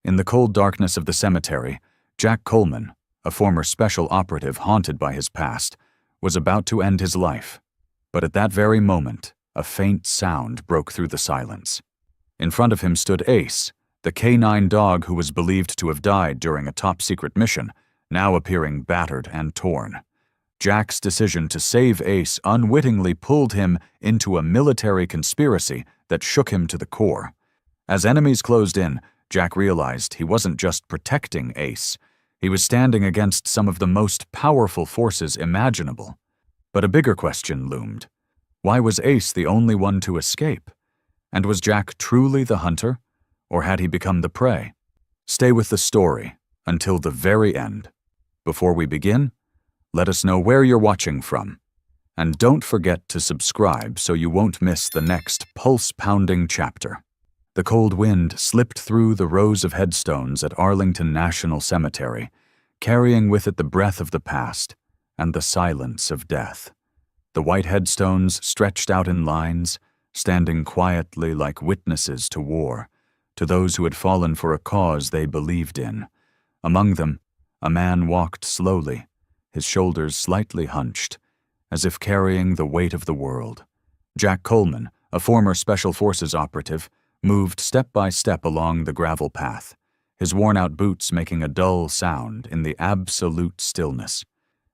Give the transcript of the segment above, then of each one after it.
In the cold darkness of the cemetery, Jack Coleman, a former special operative haunted by his past, was about to end his life. But at that very moment, a faint sound broke through the silence. In front of him stood Ace, the canine dog who was believed to have died during a top-secret mission, now appearing battered and torn. Jack's decision to save Ace unwittingly pulled him into a military conspiracy that shook him to the core. As enemies closed in, Jack realized he wasn't just protecting Ace. He was standing against some of the most powerful forces imaginable. But a bigger question loomed. Why was Ace the only one to escape? And was Jack truly the hunter, or had he become the prey? Stay with the story until the very end. Before we begin, let us know where you're watching from. And don't forget to subscribe so you won't miss the next pulse-pounding chapter. The cold wind slipped through the rows of headstones at Arlington National Cemetery, carrying with it the breath of the past and the silence of death. The white headstones stretched out in lines, standing quietly like witnesses to war, to those who had fallen for a cause they believed in. Among them, a man walked slowly, his shoulders slightly hunched, as if carrying the weight of the world. Jack Coleman, a former Special Forces operative, moved step by step along the gravel path, his worn-out boots making a dull sound in the absolute stillness.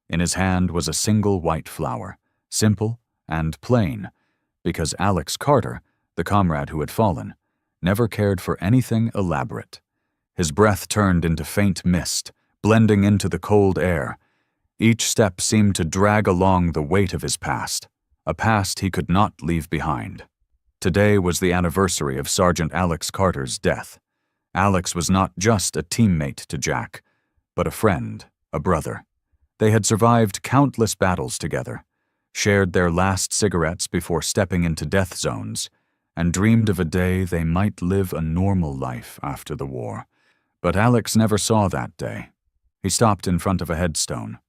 In his hand was a single white flower, simple and plain, because Alex Carter, the comrade who had fallen, never cared for anything elaborate. His breath turned into faint mist, blending into the cold air. Each step seemed to drag along the weight of his past, a past he could not leave behind. Today was the anniversary of Sergeant Alex Carter's death. Alex was not just a teammate to Jack, but a friend, a brother. They had survived countless battles together, shared their last cigarettes before stepping into death zones, and dreamed of a day they might live a normal life after the war. But Alex never saw that day. He stopped in front of a headstone.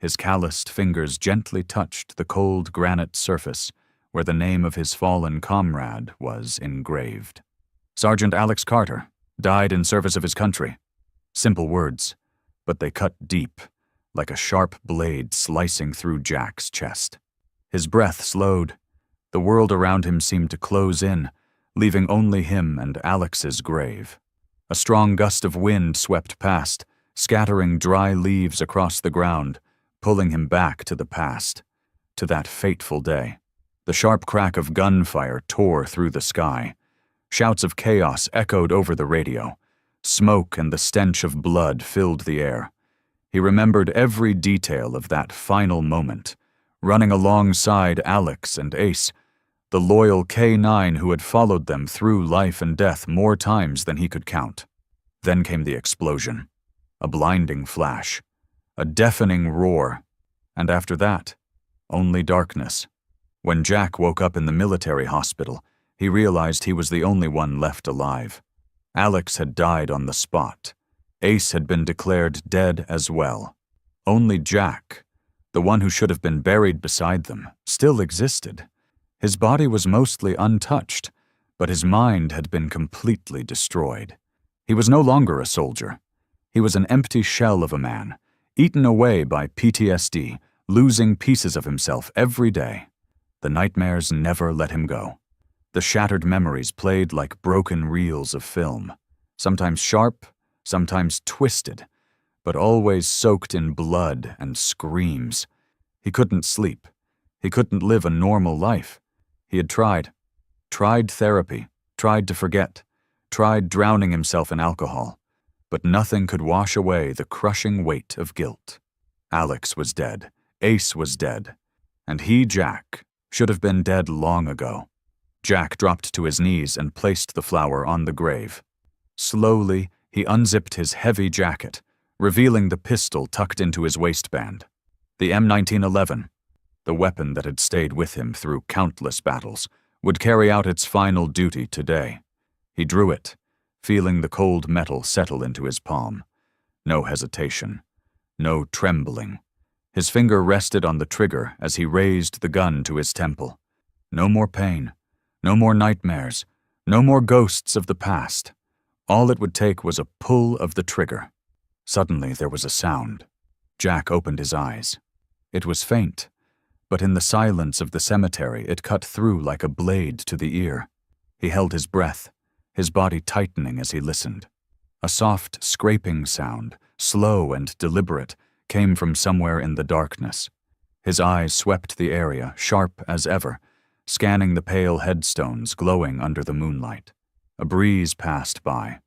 His calloused fingers gently touched the cold granite surface where the name of his fallen comrade was engraved. Sergeant Alex Carter died in service of his country. Simple words, but they cut deep, like a sharp blade slicing through Jack's chest. His breath slowed. The world around him seemed to close in, leaving only him and Alex's grave. A strong gust of wind swept past, scattering dry leaves across the ground, pulling him back to the past, to that fateful day. The sharp crack of gunfire tore through the sky. Shouts of chaos echoed over the radio. Smoke and the stench of blood filled the air. He remembered every detail of that final moment, running alongside Alex and Ace, the loyal K-9 who had followed them through life and death more times than he could count. Then came the explosion. A blinding flash. A deafening roar. And after that, only darkness. When Jack woke up in the military hospital, he realized he was the only one left alive. Alex had died on the spot. Ace had been declared dead as well. Only Jack, the one who should have been buried beside them, still existed. His body was mostly untouched, but his mind had been completely destroyed. He was no longer a soldier. He was an empty shell of a man, eaten away by PTSD, losing pieces of himself every day. The nightmares never let him go. The shattered memories played like broken reels of film, sometimes sharp, sometimes twisted, but always soaked in blood and screams. He couldn't sleep. He couldn't live a normal life. He had tried therapy, tried to forget, tried drowning himself in alcohol, but nothing could wash away the crushing weight of guilt. Alex was dead. Ace was dead. And he, Jack, should have been dead long ago. Jack dropped to his knees and placed the flower on the grave. Slowly, he unzipped his heavy jacket, revealing the pistol tucked into his waistband. The M1911, the weapon that had stayed with him through countless battles, would carry out its final duty today. He drew it, feeling the cold metal settle into his palm. No hesitation, no trembling. His finger rested on the trigger as he raised the gun to his temple. No more pain, no more nightmares, no more ghosts of the past. All it would take was a pull of the trigger. Suddenly there was a sound. Jack opened his eyes. It was faint, but in the silence of the cemetery it cut through like a blade to the ear. He held his breath, his body tightening as he listened. A soft, scraping sound, slow and deliberate, came from somewhere in the darkness. His eyes swept the area, sharp as ever, scanning the pale headstones glowing under the moonlight. A breeze passed by,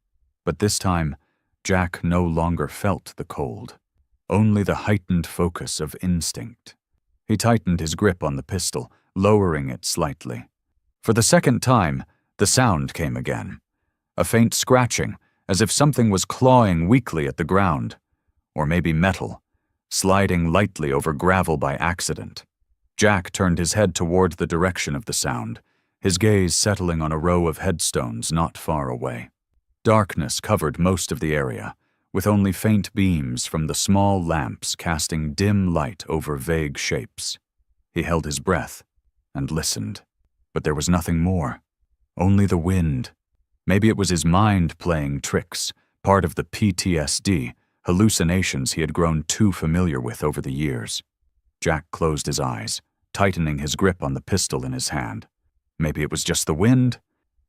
but this time Jack no longer felt the cold, only the heightened focus of instinct. He tightened his grip on the pistol, lowering it slightly. For the second time, the sound came again. A faint scratching, as if something was clawing weakly at the ground, or maybe metal, sliding lightly over gravel by accident. Jack turned his head toward the direction of the sound, his gaze settling on a row of headstones not far away. Darkness covered most of the area, with only faint beams from the small lamps casting dim light over vague shapes. He held his breath and listened, but there was nothing more. Only the wind. Maybe it was his mind playing tricks, part of the PTSD, hallucinations he had grown too familiar with over the years. Jack closed his eyes, tightening his grip on the pistol in his hand. Maybe it was just the wind.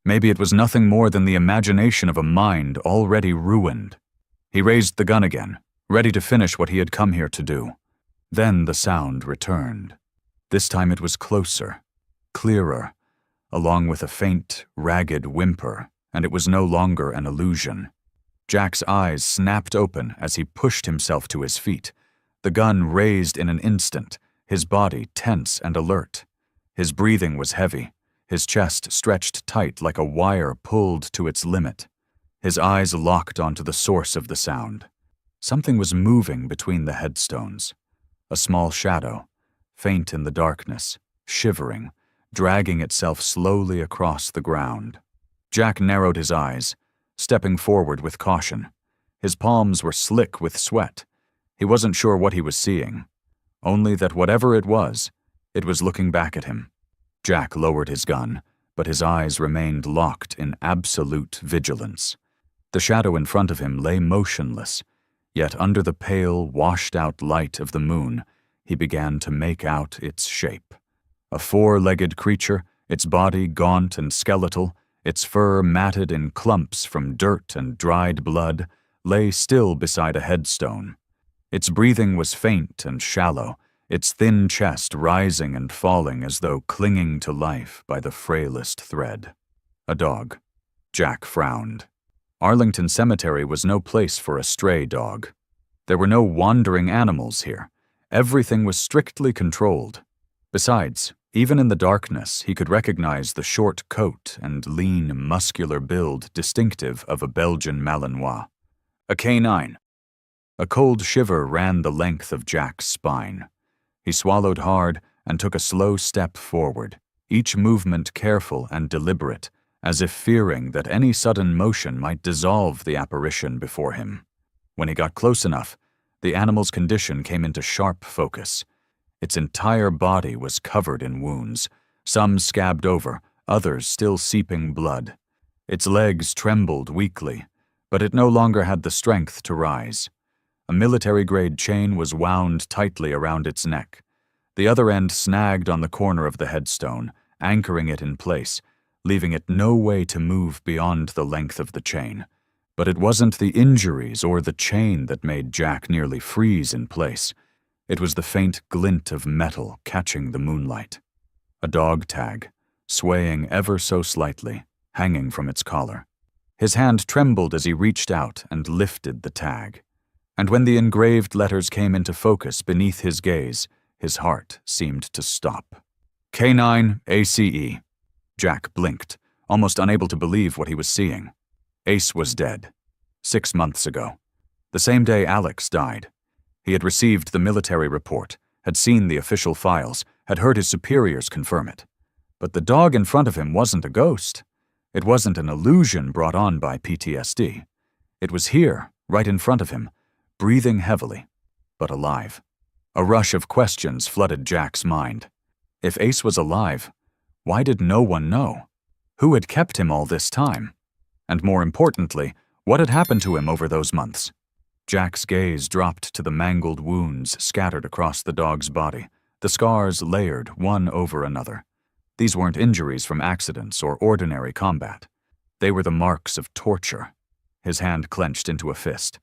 Maybe it was nothing more than the imagination of a mind already ruined. He raised the gun again, ready to finish what he had come here to do. Then the sound returned. This time it was closer, clearer, along with a faint, ragged whimper, and it was no longer an illusion. Jack's eyes snapped open as he pushed himself to his feet, the gun raised in an instant, his body tense and alert. His breathing was heavy, his chest stretched tight like a wire pulled to its limit. His eyes locked onto the source of the sound. Something was moving between the headstones. A small shadow, faint in the darkness, shivering, dragging itself slowly across the ground. Jack narrowed his eyes, stepping forward with caution. His palms were slick with sweat. He wasn't sure what he was seeing, only that whatever it was looking back at him. Jack lowered his gun, but his eyes remained locked in absolute vigilance. The shadow in front of him lay motionless, yet under the pale, washed-out light of the moon, he began to make out its shape. A four-legged creature, its body gaunt and skeletal, its fur matted in clumps from dirt and dried blood, lay still beside a headstone. Its breathing was faint and shallow, its thin chest rising and falling as though clinging to life by the frailest thread. A dog. Jack frowned. Arlington Cemetery was no place for a stray dog. There were no wandering animals here. Everything was strictly controlled. Besides, even in the darkness, he could recognize the short coat and lean, muscular build distinctive of a Belgian Malinois. A canine. A cold shiver ran the length of Jack's spine. He swallowed hard and took a slow step forward, each movement careful and deliberate, as if fearing that any sudden motion might dissolve the apparition before him. When he got close enough, the animal's condition came into sharp focus. Its entire body was covered in wounds, some scabbed over, others still seeping blood. Its legs trembled weakly, but it no longer had the strength to rise. A military-grade chain was wound tightly around its neck. The other end snagged on the corner of the headstone, anchoring it in place, leaving it no way to move beyond the length of the chain. But it wasn't the injuries or the chain that made Jack nearly freeze in place. It was the faint glint of metal catching the moonlight. A dog tag, swaying ever so slightly, hanging from its collar. His hand trembled as he reached out and lifted the tag. And when the engraved letters came into focus beneath his gaze, his heart seemed to stop. K9 ACE. Jack blinked, almost unable to believe what he was seeing. Ace was dead. 6 months ago. The same day Alex died. He had received the military report, had seen the official files, had heard his superiors confirm it. But the dog in front of him wasn't a ghost. It wasn't an illusion brought on by PTSD. It was here, right in front of him, breathing heavily, but alive. A rush of questions flooded Jack's mind. If Ace was alive, why did no one know? Who had kept him all this time? And more importantly, what had happened to him over those months? Jack's gaze dropped to the mangled wounds scattered across the dog's body, the scars layered one over another. These weren't injuries from accidents or ordinary combat. They were the marks of torture. His hand clenched into a fist.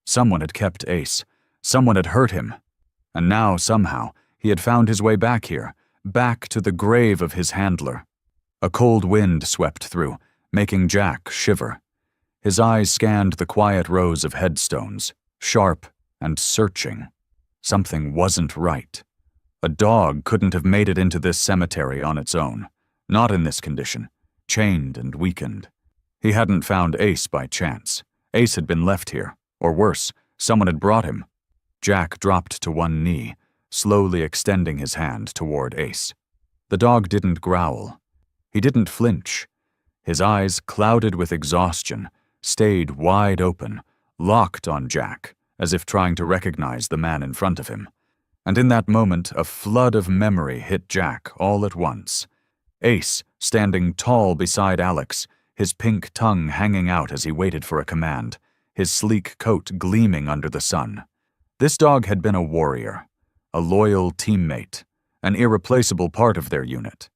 Someone had kept Ace. Someone had hurt him. And now, somehow, he had found his way back here, back to the grave of his handler. A cold wind swept through, making Jack shiver. His eyes scanned the quiet rows of headstones, sharp and searching. Something wasn't right. A dog couldn't have made it into this cemetery on its own, not in this condition, chained and weakened. He hadn't found Ace by chance. Ace had been left here, or worse, someone had brought him. Jack dropped to one knee, slowly extending his hand toward Ace. The dog didn't growl. He didn't flinch. His eyes, clouded with exhaustion, stayed wide open, locked on Jack, as if trying to recognize the man in front of him. And in that moment, a flood of memory hit Jack all at once. Ace, standing tall beside Alex, his pink tongue hanging out as he waited for a command, his sleek coat gleaming under the sun. This dog had been a warrior, a loyal teammate, an irreplaceable part of their unit.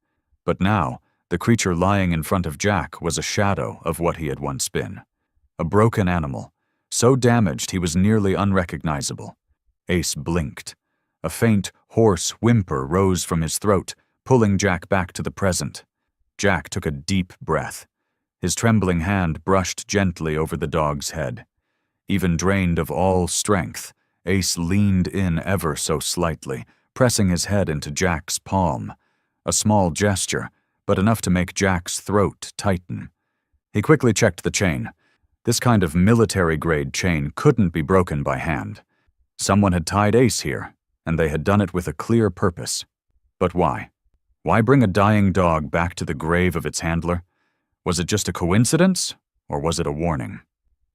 But now, the creature lying in front of Jack was a shadow of what he had once been. A broken animal, so damaged he was nearly unrecognizable. Ace blinked. A faint, hoarse whimper rose from his throat, pulling Jack back to the present. Jack took a deep breath. His trembling hand brushed gently over the dog's head. Even drained of all strength, Ace leaned in ever so slightly, pressing his head into Jack's palm. A small gesture, but enough to make Jack's throat tighten. He quickly checked the chain. This kind of military-grade chain couldn't be broken by hand. Someone had tied Ace here, and they had done it with a clear purpose. But why? Why bring a dying dog back to the grave of its handler? Was it just a coincidence, or was it a warning?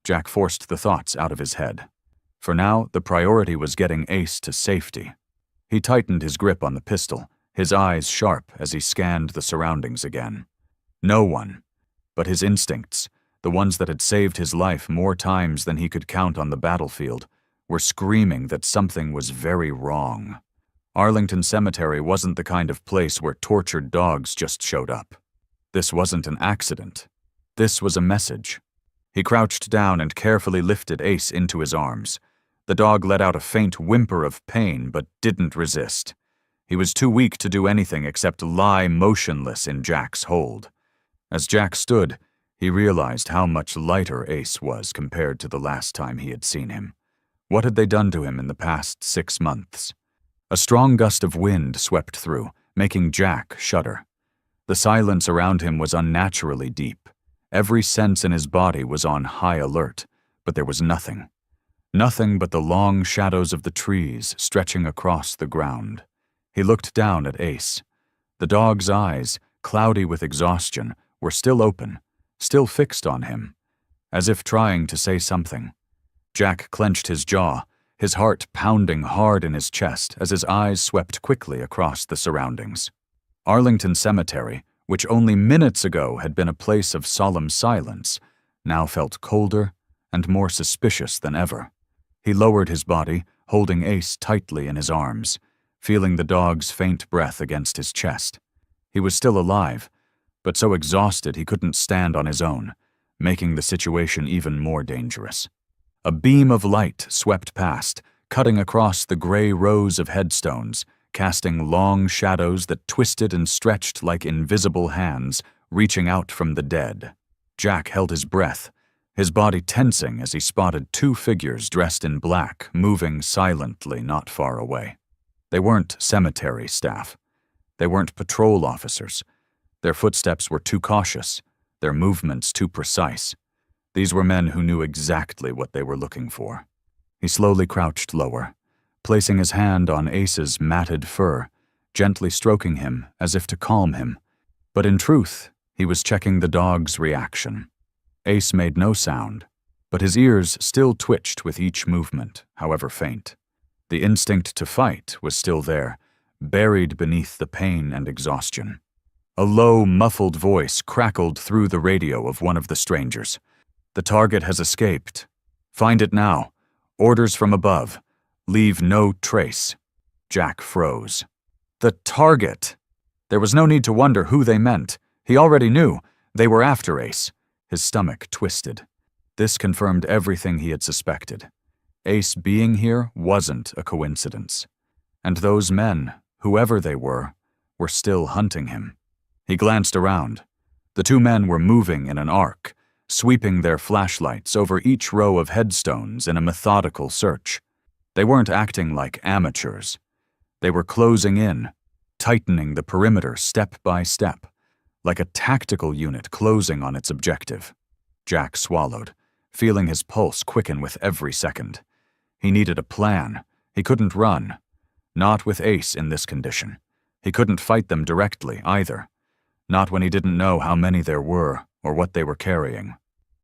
Jack forced the thoughts out of his head. For now, the priority was getting Ace to safety. He tightened his grip on the pistol, his eyes sharp as he scanned the surroundings again. No one, but his instincts, the ones that had saved his life more times than he could count on the battlefield, were screaming that something was very wrong. Arlington Cemetery wasn't the kind of place where tortured dogs just showed up. This wasn't an accident. This was a message. He crouched down and carefully lifted Ace into his arms. The dog let out a faint whimper of pain, but didn't resist. He was too weak to do anything except lie motionless in Jack's hold. As Jack stood, he realized how much lighter Ace was compared to the last time he had seen him. What had they done to him in the past 6 months? A strong gust of wind swept through, making Jack shudder. The silence around him was unnaturally deep. Every sense in his body was on high alert, but there was nothing. Nothing but the long shadows of the trees stretching across the ground. He looked down at Ace. The dog's eyes, cloudy with exhaustion, were still open, still fixed on him, as if trying to say something. Jack clenched his jaw, his heart pounding hard in his chest as his eyes swept quickly across the surroundings. Arlington Cemetery, which only minutes ago had been a place of solemn silence, now felt colder and more suspicious than ever. He lowered his body, holding Ace tightly in his arms, feeling the dog's faint breath against his chest. He was still alive, but so exhausted he couldn't stand on his own, making the situation even more dangerous. A beam of light swept past, cutting across the gray rows of headstones, casting long shadows that twisted and stretched like invisible hands, reaching out from the dead. Jack held his breath, his body tensing as he spotted 2 figures dressed in black, moving silently not far away. They weren't cemetery staff. They weren't patrol officers. Their footsteps were too cautious, their movements too precise. These were men who knew exactly what they were looking for. He slowly crouched lower, placing his hand on Ace's matted fur, gently stroking him as if to calm him. But in truth, he was checking the dog's reaction. Ace made no sound, but his ears still twitched with each movement, however faint. The instinct to fight was still there, buried beneath the pain and exhaustion. A low, muffled voice crackled through the radio of one of the strangers. "The target has escaped. Find it now. Orders from above. Leave no trace." Jack froze. The target! There was no need to wonder who they meant. He already knew. They were after Ace. His stomach twisted. This confirmed everything he had suspected. Ace being here wasn't a coincidence. And those men, whoever they were still hunting him. He glanced around. The two men were moving in an arc, sweeping their flashlights over each row of headstones in a methodical search. They weren't acting like amateurs. They were closing in, tightening the perimeter step by step, like a tactical unit closing on its objective. Jack swallowed, feeling his pulse quicken with every second. He needed a plan. He couldn't run. Not with Ace in this condition. He couldn't fight them directly, either. Not when he didn't know how many there were or what they were carrying.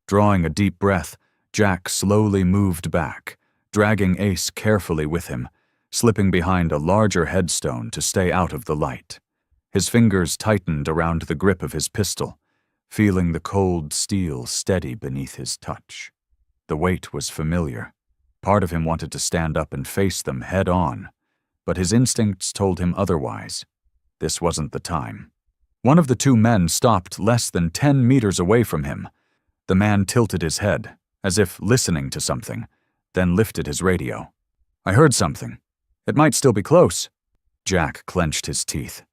Drawing a deep breath, Jack slowly moved back, dragging Ace carefully with him, slipping behind a larger headstone to stay out of the light. His fingers tightened around the grip of his pistol, feeling the cold steel steady beneath his touch. The weight was familiar. Part of him wanted to stand up and face them head on, but his instincts told him otherwise. This wasn't the time. One of the two men stopped less than 10 meters away from him. The man tilted his head, as if listening to something, then lifted his radio. "I heard something. It might still be close." Jack clenched his teeth.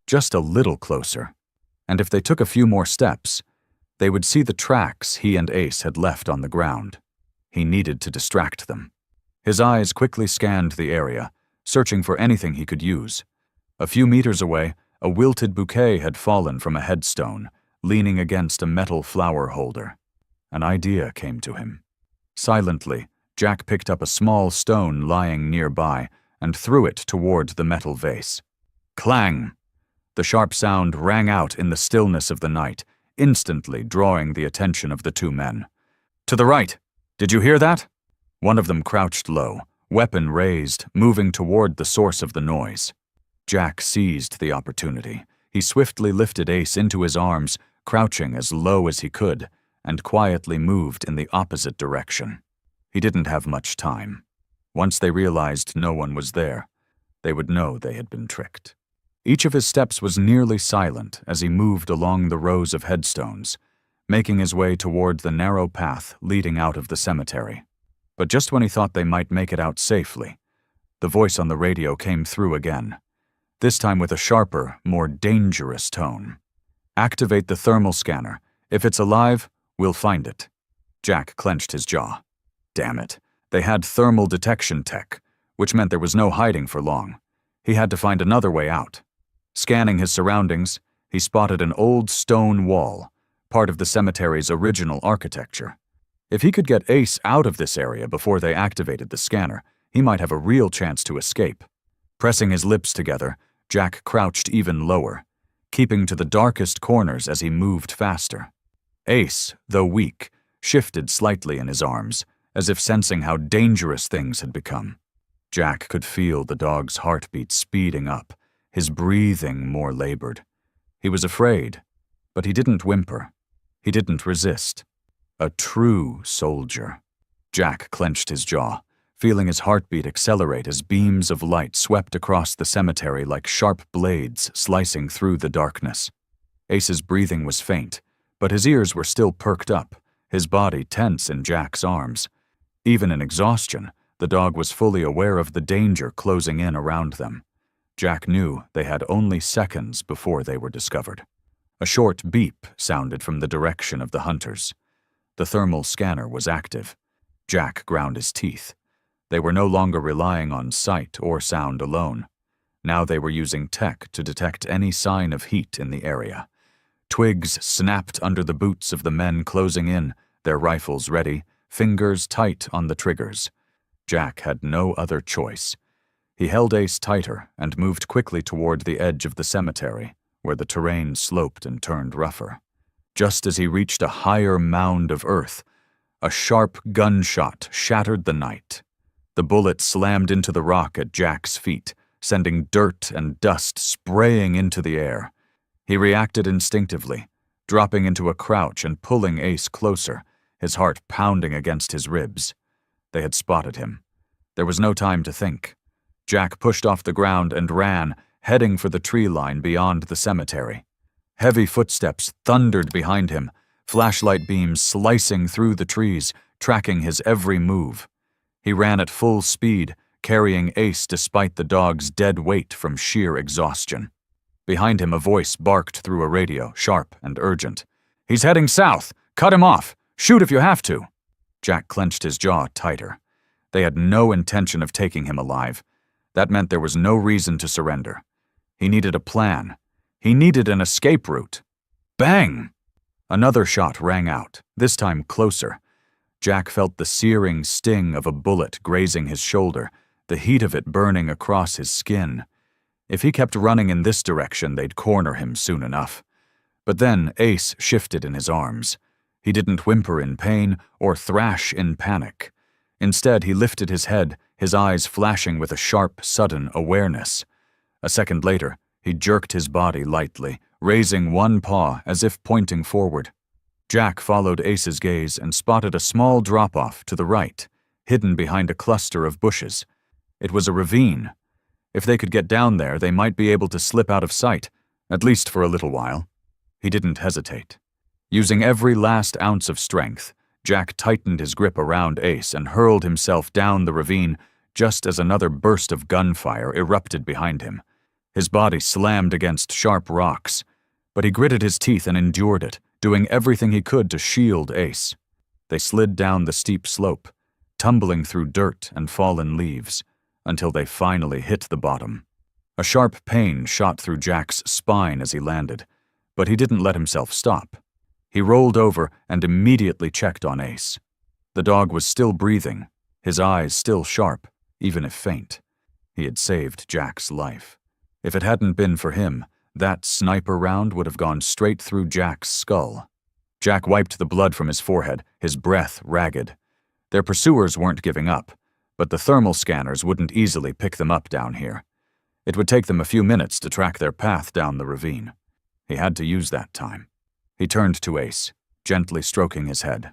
Just a little closer. And if they took a few more steps, they would see the tracks he and Ace had left on the ground. He needed to distract them. His eyes quickly scanned the area, searching for anything he could use. A few meters away, a wilted bouquet had fallen from a headstone, leaning against a metal flower holder. An idea came to him. Silently, Jack picked up a small stone lying nearby and threw it toward the metal vase. Clang! The sharp sound rang out in the stillness of the night, instantly drawing the attention of the two men. "To the right! Did you hear that?" One of them crouched low, weapon raised, moving toward the source of the noise. Jack seized the opportunity. He swiftly lifted Ace into his arms, crouching as low as he could, and quietly moved in the opposite direction. He didn't have much time. Once they realized no one was there, they would know they had been tricked. Each of his steps was nearly silent as he moved along the rows of headstones, making his way toward the narrow path leading out of the cemetery. But just when he thought they might make it out safely, the voice on the radio came through again, this time with a sharper, more dangerous tone. "Activate the thermal scanner. If it's alive, we'll find it." Jack clenched his jaw. Damn it. They had thermal detection tech, which meant there was no hiding for long. He had to find another way out. Scanning his surroundings, he spotted an old stone wall, part of the cemetery's original architecture. If he could get Ace out of this area before they activated the scanner, he might have a real chance to escape. Pressing his lips together, Jack crouched even lower, keeping to the darkest corners as he moved faster. Ace, though weak, shifted slightly in his arms, as if sensing how dangerous things had become. Jack could feel the dog's heartbeat speeding up, his breathing more labored. He was afraid, but he didn't whimper. He didn't resist. A true soldier. Jack clenched his jaw, feeling his heartbeat accelerate as beams of light swept across the cemetery like sharp blades slicing through the darkness. Ace's breathing was faint, but his ears were still perked up, his body tense in Jack's arms. Even in exhaustion, the dog was fully aware of the danger closing in around them. Jack knew they had only seconds before they were discovered. A short beep sounded from the direction of the hunters. The thermal scanner was active. Jack ground his teeth. They were no longer relying on sight or sound alone. Now they were using tech to detect any sign of heat in the area. Twigs snapped under the boots of the men closing in, their rifles ready, fingers tight on the triggers. Jack had no other choice. He held Ace tighter and moved quickly toward the edge of the cemetery, where the terrain sloped and turned rougher. Just as he reached a higher mound of earth, a sharp gunshot shattered the night. The bullet slammed into the rock at Jack's feet, sending dirt and dust spraying into the air. He reacted instinctively, dropping into a crouch and pulling Ace closer, his heart pounding against his ribs. They had spotted him. There was no time to think. Jack pushed off the ground and ran, heading for the tree line beyond the cemetery. Heavy footsteps thundered behind him, flashlight beams slicing through the trees, tracking his every move. He ran at full speed, carrying Ace despite the dog's dead weight from sheer exhaustion. Behind him, a voice barked through a radio, sharp and urgent. "He's heading south! Cut him off! Shoot if you have to!" Jack clenched his jaw tighter. They had no intention of taking him alive. That meant there was no reason to surrender. He needed a plan. He needed an escape route. Bang! Another shot rang out, this time closer. Jack felt the searing sting of a bullet grazing his shoulder, the heat of it burning across his skin. If he kept running in this direction, they'd corner him soon enough. But then Ace shifted in his arms. He didn't whimper in pain or thrash in panic. Instead, he lifted his head, his eyes flashing with a sharp, sudden awareness. A second later, he jerked his body lightly, raising one paw as if pointing forward. Jack followed Ace's gaze and spotted a small drop-off to the right, hidden behind a cluster of bushes. It was a ravine. If they could get down there, they might be able to slip out of sight, at least for a little while. He didn't hesitate. Using every last ounce of strength, Jack tightened his grip around Ace and hurled himself down the ravine just as another burst of gunfire erupted behind him. His body slammed against sharp rocks, but he gritted his teeth and endured it, doing everything he could to shield Ace. They slid down the steep slope, tumbling through dirt and fallen leaves, until they finally hit the bottom. A sharp pain shot through Jack's spine as he landed, but he didn't let himself stop. He rolled over and immediately checked on Ace. The dog was still breathing, his eyes still sharp, even if faint. He had saved Jack's life. If it hadn't been for him, that sniper round would have gone straight through Jack's skull. Jack wiped the blood from his forehead, his breath ragged. Their pursuers weren't giving up, but the thermal scanners wouldn't easily pick them up down here. It would take them a few minutes to track their path down the ravine. He had to use that time. He turned to Ace, gently stroking his head.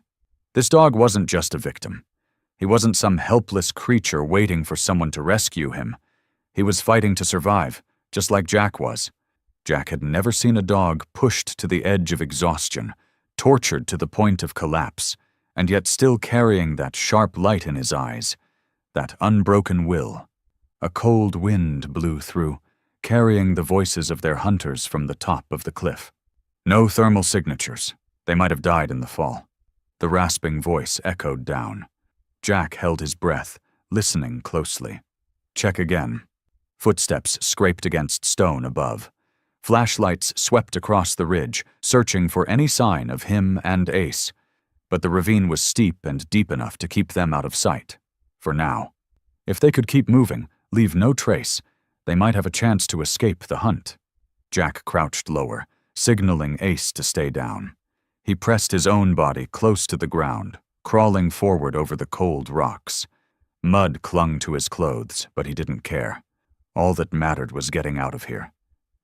This dog wasn't just a victim. He wasn't some helpless creature waiting for someone to rescue him. He was fighting to survive, just like Jack was. Jack had never seen a dog pushed to the edge of exhaustion, tortured to the point of collapse, and yet still carrying that sharp light in his eyes, that unbroken will. A cold wind blew through, carrying the voices of their hunters from the top of the cliff. No thermal signatures. They might have died in the fall. The rasping voice echoed down. Jack held his breath, listening closely. Check again. Footsteps scraped against stone above. Flashlights swept across the ridge, searching for any sign of him and Ace. But the ravine was steep and deep enough to keep them out of sight. For now. If they could keep moving, leave no trace, they might have a chance to escape the hunt. Jack crouched lower, signaling Ace to stay down. He pressed his own body close to the ground, crawling forward over the cold rocks. Mud clung to his clothes, but he didn't care. All that mattered was getting out of here.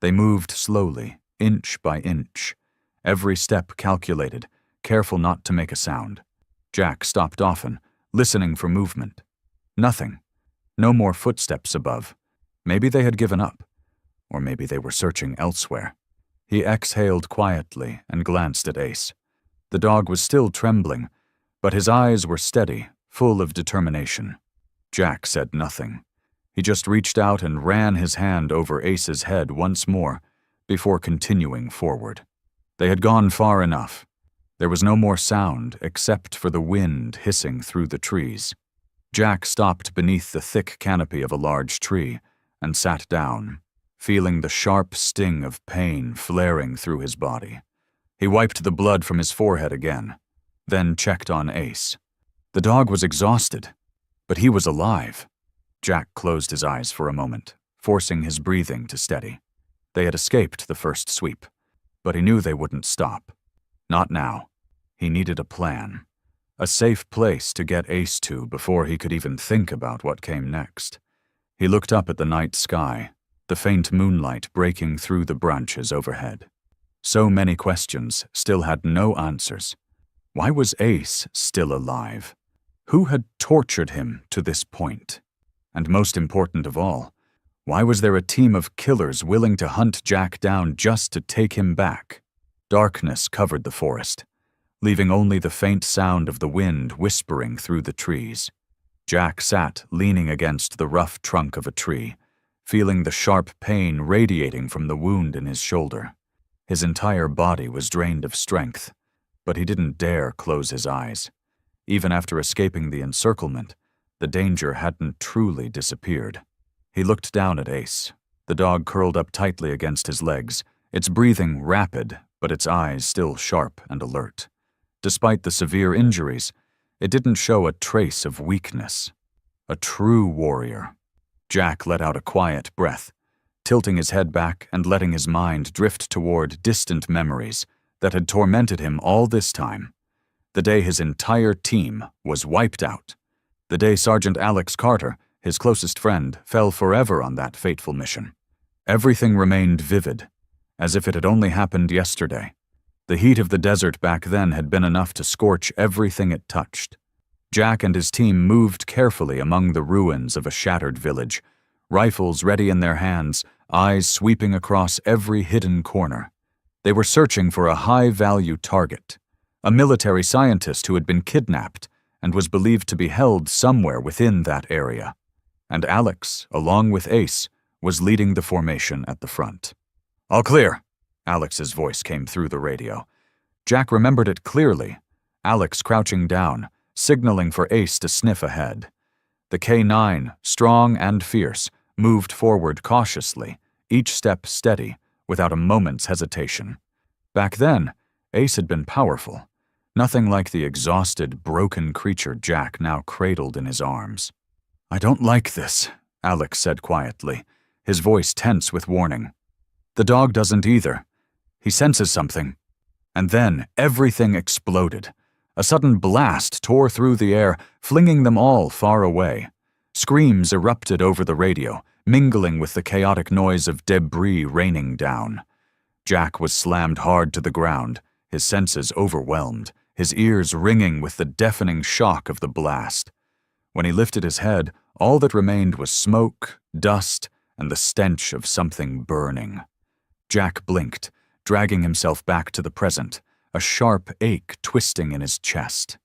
They moved slowly, inch by inch, every step calculated, careful not to make a sound. Jack stopped often, listening for movement. Nothing. No more footsteps above. Maybe they had given up, or maybe they were searching elsewhere. He exhaled quietly and glanced at Ace. The dog was still trembling, but his eyes were steady, full of determination. Jack said nothing. He just reached out and ran his hand over Ace's head once more, before continuing forward. They had gone far enough. There was no more sound except for the wind hissing through the trees. Jack stopped beneath the thick canopy of a large tree and sat down, feeling the sharp sting of pain flaring through his body. He wiped the blood from his forehead again, then checked on Ace. The dog was exhausted, but he was alive. Jack closed his eyes for a moment, forcing his breathing to steady. They had escaped the first sweep, but he knew they wouldn't stop. Not now. He needed a plan. A safe place to get Ace to before he could even think about what came next. He looked up at the night sky, the faint moonlight breaking through the branches overhead. So many questions still had no answers. Why was Ace still alive? Who had tortured him to this point? And most important of all, why was there a team of killers willing to hunt Jack down just to take him back? Darkness covered the forest, leaving only the faint sound of the wind whispering through the trees. Jack sat leaning against the rough trunk of a tree, feeling the sharp pain radiating from the wound in his shoulder. His entire body was drained of strength, but he didn't dare close his eyes. Even after escaping the encirclement, the danger hadn't truly disappeared. He looked down at Ace, the dog curled up tightly against his legs, its breathing rapid, but its eyes still sharp and alert. Despite the severe injuries, it didn't show a trace of weakness. A true warrior. Jack let out a quiet breath, tilting his head back and letting his mind drift toward distant memories that had tormented him all this time. The day his entire team was wiped out. The day Sergeant Alex Carter, his closest friend, fell forever on that fateful mission. Everything remained vivid, as if it had only happened yesterday. The heat of the desert back then had been enough to scorch everything it touched. Jack and his team moved carefully among the ruins of a shattered village, rifles ready in their hands, eyes sweeping across every hidden corner. They were searching for a high-value target, a military scientist who had been kidnapped and was believed to be held somewhere within that area. And Alex, along with Ace, was leading the formation at the front. "All clear," Alex's voice came through the radio. Jack remembered it clearly, Alex crouching down, signaling for Ace to sniff ahead. The K9, strong and fierce, moved forward cautiously, each step steady, without a moment's hesitation. Back then, Ace had been powerful, nothing like the exhausted, broken creature Jack now cradled in his arms. "I don't like this," Alex said quietly, his voice tense with warning. "The dog doesn't either. He senses something." And then everything exploded. A sudden blast tore through the air, flinging them all far away. Screams erupted over the radio, mingling with the chaotic noise of debris raining down. Jack was slammed hard to the ground, his senses overwhelmed, his ears ringing with the deafening shock of the blast. When he lifted his head, all that remained was smoke, dust, and the stench of something burning. Jack blinked, dragging himself back to the present, a sharp ache twisting in his chest.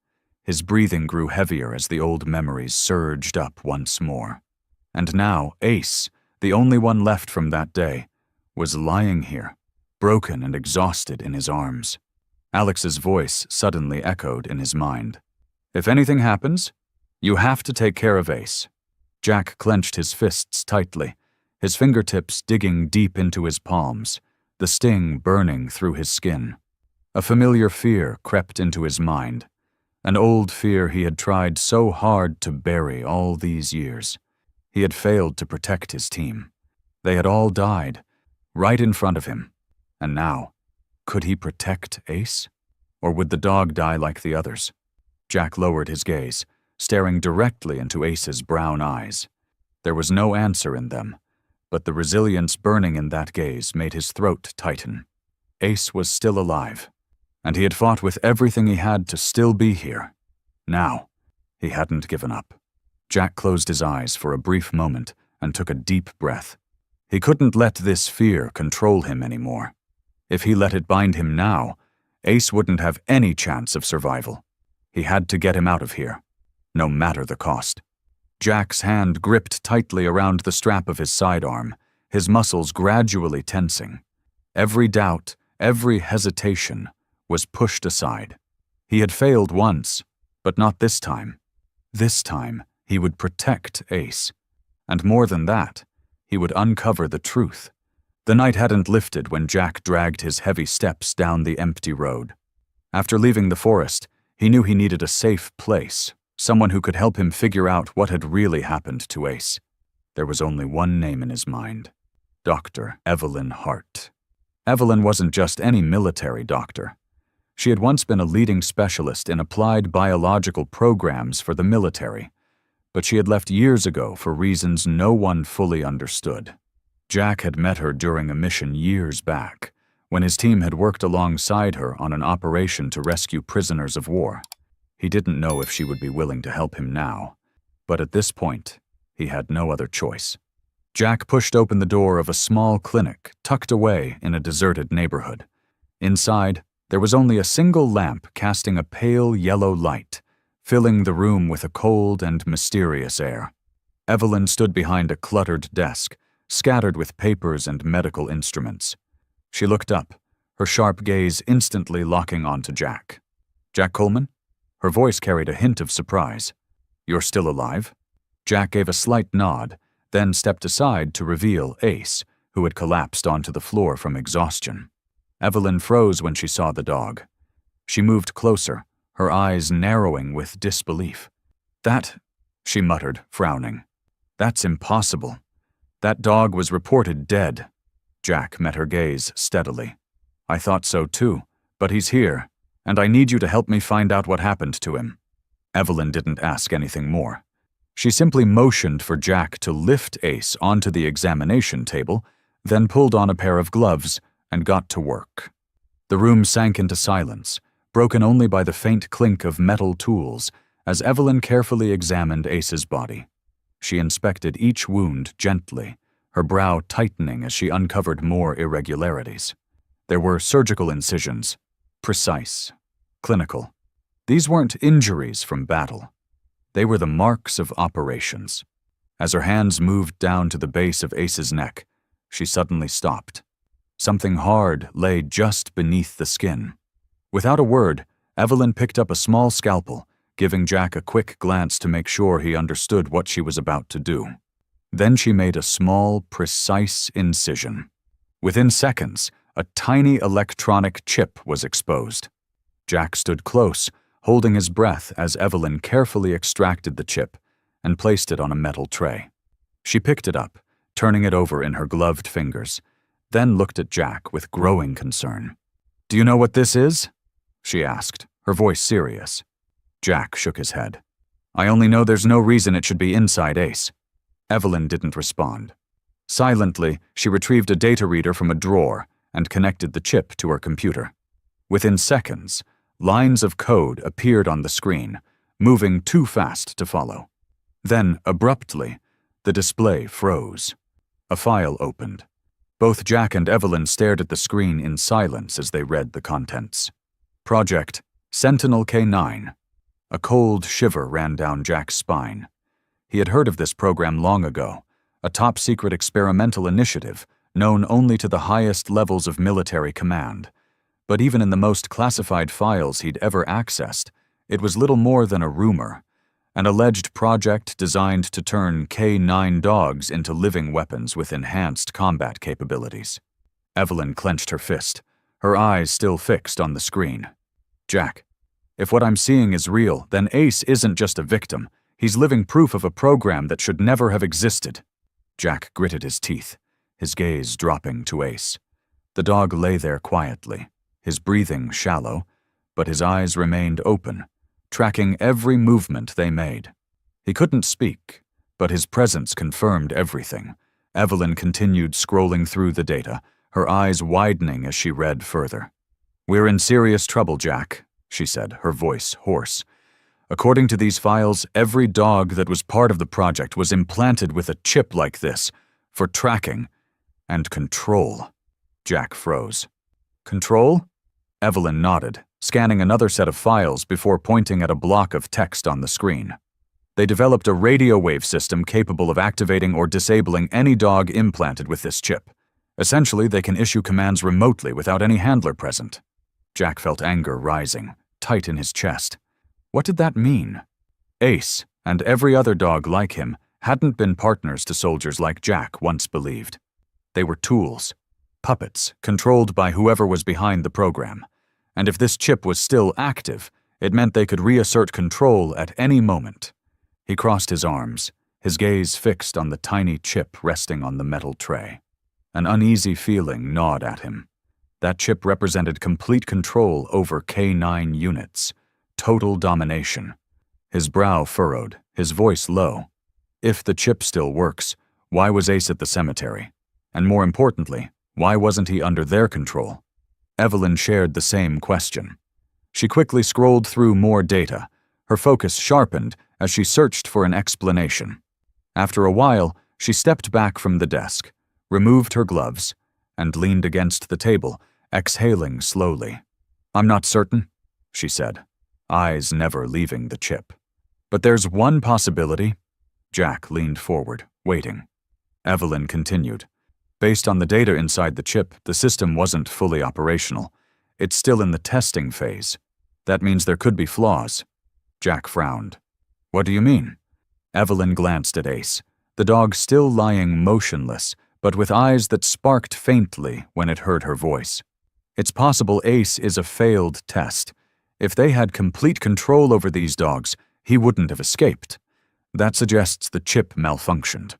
His breathing grew heavier as the old memories surged up once more. And now Ace, the only one left from that day, was lying here, broken and exhausted in his arms. Alex's voice suddenly echoed in his mind. "If anything happens, you have to take care of Ace." Jack clenched his fists tightly, his fingertips digging deep into his palms, the sting burning through his skin. A familiar fear crept into his mind, an old fear he had tried so hard to bury all these years. He had failed to protect his team. They had all died, right in front of him. And now, could he protect Ace? Or would the dog die like the others? Jack lowered his gaze, staring directly into Ace's brown eyes. There was no answer in them, but the resilience burning in that gaze made his throat tighten. Ace was still alive, and he had fought with everything he had to still be here. Now, he hadn't given up. Jack closed his eyes for a brief moment and took a deep breath. He couldn't let this fear control him anymore. If he let it bind him now, Ace wouldn't have any chance of survival. He had to get him out of here, no matter the cost. Jack's hand gripped tightly around the strap of his sidearm, his muscles gradually tensing. Every doubt, every hesitation was pushed aside. He had failed once, but not this time. This time, he would protect Ace. And more than that, he would uncover the truth. The night hadn't lifted when Jack dragged his heavy steps down the empty road. After leaving the forest, he knew he needed a safe place, someone who could help him figure out what had really happened to Ace. There was only one name in his mind: Dr. Evelyn Hart. Evelyn wasn't just any military doctor. She had once been a leading specialist in applied biological programs for the military, but she had left years ago for reasons no one fully understood. Jack had met her during a mission years back, when his team had worked alongside her on an operation to rescue prisoners of war. He didn't know if she would be willing to help him now, but at this point, he had no other choice. Jack pushed open the door of a small clinic tucked away in a deserted neighborhood. Inside, there was only a single lamp casting a pale yellow light, filling the room with a cold and mysterious air. Evelyn stood behind a cluttered desk, scattered with papers and medical instruments. She looked up, her sharp gaze instantly locking onto Jack. "Jack Coleman?" Her voice carried a hint of surprise. "You're still alive?" Jack gave a slight nod, then stepped aside to reveal Ace, who had collapsed onto the floor from exhaustion. Evelyn froze when she saw the dog. She moved closer, her eyes narrowing with disbelief. "That," she muttered, frowning. "That's impossible. That dog was reported dead." Jack met her gaze steadily. "I thought so too, but he's here, and I need you to help me find out what happened to him." Evelyn didn't ask anything more. She simply motioned for Jack to lift Ace onto the examination table, then pulled on a pair of gloves and got to work. The room sank into silence, broken only by the faint clink of metal tools, as Evelyn carefully examined Ace's body. She inspected each wound gently, her brow tightening as she uncovered more irregularities. There were surgical incisions, precise, clinical. These weren't injuries from battle. They were the marks of operations. As her hands moved down to the base of Ace's neck, she suddenly stopped. Something hard lay just beneath the skin. Without a word, Evelyn picked up a small scalpel, giving Jack a quick glance to make sure he understood what she was about to do. Then she made a small, precise incision. Within seconds, a tiny electronic chip was exposed. Jack stood close, holding his breath as Evelyn carefully extracted the chip and placed it on a metal tray. She picked it up, turning it over in her gloved fingers, then looked at Jack with growing concern. "Do you know what this is?" she asked, her voice serious. Jack shook his head. "I only know there's no reason it should be inside Ace." Evelyn didn't respond. Silently, she retrieved a data reader from a drawer and connected the chip to her computer. Within seconds, lines of code appeared on the screen, moving too fast to follow. Then, abruptly, the display froze. A file opened. Both Jack and Evelyn stared at the screen in silence as they read the contents. Project Sentinel K9. A cold shiver ran down Jack's spine. He had heard of this program long ago, a top-secret experimental initiative known only to the highest levels of military command. But even in the most classified files he'd ever accessed, it was little more than a rumor, an alleged project designed to turn K9 dogs into living weapons with enhanced combat capabilities. Evelyn clenched her fist, her eyes still fixed on the screen. "Jack, if what I'm seeing is real, then Ace isn't just a victim. He's living proof of a program that should never have existed." Jack gritted his teeth, his gaze dropping to Ace. The dog lay there quietly, his breathing shallow, but his eyes remained open, tracking every movement they made. He couldn't speak, but his presence confirmed everything. Evelyn continued scrolling through the data, her eyes widening as she read further. "We're in serious trouble, Jack," she said, her voice hoarse. "According to these files, every dog that was part of the project was implanted with a chip like this, for tracking and control." Jack froze. "Control?" Evelyn nodded, scanning another set of files before pointing at a block of text on the screen. They developed a radio wave system capable of activating or disabling any dog implanted with this chip. Essentially, they can issue commands remotely without any handler present. Jack felt anger rising, tight in his chest. What did that mean? Ace, and every other dog like him, hadn't been partners to soldiers like Jack once believed. They were tools, puppets, controlled by whoever was behind the program. And if this chip was still active, it meant they could reassert control at any moment. He crossed his arms, his gaze fixed on the tiny chip resting on the metal tray. An uneasy feeling gnawed at him. That chip represented complete control over K9 units, total domination. His brow furrowed, his voice low. If the chip still works, why was Ace at the cemetery? And more importantly, why wasn't he under their control? Evelyn shared the same question. She quickly scrolled through more data. Her focus sharpened as she searched for an explanation. After a while, she stepped back from the desk, removed her gloves, and leaned against the table, exhaling slowly. "I'm not certain," she said, eyes never leaving the chip. "But there's one possibility." Jack leaned forward, waiting. Evelyn continued. "Based on the data inside the chip, the system wasn't fully operational. It's still in the testing phase. That means there could be flaws." Jack frowned. "What do you mean?" Evelyn glanced at Ace, the dog still lying motionless, but with eyes that sparked faintly when it heard her voice. "It's possible Ace is a failed test. If they had complete control over these dogs, he wouldn't have escaped. That suggests the chip malfunctioned.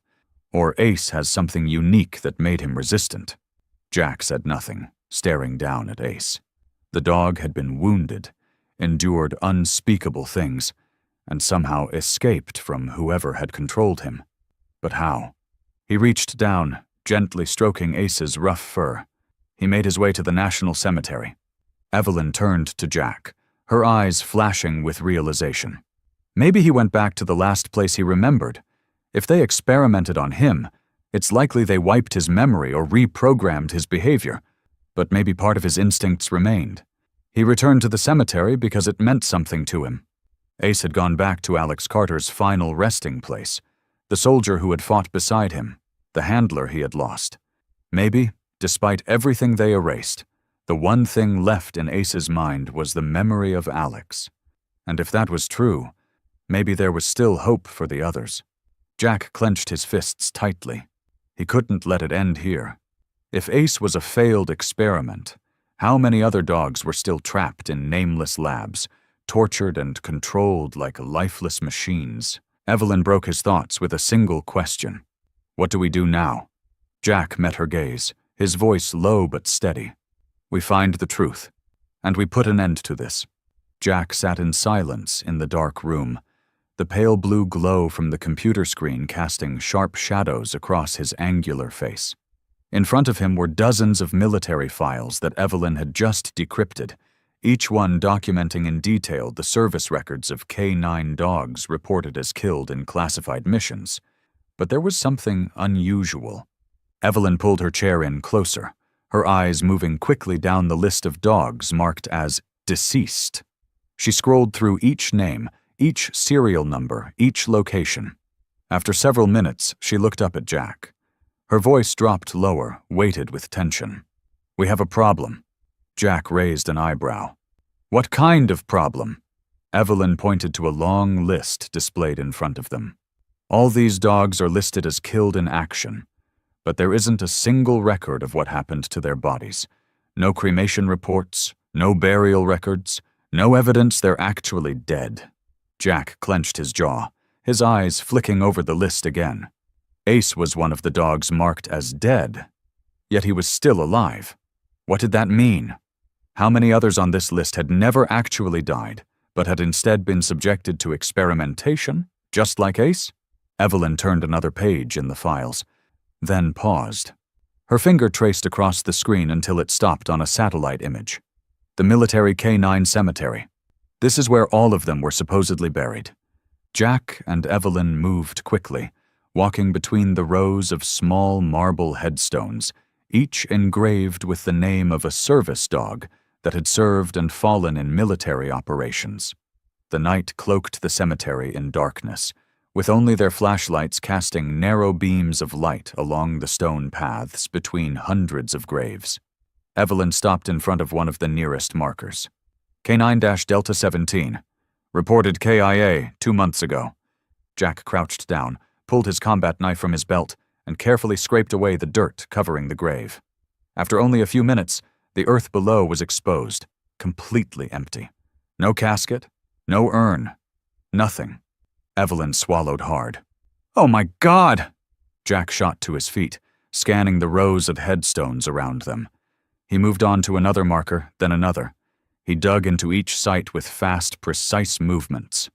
Or Ace has something unique that made him resistant." Jack said nothing, staring down at Ace. The dog had been wounded, endured unspeakable things, and somehow escaped from whoever had controlled him. But how? He reached down, gently stroking Ace's rough fur. He made his way to the National Cemetery. Evelyn turned to Jack, her eyes flashing with realization. Maybe he went back to the last place he remembered. If they experimented on him, it's likely they wiped his memory or reprogrammed his behavior, but maybe part of his instincts remained. He returned to the cemetery because it meant something to him. Ace had gone back to Alex Carter's final resting place, the soldier who had fought beside him, the handler he had lost. Maybe, despite everything they erased, the one thing left in Ace's mind was the memory of Alex. And if that was true, maybe there was still hope for the others. Jack clenched his fists tightly. He couldn't let it end here. If Ace was a failed experiment, how many other dogs were still trapped in nameless labs, tortured and controlled like lifeless machines? Evelyn broke his thoughts with a single question. "What do we do now?" Jack met her gaze, his voice low but steady. "We find the truth, and we put an end to this." Jack sat in silence in the dark room, the pale blue glow from the computer screen casting sharp shadows across his angular face. In front of him were dozens of military files that Evelyn had just decrypted, each one documenting in detail the service records of K9 dogs reported as killed in classified missions. But there was something unusual. Evelyn pulled her chair in closer, her eyes moving quickly down the list of dogs marked as deceased. She scrolled through each name, each serial number, each location. After several minutes, she looked up at Jack. Her voice dropped lower, weighted with tension. "We have a problem." Jack raised an eyebrow. "What kind of problem?" Evelyn pointed to a long list displayed in front of them. "All these dogs are listed as killed in action, but there isn't a single record of what happened to their bodies. No cremation reports, no burial records, no evidence they're actually dead." Jack clenched his jaw, his eyes flicking over the list again. Ace was one of the dogs marked as dead, yet he was still alive. What did that mean? How many others on this list had never actually died, but had instead been subjected to experimentation, just like Ace? Evelyn turned another page in the files, then paused. Her finger traced across the screen until it stopped on a satellite image. The military K9 cemetery. This is where all of them were supposedly buried. Jack and Evelyn moved quickly, walking between the rows of small marble headstones, each engraved with the name of a service dog that had served and fallen in military operations. The night cloaked the cemetery in darkness, with only their flashlights casting narrow beams of light along the stone paths between hundreds of graves. Evelyn stopped in front of one of the nearest markers. K9-Delta 17. Reported KIA 2 months ago. Jack crouched down, pulled his combat knife from his belt, and carefully scraped away the dirt covering the grave. After only a few minutes, the earth below was exposed, completely empty. No casket, no urn, nothing. Evelyn swallowed hard. "Oh my God!" Jack shot to his feet, scanning the rows of headstones around them. He moved on to another marker, then another. He dug into each site with fast, precise movements.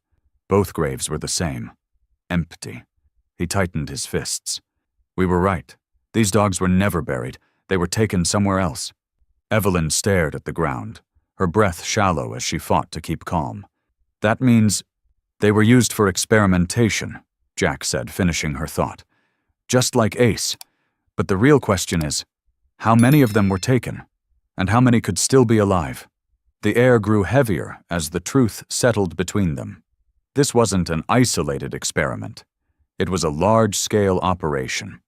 Both graves were the same. Empty. He tightened his fists. "We were right. These dogs were never buried. They were taken somewhere else." Evelyn stared at the ground, her breath shallow as she fought to keep calm. That means they were used for experimentation, Jack said, finishing her thought. Just like Ace. But the real question is, how many of them were taken? And how many could still be alive? The air grew heavier as the truth settled between them. This wasn't an isolated experiment. It was a large-scale operation.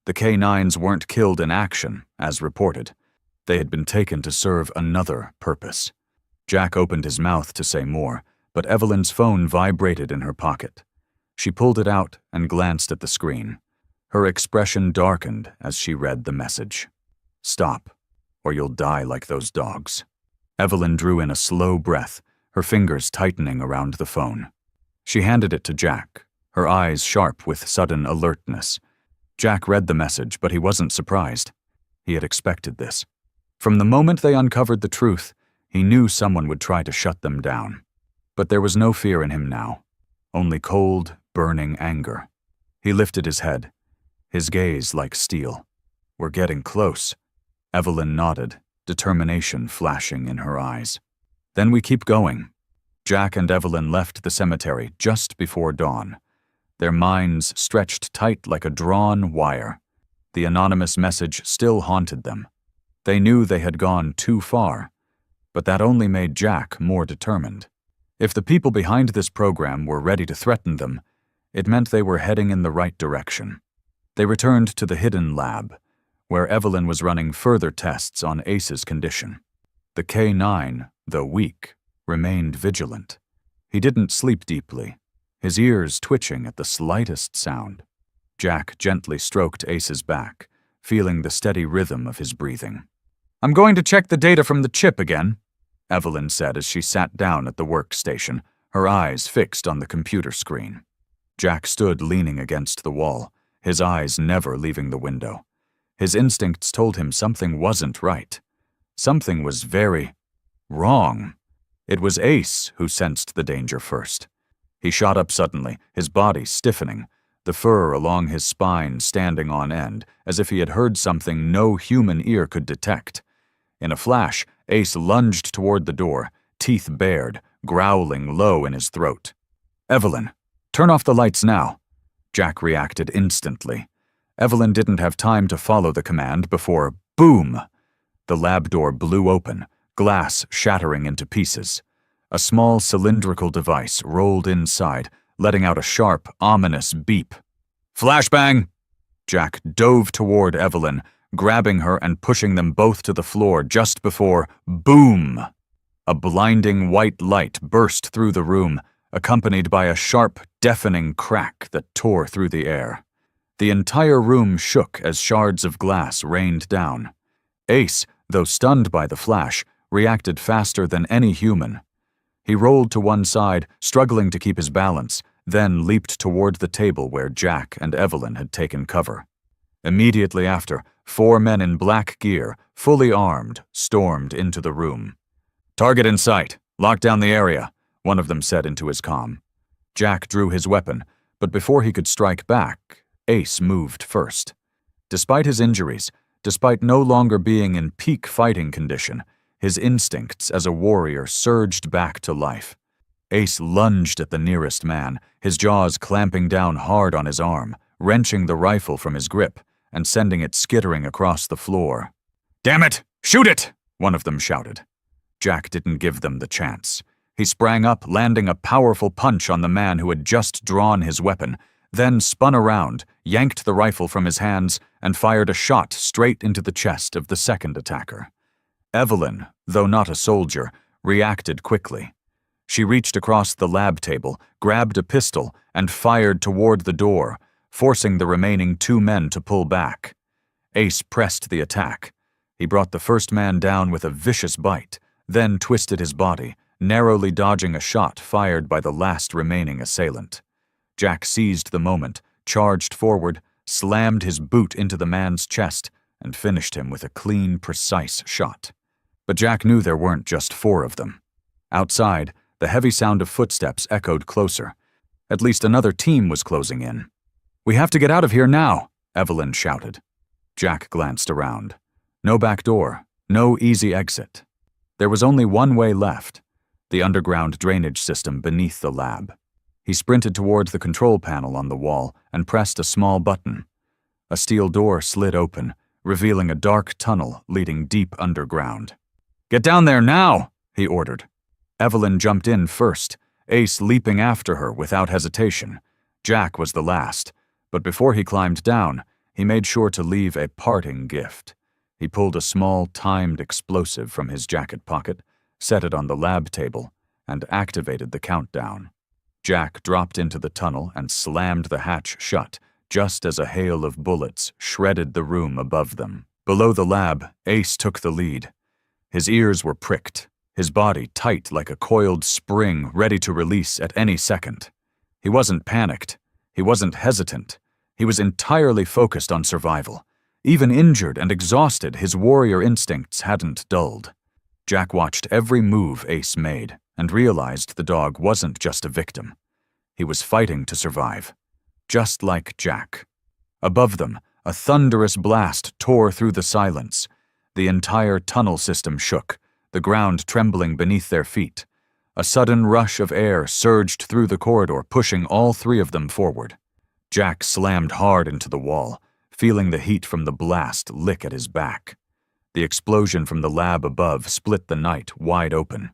The K-9s weren't killed in action, as reported. They had been taken to serve another purpose. Jack opened his mouth to say more, but Evelyn's phone vibrated in her pocket. She pulled it out and glanced at the screen. Her expression darkened as she read the message. "Stop, or you'll die like those dogs." Evelyn drew in a slow breath, her fingers tightening around the phone. She handed it to Jack, her eyes sharp with sudden alertness. Jack read the message, but he wasn't surprised. He had expected this. From the moment they uncovered the truth, he knew someone would try to shut them down. But there was no fear in him now, only cold, burning anger. He lifted his head, his gaze like steel. "We're getting close." Evelyn nodded, determination flashing in her eyes. "Then we keep going." Jack and Evelyn left the cemetery just before dawn. Their minds stretched tight like a drawn wire. The anonymous message still haunted them. They knew they had gone too far, but that only made Jack more determined. If the people behind this program were ready to threaten them, it meant they were heading in the right direction. They returned to the hidden lab, where Evelyn was running further tests on Ace's condition. The K-9, though weak, remained vigilant. He didn't sleep deeply, his ears twitching at the slightest sound. Jack gently stroked Ace's back, feeling the steady rhythm of his breathing. "I'm going to check the data from the chip again," Evelyn said as she sat down at the workstation, her eyes fixed on the computer screen. Jack stood leaning against the wall, his eyes never leaving the window. His instincts told him something wasn't right. Something was very wrong. It was Ace who sensed the danger first. He shot up suddenly, his body stiffening, the fur along his spine standing on end, as if he had heard something no human ear could detect. In a flash, Ace lunged toward the door, teeth bared, growling low in his throat. "Evelyn, turn off the lights now." Jack reacted instantly. Evelyn didn't have time to follow the command before, boom! The lab door blew open, glass shattering into pieces. A small cylindrical device rolled inside, letting out a sharp, ominous beep. "Flashbang!" Jack dove toward Evelyn, grabbing her and pushing them both to the floor just before, boom! A blinding white light burst through the room, accompanied by a sharp, deafening crack that tore through the air. The entire room shook as shards of glass rained down. Ace, though stunned by the flash, reacted faster than any human. He rolled to one side, struggling to keep his balance, then leaped toward the table where Jack and Evelyn had taken cover. Immediately after, 4 men in black gear, fully armed, stormed into the room. "Target in sight. Lock down the area," one of them said into his comm. Jack drew his weapon, but before he could strike back, Ace moved first. Despite his injuries, despite no longer being in peak fighting condition, his instincts as a warrior surged back to life. Ace lunged at the nearest man, his jaws clamping down hard on his arm, wrenching the rifle from his grip and sending it skittering across the floor. "Damn it! Shoot it!" one of them shouted. Jack didn't give them the chance. He sprang up, landing a powerful punch on the man who had just drawn his weapon, then spun around, yanked the rifle from his hands, and fired a shot straight into the chest of the second attacker. Evelyn, though not a soldier, reacted quickly. She reached across the lab table, grabbed a pistol, and fired toward the door, forcing the remaining 2 men to pull back. Ace pressed the attack. He brought the first man down with a vicious bite, then twisted his body, narrowly dodging a shot fired by the last remaining assailant. Jack seized the moment, charged forward, slammed his boot into the man's chest, and finished him with a clean, precise shot. But Jack knew there weren't just 4 of them. Outside, the heavy sound of footsteps echoed closer. At least another team was closing in. "We have to get out of here now," Evelyn shouted. Jack glanced around. No back door, No easy exit. There was only one way left, the underground drainage system beneath the lab. He sprinted towards the control panel on the wall and pressed a small button. A steel door slid open, revealing a dark tunnel leading deep underground. "Get down there now!" he ordered. Evelyn jumped in first, Ace leaping after her without hesitation. Jack was the last, but before he climbed down, he made sure to leave a parting gift. He pulled a small, timed explosive from his jacket pocket, set it on the lab table, and activated the countdown. Jack dropped into the tunnel and slammed the hatch shut, just as a hail of bullets shredded the room above them. Below the lab, Ace took the lead. His ears were pricked, his body tight like a coiled spring ready to release at any second. He wasn't panicked. He wasn't hesitant. He was entirely focused on survival. Even injured and exhausted, his warrior instincts hadn't dulled. Jack watched every move Ace made and realized the dog wasn't just a victim. He was fighting to survive. Just like Jack. Above them, a thunderous blast tore through the silence. The entire tunnel system shook, the ground trembling beneath their feet. A sudden rush of air surged through the corridor, pushing all three of them forward. Jack slammed hard into the wall, feeling the heat from the blast lick at his back. The explosion from the lab above split the night wide open.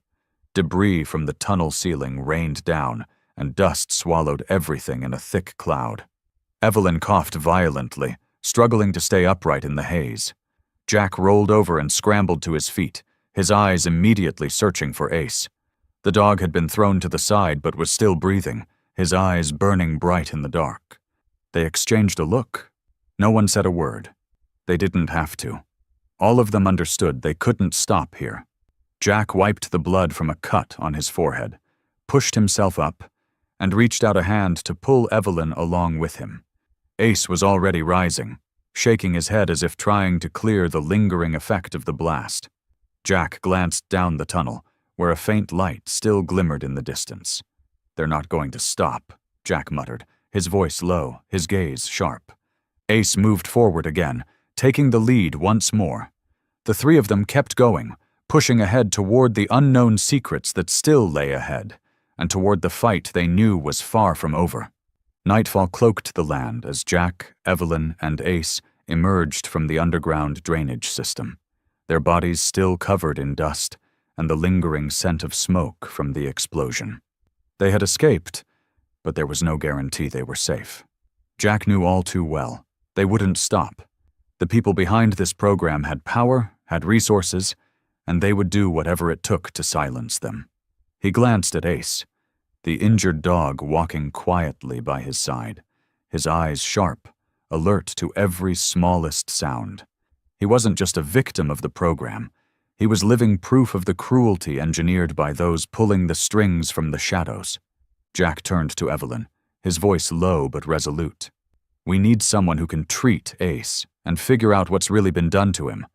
Debris from the tunnel ceiling rained down, and dust swallowed everything in a thick cloud. Evelyn coughed violently, struggling to stay upright in the haze. Jack rolled over and scrambled to his feet, his eyes immediately searching for Ace. The dog had been thrown to the side but was still breathing, his eyes burning bright in the dark. They exchanged a look. No one said a word. They didn't have to. All of them understood they couldn't stop here. Jack wiped the blood from a cut on his forehead, pushed himself up, and reached out a hand to pull Evelyn along with him. Ace was already rising, shaking his head as if trying to clear the lingering effect of the blast. Jack glanced down the tunnel, where a faint light still glimmered in the distance. "They're not going to stop," Jack muttered, his voice low, his gaze sharp. Ace moved forward again, taking the lead once more. The three of them kept going, pushing ahead toward the unknown secrets that still lay ahead, and toward the fight they knew was far from over. Nightfall cloaked the land as Jack, Evelyn, and Ace emerged from the underground drainage system, their bodies still covered in dust and the lingering scent of smoke from the explosion. They had escaped, but there was no guarantee they were safe. Jack knew all too well. They wouldn't stop. The people behind this program had power, had resources, and they would do whatever it took to silence them. He glanced at Ace, the injured dog walking quietly by his side, his eyes sharp, alert to every smallest sound. He wasn't just a victim of the program. He was living proof of the cruelty engineered by those pulling the strings from the shadows. Jack turned to Evelyn, his voice low but resolute. "We need someone who can treat Ace and figure out what's really been done to him.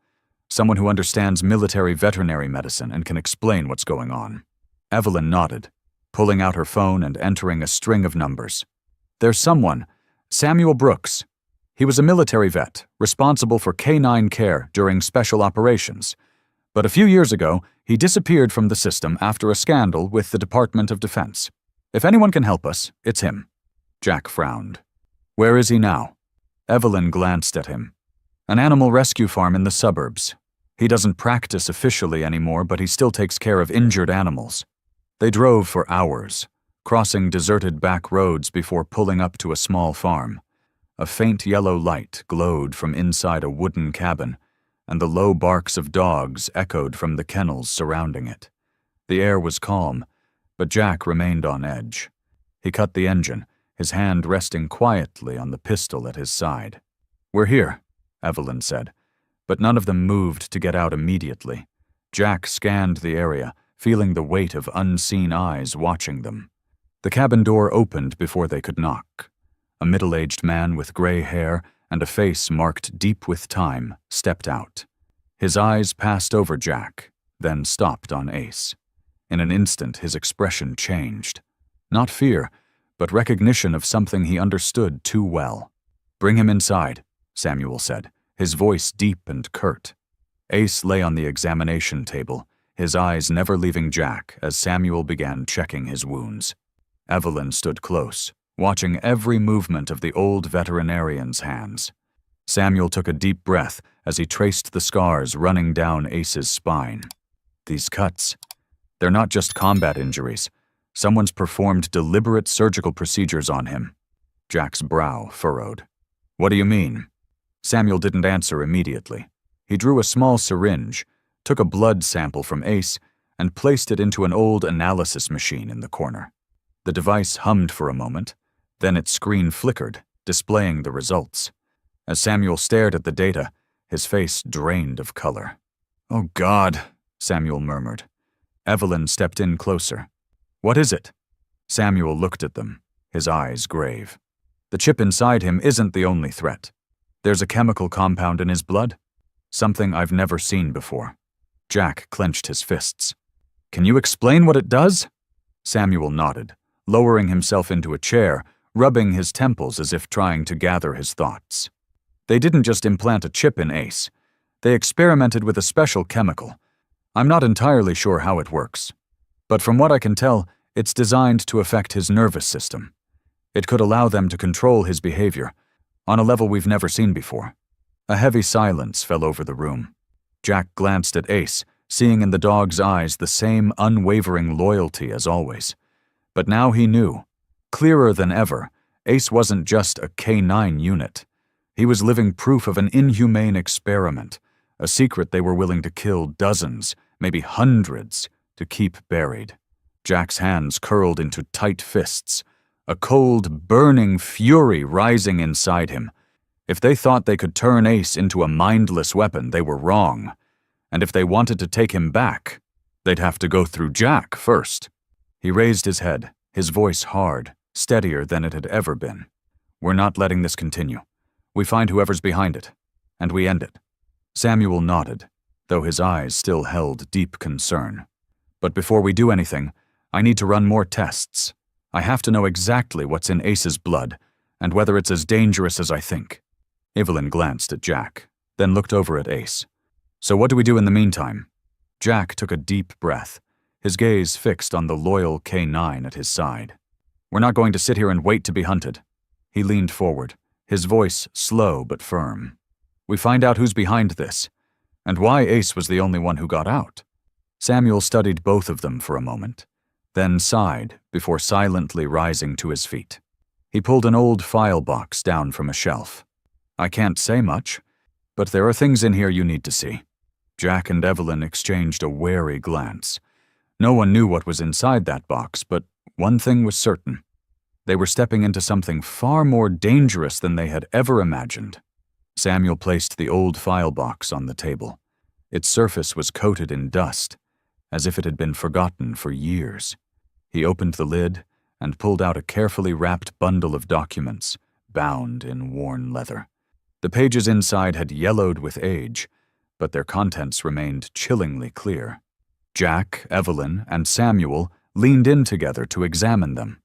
Someone who understands military veterinary medicine and can explain what's going on." Evelyn nodded, pulling out her phone and entering a string of numbers. "There's someone, Samuel Brooks. He was a military vet, responsible for canine care during special operations. But a few years ago, he disappeared from the system after a scandal with the Department of Defense. If anyone can help us, it's him." Jack frowned. "Where is he now?" Evelyn glanced at him. "An animal rescue farm in the suburbs. He doesn't practice officially anymore, but he still takes care of injured animals." They drove for hours, crossing deserted back roads before pulling up to a small farm. A faint yellow light glowed from inside a wooden cabin, and the low barks of dogs echoed from the kennels surrounding it. The air was calm, but Jack remained on edge. He cut the engine, his hand resting quietly on the pistol at his side. "We're here," Evelyn said, but none of them moved to get out immediately. Jack scanned the area, feeling the weight of unseen eyes watching them. The cabin door opened before they could knock. A middle-aged man with gray hair and a face marked deep with time stepped out. His eyes passed over Jack, then stopped on Ace. In an instant, his expression changed. Not fear, but recognition of something he understood too well. "Bring him inside," Samuel said, his voice deep and curt. Ace lay on the examination table, his eyes never leaving Jack as Samuel began checking his wounds. Evelyn stood close, watching every movement of the old veterinarian's hands. Samuel took a deep breath as he traced the scars running down Ace's spine. These cuts, they're not just combat injuries. Someone's performed deliberate surgical procedures on him. Jack's brow furrowed. What do you mean? Samuel didn't answer immediately. He drew a small syringe, took a blood sample from Ace, and placed it into an old analysis machine in the corner. The device hummed for a moment, then its screen flickered, displaying the results. As Samuel stared at the data, his face drained of color. "Oh God," Samuel murmured. Evelyn stepped in closer. "What is it?" Samuel looked at them, his eyes grave. "The chip inside him isn't the only threat. There's a chemical compound in his blood. Something I've never seen before." Jack clenched his fists. "Can you explain what it does?" Samuel nodded, lowering himself into a chair, rubbing his temples as if trying to gather his thoughts. "They didn't just implant a chip in Ace. They experimented with a special chemical. I'm not entirely sure how it works. But from what I can tell, it's designed to affect his nervous system. It could allow them to control his behavior, on a level we've never seen before." A heavy silence fell over the room. Jack glanced at Ace, seeing in the dog's eyes the same unwavering loyalty as always. But now he knew, clearer than ever, Ace wasn't just a K9 unit. He was living proof of an inhumane experiment, a secret they were willing to kill dozens, maybe hundreds, to keep buried. Jack's hands curled into tight fists, a cold, burning fury rising inside him. If they thought they could turn Ace into a mindless weapon, they were wrong. And if they wanted to take him back, they'd have to go through Jack first. He raised his head, his voice hard, steadier than it had ever been. "We're not letting this continue. We find whoever's behind it, and we end it." Samuel nodded, though his eyes still held deep concern. "But before we do anything, I need to run more tests. I have to know exactly what's in Ace's blood, and whether it's as dangerous as I think." Evelyn glanced at Jack, then looked over at Ace. "So what do we do in the meantime?" Jack took a deep breath, his gaze fixed on the loyal K9 at his side. "We're not going to sit here and wait to be hunted." He leaned forward, his voice slow but firm. "We find out who's behind this, and why Ace was the only one who got out." Samuel studied both of them for a moment, then sighed before silently rising to his feet. He pulled an old file box down from a shelf. "I can't say much, but there are things in here you need to see." Jack and Evelyn exchanged a wary glance. No one knew what was inside that box, but one thing was certain. They were stepping into something far more dangerous than they had ever imagined. Samuel placed the old file box on the table. Its surface was coated in dust, as if it had been forgotten for years. He opened the lid and pulled out a carefully wrapped bundle of documents, bound in worn leather. The pages inside had yellowed with age, but their contents remained chillingly clear. Jack, Evelyn, and Samuel leaned in together to examine them.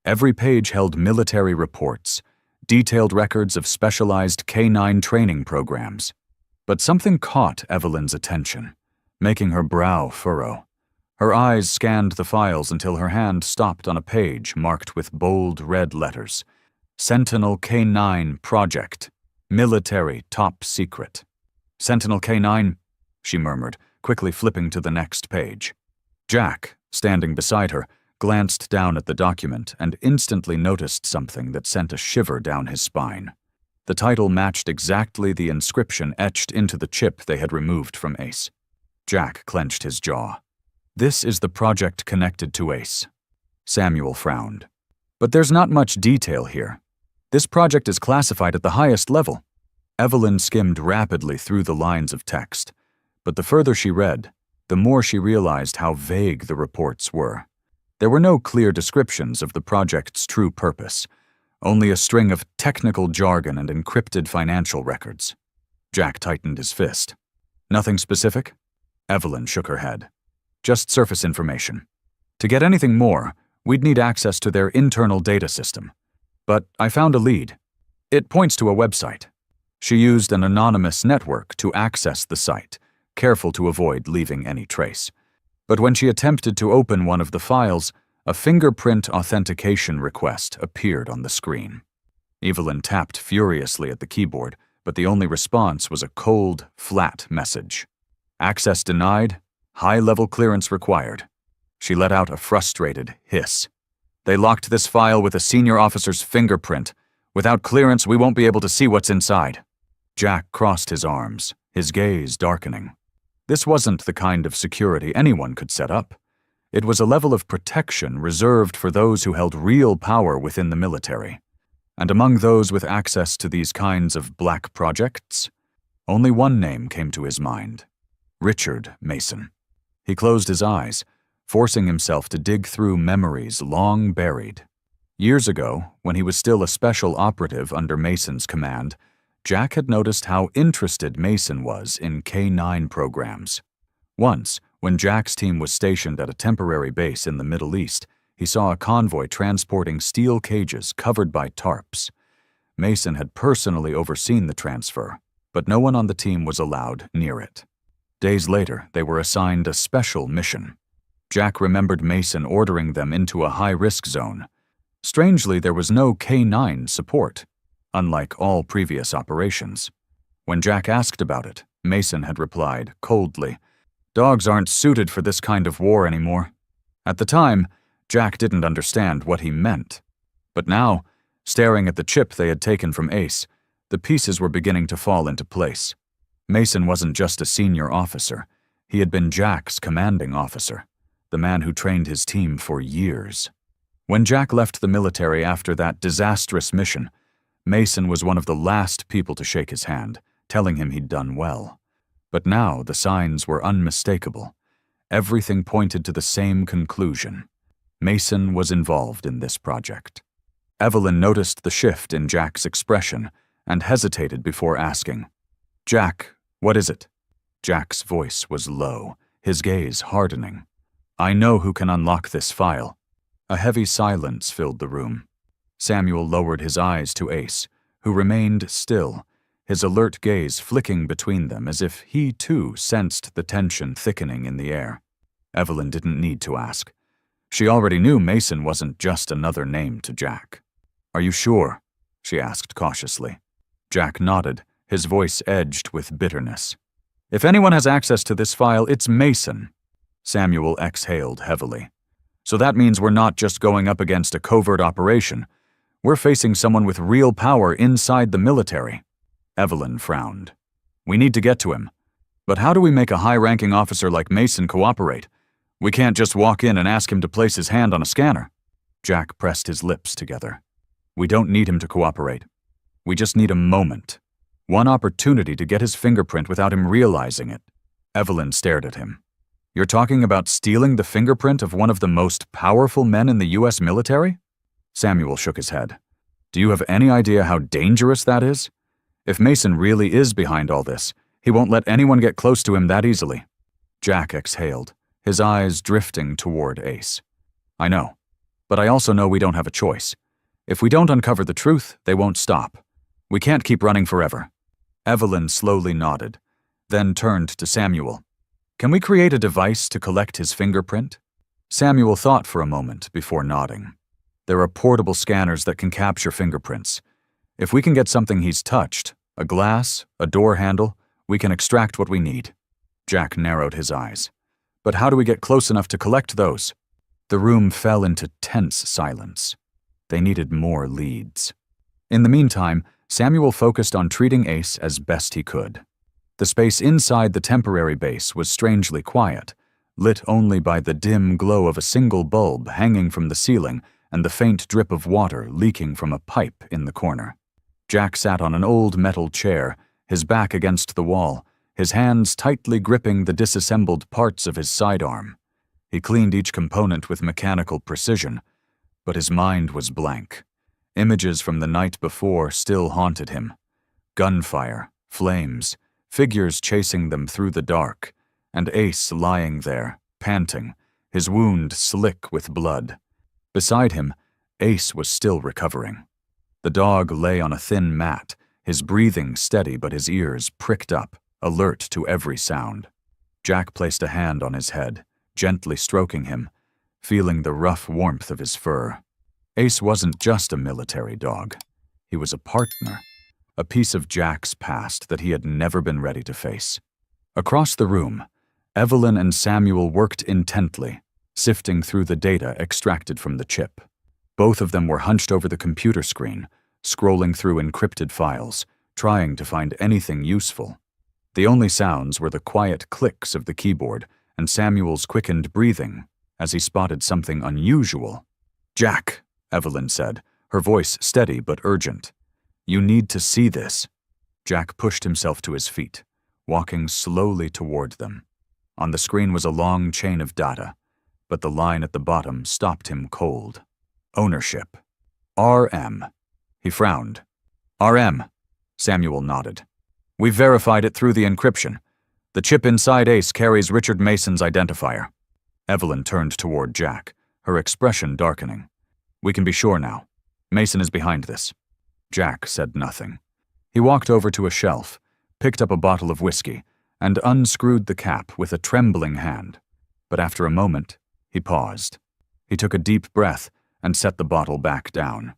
Every page held military reports, detailed records of specialized K9 training programs. But something caught Evelyn's attention, making her brow furrow. Her eyes scanned the files until her hand stopped on a page marked with bold red letters. "Sentinel K9 Project. Military Top Secret." "Sentinel K9, she murmured, quickly flipping to the next page. Jack, standing beside her, glanced down at the document and instantly noticed something that sent a shiver down his spine. The title matched exactly the inscription etched into the chip they had removed from Ace. Jack clenched his jaw. "This is the project connected to Ace." Samuel frowned. "But there's not much detail here. This project is classified at the highest level." Evelyn skimmed rapidly through the lines of text, but the further she read, the more she realized how vague the reports were. There were no clear descriptions of the project's true purpose, only a string of technical jargon and encrypted financial records. Jack tightened his fist. "Nothing specific?" Evelyn shook her head. "Just surface information. To get anything more, we'd need access to their internal data system. But I found a lead. It points to a website. She used an anonymous network to access the site, careful to avoid leaving any trace. But when she attempted to open one of the files, a fingerprint authentication request appeared on the screen. Evelyn tapped furiously at the keyboard, but the only response was a cold, flat message. Access denied, high-level clearance required. She let out a frustrated hiss. They locked this file with a senior officer's fingerprint. Without clearance, we won't be able to see what's inside. Jack crossed his arms, his gaze darkening. This wasn't the kind of security anyone could set up. It was a level of protection reserved for those who held real power within the military. And among those with access to these kinds of black projects, only one name came to his mind: Richard Mason. He closed his eyes, forcing himself to dig through memories long buried. Years ago, when he was still a special operative under Mason's command, Jack had noticed how interested Mason was in K-9 programs. Once, when Jack's team was stationed at a temporary base in the Middle East, he saw a convoy transporting steel cages covered by tarps. Mason had personally overseen the transfer, but no one on the team was allowed near it. Days later, they were assigned a special mission. Jack remembered Mason ordering them into a high-risk zone. Strangely, there was no K-9 support, unlike all previous operations. When Jack asked about it, Mason had replied coldly, "Dogs aren't suited for this kind of war anymore." At the time, Jack didn't understand what he meant. But now, staring at the chip they had taken from Ace, the pieces were beginning to fall into place. Mason wasn't just a senior officer. He had been Jack's commanding officer, the man who trained his team for years. When Jack left the military after that disastrous mission, Mason was one of the last people to shake his hand, telling him he'd done well. But now the signs were unmistakable. Everything pointed to the same conclusion. Mason was involved in this project. Evelyn noticed the shift in Jack's expression and hesitated before asking, "Jack, what is it?" Jack's voice was low, his gaze hardening. "I know who can unlock this file." A heavy silence filled the room. Samuel lowered his eyes to Ace, who remained still, his alert gaze flicking between them as if he too sensed the tension thickening in the air. Evelyn didn't need to ask. She already knew Mason wasn't just another name to Jack. "Are you sure?" she asked cautiously. Jack nodded, his voice edged with bitterness. "If anyone has access to this file, it's Mason." Samuel exhaled heavily. "So that means we're not just going up against a covert operation. We're facing someone with real power inside the military." Evelyn frowned. "We need to get to him. But how do we make a high-ranking officer like Mason cooperate? We can't just walk in and ask him to place his hand on a scanner." Jack pressed his lips together. "We don't need him to cooperate. We just need a moment. One opportunity to get his fingerprint without him realizing it." Evelyn stared at him. "You're talking about stealing the fingerprint of one of the most powerful men in the U.S. military?" Samuel shook his head. "Do you have any idea how dangerous that is? If Mason really is behind all this, he won't let anyone get close to him that easily." Jack exhaled, his eyes drifting toward Ace. "I know, but I also know we don't have a choice. If we don't uncover the truth, they won't stop. We can't keep running forever." Evelyn slowly nodded, then turned to Samuel. "Can we create a device to collect his fingerprint?" Samuel thought for a moment before nodding. "There are portable scanners that can capture fingerprints. If we can get something he's touched, a glass, a door handle, we can extract what we need." Jack narrowed his eyes. "But how do we get close enough to collect those?" The room fell into tense silence. They needed more leads. In the meantime, Samuel focused on treating Ace as best he could. The space inside the temporary base was strangely quiet, lit only by the dim glow of a single bulb hanging from the ceiling and the faint drip of water leaking from a pipe in the corner. Jack sat on an old metal chair, his back against the wall, his hands tightly gripping the disassembled parts of his sidearm. He cleaned each component with mechanical precision, but his mind was blank. Images from the night before still haunted him. Gunfire, flames, figures chasing them through the dark, and Ace lying there, panting, his wound slick with blood. Beside him, Ace was still recovering. The dog lay on a thin mat, his breathing steady but his ears pricked up, alert to every sound. Jack placed a hand on his head, gently stroking him, feeling the rough warmth of his fur. Ace wasn't just a military dog. He was a partner, a piece of Jack's past that he had never been ready to face. Across the room, Evelyn and Samuel worked intently, sifting through the data extracted from the chip. Both of them were hunched over the computer screen, scrolling through encrypted files, trying to find anything useful. The only sounds were the quiet clicks of the keyboard and Samuel's quickened breathing as he spotted something unusual. "Jack," Evelyn said, her voice steady but urgent. "You need to see this." Jack pushed himself to his feet, walking slowly toward them. On the screen was a long chain of data, but the line at the bottom stopped him cold. Ownership. RM. He frowned. "RM," Samuel nodded. "We've verified it through the encryption. The chip inside Ace carries Richard Mason's identifier." Evelyn turned toward Jack, her expression darkening. "We can be sure now. Mason is behind this." Jack said nothing. He walked over to a shelf, picked up a bottle of whiskey, and unscrewed the cap with a trembling hand. But after a moment, he paused. He took a deep breath and set the bottle back down.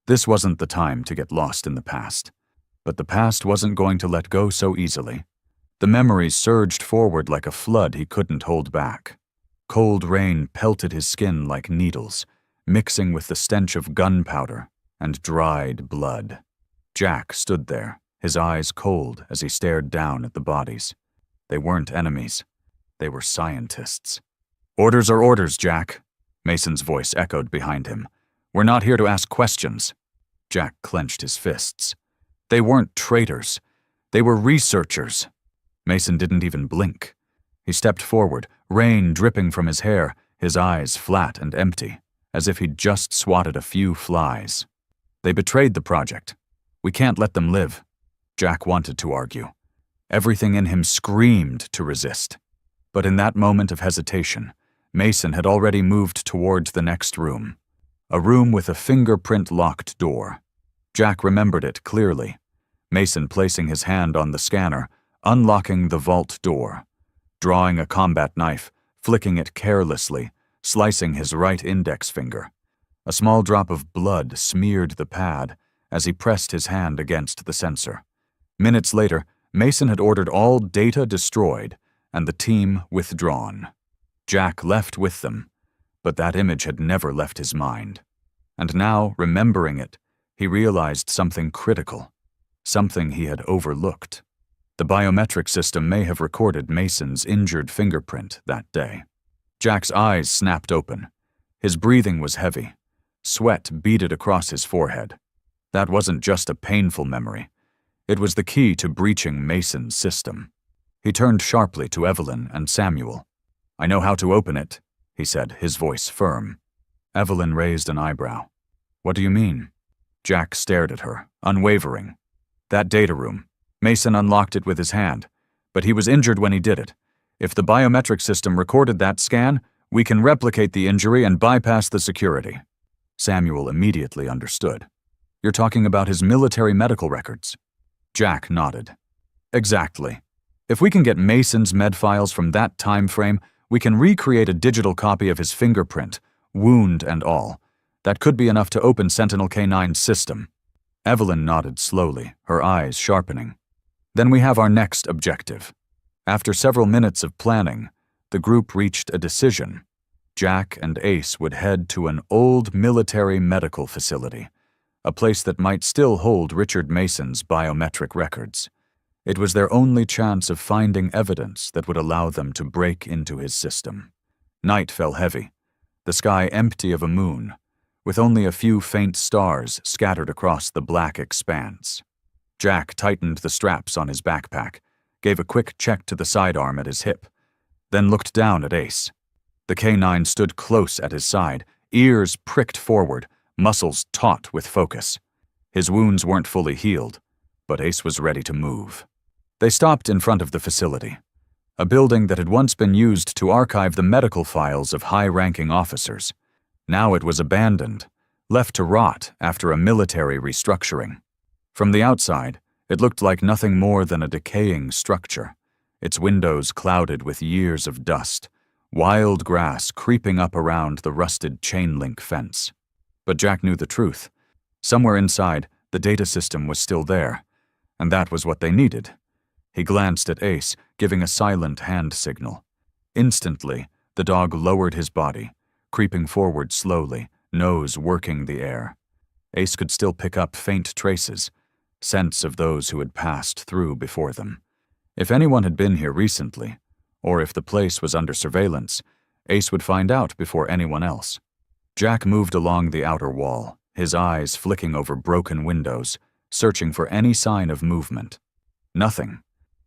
This wasn't the time to get lost in the past. But the past wasn't going to let go so easily. The memories surged forward like a flood he couldn't hold back. Cold rain pelted his skin like needles, mixing with the stench of gunpowder and dried blood. Jack stood there, his eyes cold as he stared down at the bodies. They weren't enemies. They were scientists. "Orders are orders, Jack," Mason's voice echoed behind him. "We're not here to ask questions." Jack clenched his fists. They weren't traitors. They were researchers. Mason didn't even blink. He stepped forward, rain dripping from his hair, his eyes flat and empty, as if he'd just swatted a few flies. "They betrayed the project. We can't let them live." Jack wanted to argue. Everything in him screamed to resist. But in that moment of hesitation, Mason had already moved towards the next room. A room with a fingerprint-locked door. Jack remembered it clearly. Mason placing his hand on the scanner, unlocking the vault door. Drawing a combat knife, flicking it carelessly, slicing his right index finger. A small drop of blood smeared the pad as he pressed his hand against the sensor. Minutes later, Mason had ordered all data destroyed and the team withdrawn. Jack left with them, but that image had never left his mind. And now, remembering it, he realized something critical, something he had overlooked. The biometric system may have recorded Mason's injured fingerprint that day. Jack's eyes snapped open. His breathing was heavy. Sweat beaded across his forehead. That wasn't just a painful memory. It was the key to breaching Mason's system. He turned sharply to Evelyn and Samuel. "I know how to open it," he said, his voice firm. Evelyn raised an eyebrow. "What do you mean?" Jack stared at her, unwavering. "That data room. Mason unlocked it with his hand, but he was injured when he did it. If the biometric system recorded that scan, we can replicate the injury and bypass the security." Samuel immediately understood. "You're talking about his military medical records?" Jack nodded. "Exactly. If we can get Mason's med files from that time frame, we can recreate a digital copy of his fingerprint, wound and all. That could be enough to open Sentinel K9's system." Evelyn nodded slowly, her eyes sharpening. "Then we have our next objective." After several minutes of planning, the group reached a decision. Jack and Ace would head to an old military medical facility, a place that might still hold Richard Mason's biometric records. It was their only chance of finding evidence that would allow them to break into his system. Night fell heavy, the sky empty of a moon, with only a few faint stars scattered across the black expanse. Jack tightened the straps on his backpack, gave a quick check to the sidearm at his hip, then looked down at Ace. The K9 stood close at his side, ears pricked forward, muscles taut with focus. His wounds weren't fully healed, but Ace was ready to move. They stopped in front of the facility, a building that had once been used to archive the medical files of high-ranking officers. Now it was abandoned, left to rot after a military restructuring. From the outside, it looked like nothing more than a decaying structure, its windows clouded with years of dust, wild grass creeping up around the rusted chain-link fence. But Jack knew the truth. Somewhere inside, the data system was still there, and that was what they needed. He glanced at Ace, giving a silent hand signal. Instantly, the dog lowered his body, creeping forward slowly, nose working the air. Ace could still pick up faint traces, scents of those who had passed through before them. If anyone had been here recently, or if the place was under surveillance, Ace would find out before anyone else. Jack moved along the outer wall, his eyes flicking over broken windows, searching for any sign of movement. Nothing.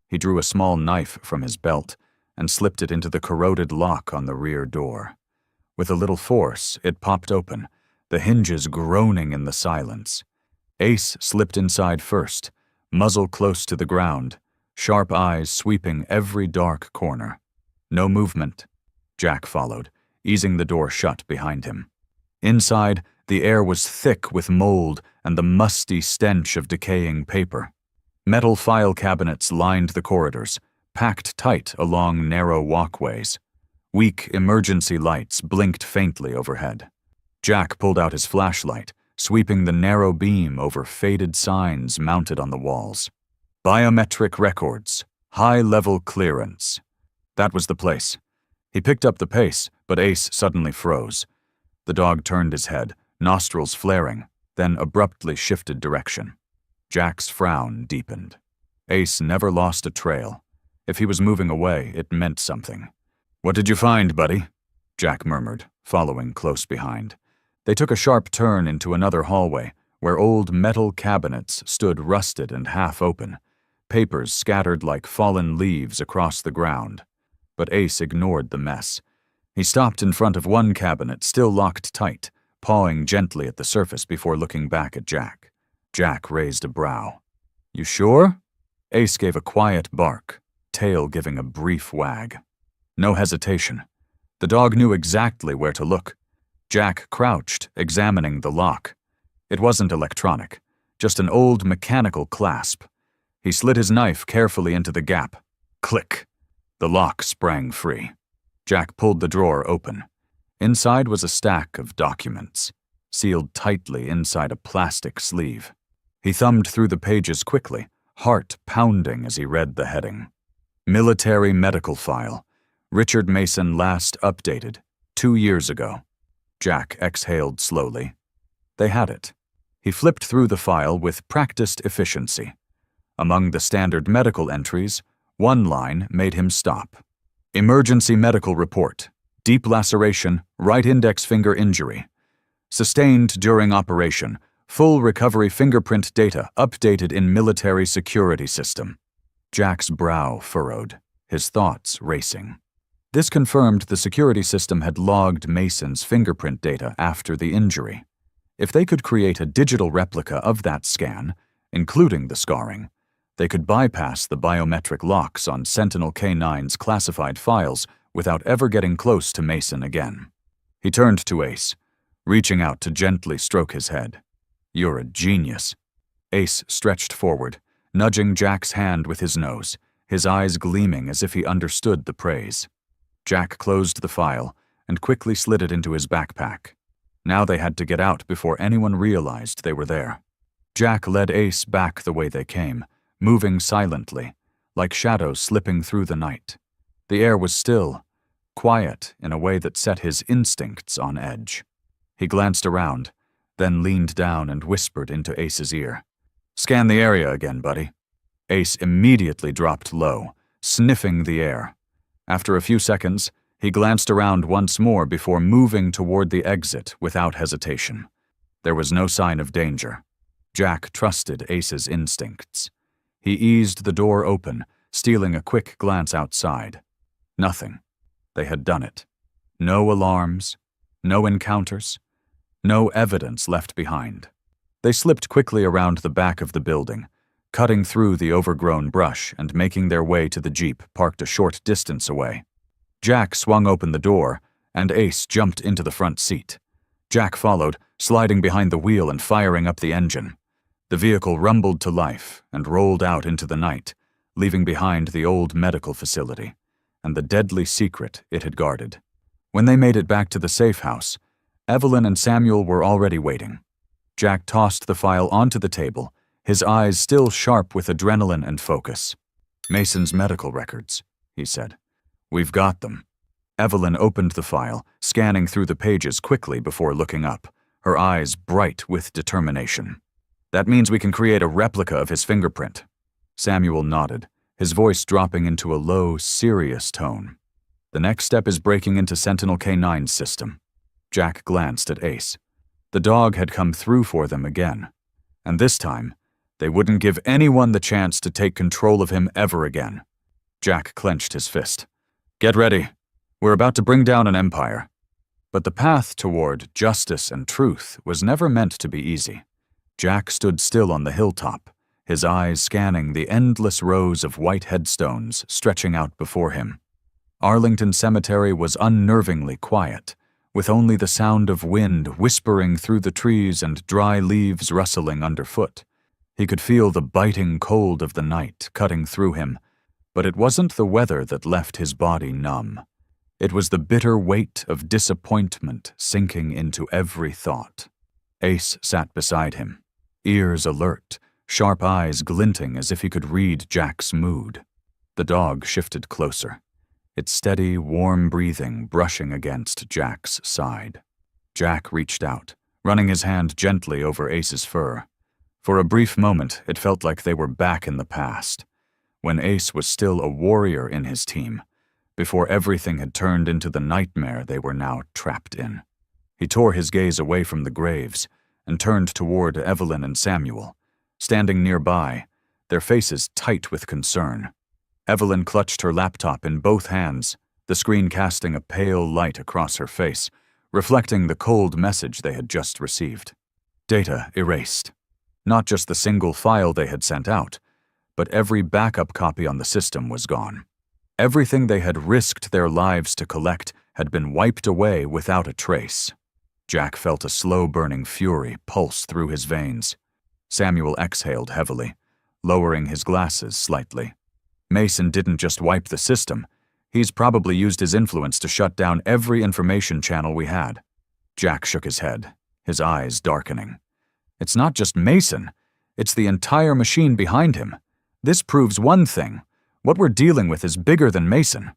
He drew a small knife from his belt and slipped it into the corroded lock on the rear door. With a little force, it popped open, the hinges groaning in the silence. Ace slipped inside first, muzzle close to the ground, sharp eyes sweeping every dark corner. No movement. Jack followed, easing the door shut behind him. Inside, the air was thick with mold and the musty stench of decaying paper. Metal file cabinets lined the corridors, packed tight along narrow walkways. Weak emergency lights blinked faintly overhead. Jack pulled out his flashlight, sweeping the narrow beam over faded signs mounted on the walls. Biometric records, high-level clearance. That was the place. He picked up the pace, but Ace suddenly froze. The dog turned his head, nostrils flaring, then abruptly shifted direction. Jack's frown deepened. Ace never lost a trail. If he was moving away, it meant something. "What did you find, buddy?" Jack murmured, following close behind. They took a sharp turn into another hallway, where old metal cabinets stood rusted and half open, papers scattered like fallen leaves across the ground. But Ace ignored the mess. He stopped in front of one cabinet, still locked tight, pawing gently at the surface before looking back at Jack. Jack raised a brow. "You sure?" Ace gave a quiet bark, tail giving a brief wag. No hesitation. The dog knew exactly where to look. Jack crouched, examining the lock. It wasn't electronic, just an old mechanical clasp. He slid his knife carefully into the gap. Click. The lock sprang free. Jack pulled the drawer open. Inside was a stack of documents, sealed tightly inside a plastic sleeve. He thumbed through the pages quickly, heart pounding as he read the heading. Military medical file. Richard Mason last updated 2 years ago. Jack exhaled slowly. They had it. He flipped through the file with practiced efficiency. Among the standard medical entries, one line made him stop. Emergency medical report. Deep laceration, right index finger injury. Sustained during operation. Full recovery fingerprint data updated in military security system. Jack's brow furrowed, his thoughts racing. This confirmed the security system had logged Mason's fingerprint data after the injury. If they could create a digital replica of that scan, including the scarring, they could bypass the biometric locks on Sentinel K9's classified files without ever getting close to Mason again. He turned to Ace, reaching out to gently stroke his head. "You're a genius." Ace stretched forward, nudging Jack's hand with his nose, his eyes gleaming as if he understood the praise. Jack closed the file and quickly slid it into his backpack. Now they had to get out before anyone realized they were there. Jack led Ace back the way they came, moving silently, like shadows slipping through the night. The air was still, quiet in a way that set his instincts on edge. He glanced around, then leaned down and whispered into Ace's ear. "Scan the area again, buddy." Ace immediately dropped low, sniffing the air. After a few seconds, he glanced around once more before moving toward the exit without hesitation. There was no sign of danger. Jack trusted Ace's instincts. He eased the door open, stealing a quick glance outside. Nothing. They had done it. No alarms, no encounters, no evidence left behind. They slipped quickly around the back of the building, cutting through the overgrown brush and making their way to the Jeep parked a short distance away. Jack swung open the door, and Ace jumped into the front seat. Jack followed, sliding behind the wheel and firing up the engine. The vehicle rumbled to life and rolled out into the night, leaving behind the old medical facility and the deadly secret it had guarded. When they made it back to the safe house, Evelyn and Samuel were already waiting. Jack tossed the file onto the table, his eyes still sharp with adrenaline and focus. "Mason's medical records," he said. "We've got them." Evelyn opened the file, scanning through the pages quickly before looking up, her eyes bright with determination. "That means we can create a replica of his fingerprint." Samuel nodded, his voice dropping into a low, serious tone. "The next step is breaking into Sentinel K9's system." Jack glanced at Ace. The dog had come through for them again, and this time, they wouldn't give anyone the chance to take control of him ever again. Jack clenched his fist. "Get ready. We're about to bring down an empire." But the path toward justice and truth was never meant to be easy. Jack stood still on the hilltop, his eyes scanning the endless rows of white headstones stretching out before him. Arlington Cemetery was unnervingly quiet, with only the sound of wind whispering through the trees and dry leaves rustling underfoot. He could feel the biting cold of the night cutting through him, but it wasn't the weather that left his body numb. It was the bitter weight of disappointment sinking into every thought. Ace sat beside him, ears alert, sharp eyes glinting as if he could read Jack's mood. The dog shifted closer, its steady, warm breathing brushing against Jack's side. Jack reached out, running his hand gently over Ace's fur. For a brief moment, it felt like they were back in the past, when Ace was still a warrior in his team, before everything had turned into the nightmare they were now trapped in. He tore his gaze away from the graves and turned toward Evelyn and Samuel, standing nearby, their faces tight with concern. Evelyn clutched her laptop in both hands, the screen casting a pale light across her face, reflecting the cold message they had just received. Data erased. Not just the single file they had sent out, but every backup copy on the system was gone. Everything they had risked their lives to collect had been wiped away without a trace. Jack felt a slow-burning fury pulse through his veins. Samuel exhaled heavily, lowering his glasses slightly. Mason didn't just wipe the system. He's probably used his influence to shut down every information channel we had. Jack shook his head, his eyes darkening. It's not just Mason. It's the entire machine behind him. This proves one thing. What we're dealing with is bigger than Mason.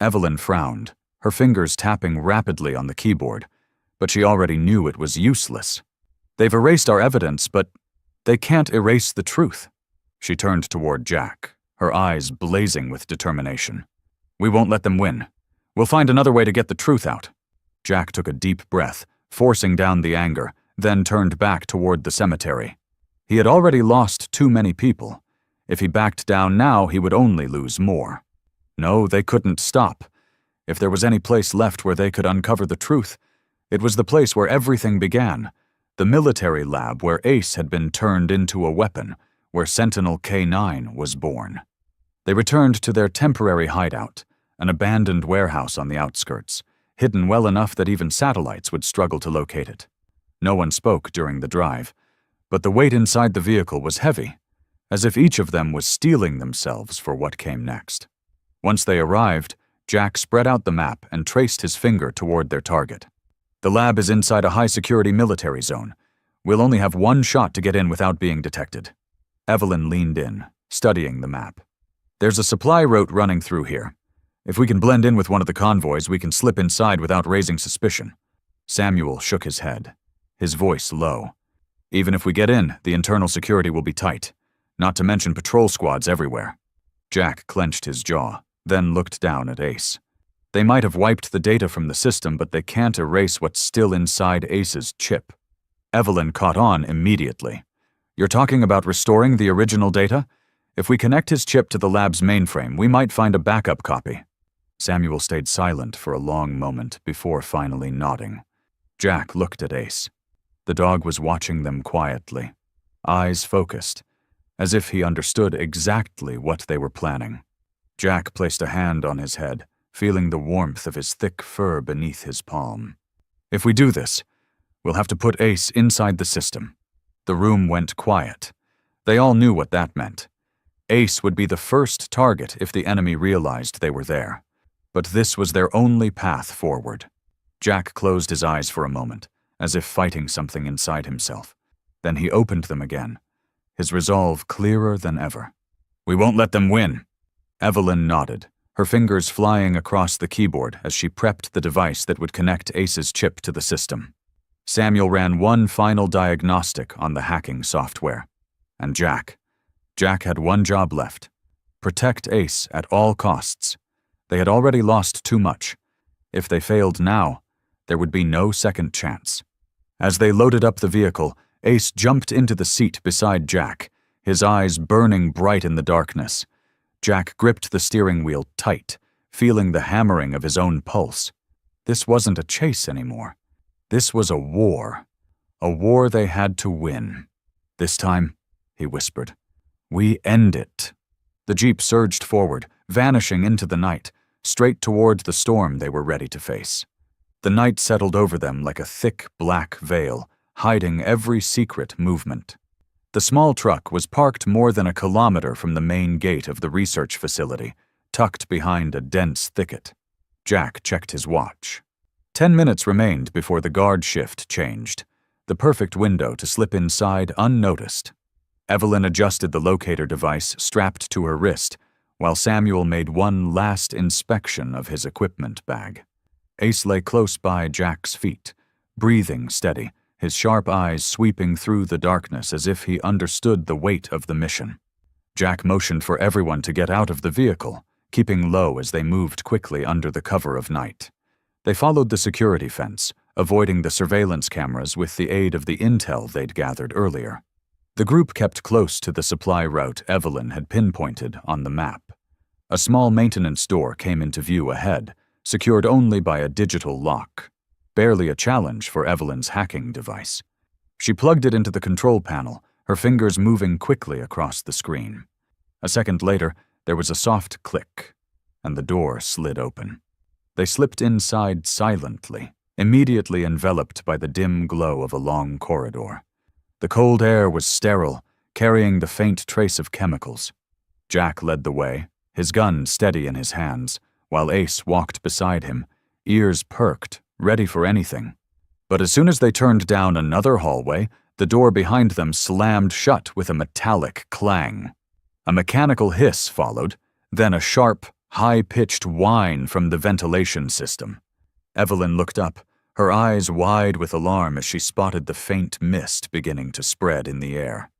Evelyn frowned, her fingers tapping rapidly on the keyboard, but she already knew it was useless. They've erased our evidence, but they can't erase the truth. She turned toward Jack, her eyes blazing with determination. We won't let them win. We'll find another way to get the truth out. Jack took a deep breath, forcing down the anger, then turned back toward the cemetery. He had already lost too many people. If he backed down now, he would only lose more. No, they couldn't stop. If there was any place left where they could uncover the truth, it was the place where everything began, the military lab where Ace had been turned into a weapon, where Sentinel K9 was born. They returned to their temporary hideout, an abandoned warehouse on the outskirts, hidden well enough that even satellites would struggle to locate it. No one spoke during the drive, but the weight inside the vehicle was heavy, as if each of them was steeling themselves for what came next. Once they arrived, Jack spread out the map and traced his finger toward their target. The lab is inside a high-security military zone. We'll only have one shot to get in without being detected. Evelyn leaned in, studying the map. There's a supply route running through here. If we can blend in with one of the convoys, we can slip inside without raising suspicion. Samuel shook his head, his voice low. Even if we get in, the internal security will be tight, not to mention patrol squads everywhere. Jack clenched his jaw, then looked down at Ace. They might have wiped the data from the system, but they can't erase what's still inside Ace's chip. Evelyn caught on immediately. You're talking about restoring the original data? If we connect his chip to the lab's mainframe, we might find a backup copy. Samuel stayed silent for a long moment before finally nodding. Jack looked at Ace. The dog was watching them quietly, eyes focused, as if he understood exactly what they were planning. Jack placed a hand on his head, feeling the warmth of his thick fur beneath his palm. If we do this, we'll have to put Ace inside the system. The room went quiet. They all knew what that meant. Ace would be the first target if the enemy realized they were there. But this was their only path forward. Jack closed his eyes for a moment, as if fighting something inside himself. Then he opened them again, his resolve clearer than ever. "We won't let them win." Evelyn nodded, her fingers flying across the keyboard as she prepped the device that would connect Ace's chip to the system. Samuel ran one final diagnostic on the hacking software. And Jack had one job left: protect Ace at all costs. They had already lost too much. If they failed now, there would be no second chance. As they loaded up the vehicle, Ace jumped into the seat beside Jack, his eyes burning bright in the darkness. Jack gripped the steering wheel tight, feeling the hammering of his own pulse. This wasn't a chase anymore. This was a war they had to win. "This time," he whispered, "we end it." The Jeep surged forward, vanishing into the night, straight toward the storm they were ready to face. The night settled over them like a thick black veil, hiding every secret movement. The small truck was parked more than a kilometer from the main gate of the research facility, tucked behind a dense thicket. Jack checked his watch. 10 minutes remained before the guard shift changed, the perfect window to slip inside unnoticed. Evelyn adjusted the locator device strapped to her wrist, while Samuel made one last inspection of his equipment bag. Ace lay close by Jack's feet, breathing steady, his sharp eyes sweeping through the darkness as if he understood the weight of the mission. Jack motioned for everyone to get out of the vehicle, keeping low as they moved quickly under the cover of night. They followed the security fence, avoiding the surveillance cameras with the aid of the intel they'd gathered earlier. The group kept close to the supply route Evelyn had pinpointed on the map. A small maintenance door came into view ahead, secured only by a digital lock. Barely a challenge for Evelyn's hacking device. She plugged it into the control panel, her fingers moving quickly across the screen. A second later, there was a soft click, and the door slid open. They slipped inside silently, immediately enveloped by the dim glow of a long corridor. The cold air was sterile, carrying the faint trace of chemicals. Jack led the way, his gun steady in his hands, while Ace walked beside him, ears perked, ready for anything. But as soon as they turned down another hallway, the door behind them slammed shut with a metallic clang. A mechanical hiss followed, then a sharp, high-pitched whine from the ventilation system. Evelyn looked up, her eyes wide with alarm as she spotted the faint mist beginning to spread in the air.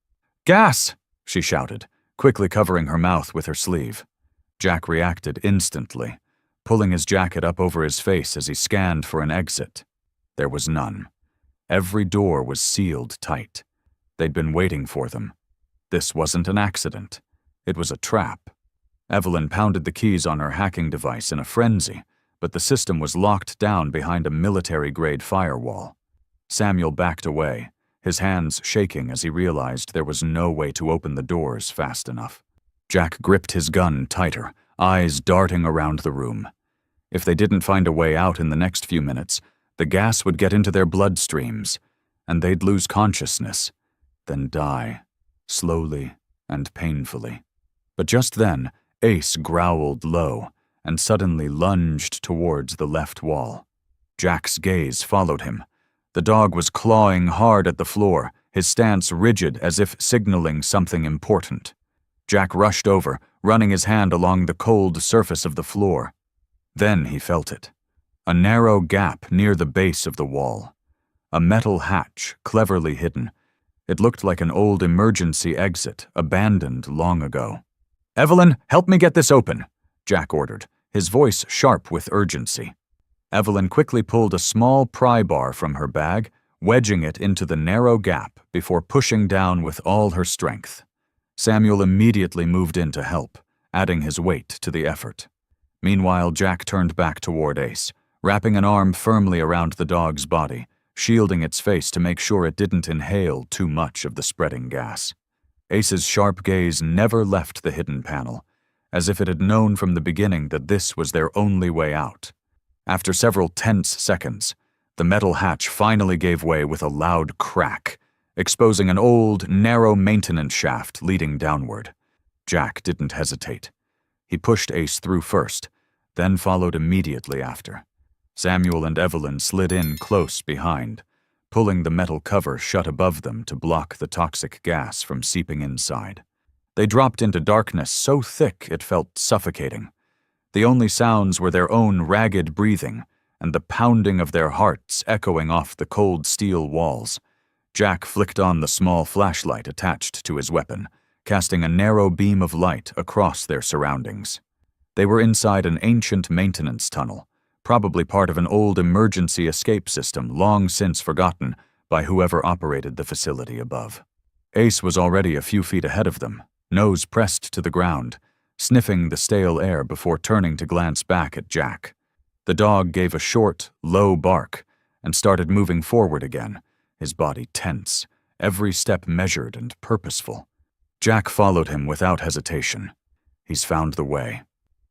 "Gas!" she shouted, quickly covering her mouth with her sleeve. Jack reacted instantly, pulling his jacket up over his face as he scanned for an exit. There was none. Every door was sealed tight. They'd been waiting for them. This wasn't an accident. It was a trap. Evelyn pounded the keys on her hacking device in a frenzy, but the system was locked down behind a military-grade firewall. Samuel backed away, his hands shaking as he realized there was no way to open the doors fast enough. Jack gripped his gun tighter, eyes darting around the room. If they didn't find a way out in the next few minutes, the gas would get into their bloodstreams, and they'd lose consciousness, then die, slowly and painfully. But just then, Ace growled low and suddenly lunged towards the left wall. Jack's gaze followed him. The dog was clawing hard at the floor, his stance rigid as if signaling something important. Jack rushed over, running his hand along the cold surface of the floor. Then he felt it. A narrow gap near the base of the wall. A metal hatch, cleverly hidden. It looked like an old emergency exit, abandoned long ago. "Evelyn, help me get this open," Jack ordered, his voice sharp with urgency. Evelyn quickly pulled a small pry bar from her bag, wedging it into the narrow gap before pushing down with all her strength. Samuel immediately moved in to help, adding his weight to the effort. Meanwhile, Jack turned back toward Ace, wrapping an arm firmly around the dog's body, shielding its face to make sure it didn't inhale too much of the spreading gas. Ace's sharp gaze never left the hidden panel, as if it had known from the beginning that this was their only way out. After several tense seconds, the metal hatch finally gave way with a loud crack, exposing an old, narrow maintenance shaft leading downward. Jack didn't hesitate. He pushed Ace through first, then followed immediately after. Samuel and Evelyn slid in close behind, pulling the metal cover shut above them to block the toxic gas from seeping inside. They dropped into darkness so thick it felt suffocating. The only sounds were their own ragged breathing and the pounding of their hearts echoing off the cold steel walls. Jack flicked on the small flashlight attached to his weapon, casting a narrow beam of light across their surroundings. They were inside an ancient maintenance tunnel, probably part of an old emergency escape system long since forgotten by whoever operated the facility above. Ace was already a few feet ahead of them, nose pressed to the ground, sniffing the stale air before turning to glance back at Jack. The dog gave a short, low bark and started moving forward again, his body tense, every step measured and purposeful. Jack followed him without hesitation. He's found the way.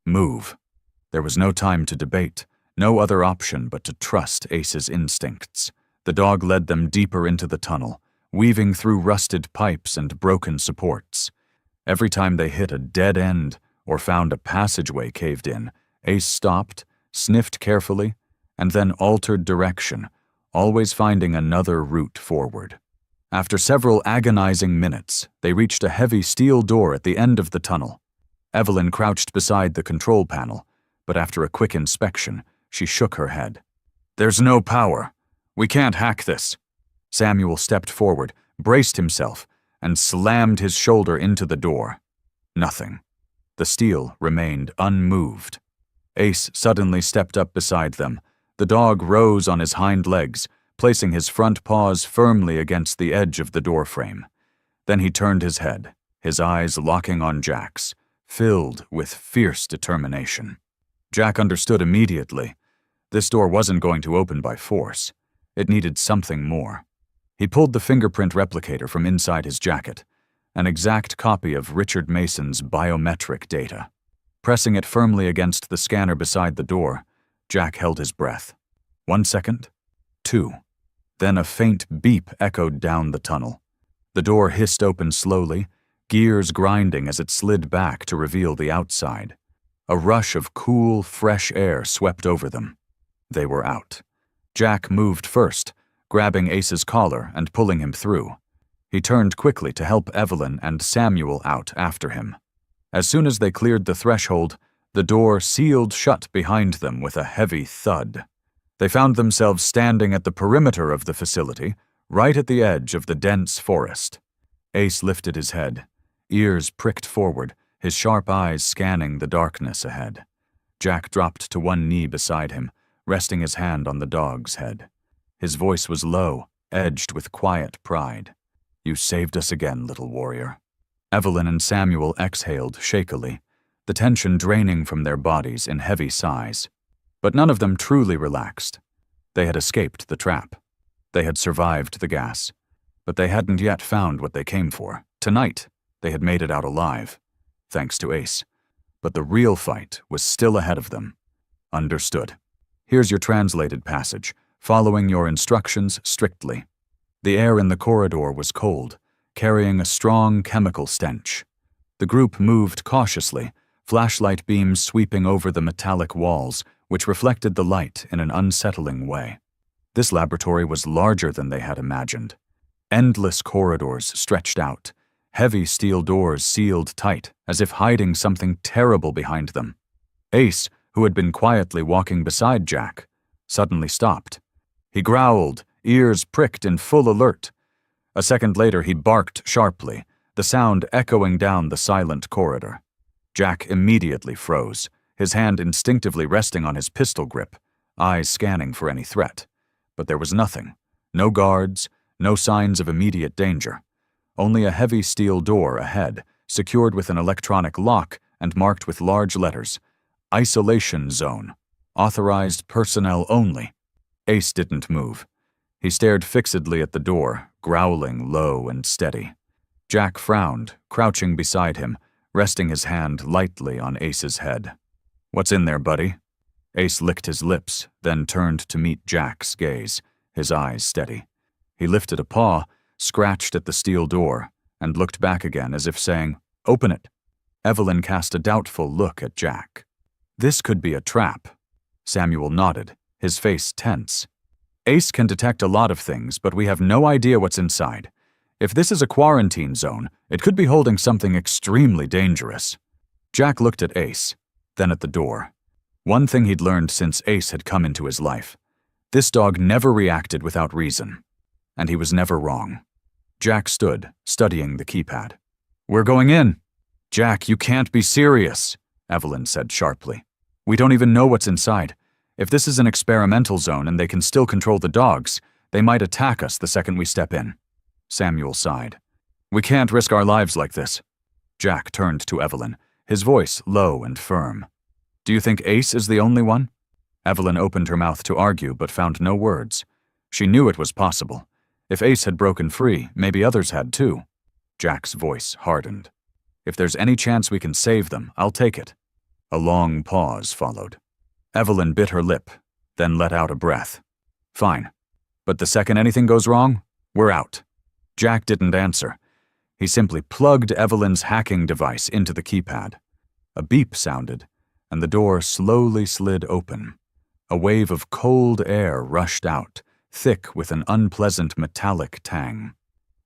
Move. There was no time to debate, no other option but to trust Ace's instincts. The dog led them deeper into the tunnel, weaving through rusted pipes and broken supports. Every time they hit a dead end or found a passageway caved in, Ace stopped, sniffed carefully, and then altered direction, always finding another route forward. After several agonizing minutes, they reached a heavy steel door at the end of the tunnel. Evelyn crouched beside the control panel, but after a quick inspection, she shook her head. "There's no power. We can't hack this." Samuel stepped forward, braced himself, and slammed his shoulder into the door. Nothing. The steel remained unmoved. Ace suddenly stepped up beside them. The dog rose on his hind legs, placing his front paws firmly against the edge of the doorframe. Then he turned his head, his eyes locking on Jack's, filled with fierce determination. Jack understood immediately. This door wasn't going to open by force. It needed something more. He pulled the fingerprint replicator from inside his jacket, an exact copy of Richard Mason's biometric data. Pressing it firmly against the scanner beside the door, Jack held his breath. 1 second, 2. Then a faint beep echoed down the tunnel. The door hissed open slowly, gears grinding as it slid back to reveal the outside. A rush of cool, fresh air swept over them. They were out. Jack moved first, grabbing Ace's collar and pulling him through. He turned quickly to help Evelyn and Samuel out after him. As soon as they cleared the threshold, the door sealed shut behind them with a heavy thud. They found themselves standing at the perimeter of the facility, right at the edge of the dense forest. Ace lifted his head, ears pricked forward, his sharp eyes scanning the darkness ahead. Jack dropped to one knee beside him, resting his hand on the dog's head. His voice was low, edged with quiet pride. "You saved us again, little warrior." Evelyn and Samuel exhaled shakily, the tension draining from their bodies in heavy sighs. But none of them truly relaxed. They had escaped the trap. They had survived the gas. But they hadn't yet found what they came for. Tonight, they had made it out alive, thanks to Ace. But the real fight was still ahead of them. Understood. Here's your translated passage, following your instructions strictly. The air in the corridor was cold, carrying a strong chemical stench. The group moved cautiously, flashlight beams sweeping over the metallic walls, which reflected the light in an unsettling way. This laboratory was larger than they had imagined. Endless corridors stretched out, heavy steel doors sealed tight, as if hiding something terrible behind them. Ace, who had been quietly walking beside Jack, suddenly stopped. He growled, ears pricked in full alert. A second later he barked sharply, the sound echoing down the silent corridor. Jack immediately froze, his hand instinctively resting on his pistol grip, eyes scanning for any threat. But there was nothing. No guards, no signs of immediate danger. Only a heavy steel door ahead, secured with an electronic lock and marked with large letters, "Isolation Zone. Authorized personnel only." Ace didn't move. He stared fixedly at the door, growling low and steady. Jack frowned, crouching beside him, resting his hand lightly on Ace's head. "What's in there, buddy?" Ace licked his lips, then turned to meet Jack's gaze, his eyes steady. He lifted a paw, scratched at the steel door, and looked back again as if saying, "Open it." Evelyn cast a doubtful look at Jack. This could be a trap. Samuel nodded, his face tense. Ace can detect a lot of things, but we have no idea what's inside. If this is a quarantine zone, it could be holding something extremely dangerous. Jack looked at Ace, then at the door. One thing he'd learned since Ace had come into his life. This dog never reacted without reason. And he was never wrong. Jack stood, studying the keypad. "We're going in." "Jack, you can't be serious," Evelyn said sharply. "We don't even know what's inside. If this is an experimental zone and they can still control the dogs, they might attack us the second we step in." Samuel sighed. "We can't risk our lives like this." Jack turned to Evelyn, his voice low and firm. "Do you think Ace is the only one?" Evelyn opened her mouth to argue but found no words. She knew it was possible. If Ace had broken free, maybe others had too. Jack's voice hardened. "If there's any chance we can save them, I'll take it." A long pause followed. Evelyn bit her lip, then let out a breath. "Fine. But the second anything goes wrong, we're out." Jack didn't answer. He simply plugged Evelyn's hacking device into the keypad. A beep sounded, and the door slowly slid open. A wave of cold air rushed out, thick with an unpleasant metallic tang.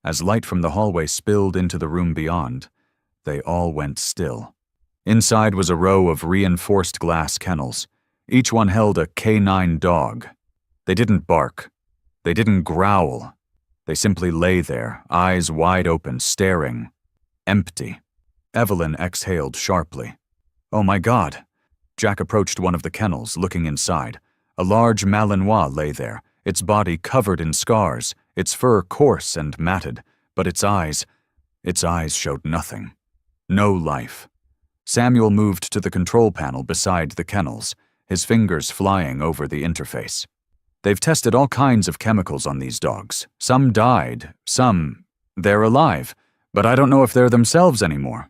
As light from the hallway spilled into the room beyond, they all went still. Inside was a row of reinforced glass kennels. Each one held a canine dog. They didn't bark. They didn't growl. They simply lay there, eyes wide open, staring. Empty. Evelyn exhaled sharply. "Oh my God." Jack approached one of the kennels, looking inside. A large Malinois lay there, its body covered in scars, its fur coarse and matted, but its eyes showed nothing. No life. Samuel moved to the control panel beside the kennels, his fingers flying over the interface. "They've tested all kinds of chemicals on these dogs. Some died, they're alive, but I don't know if they're themselves anymore."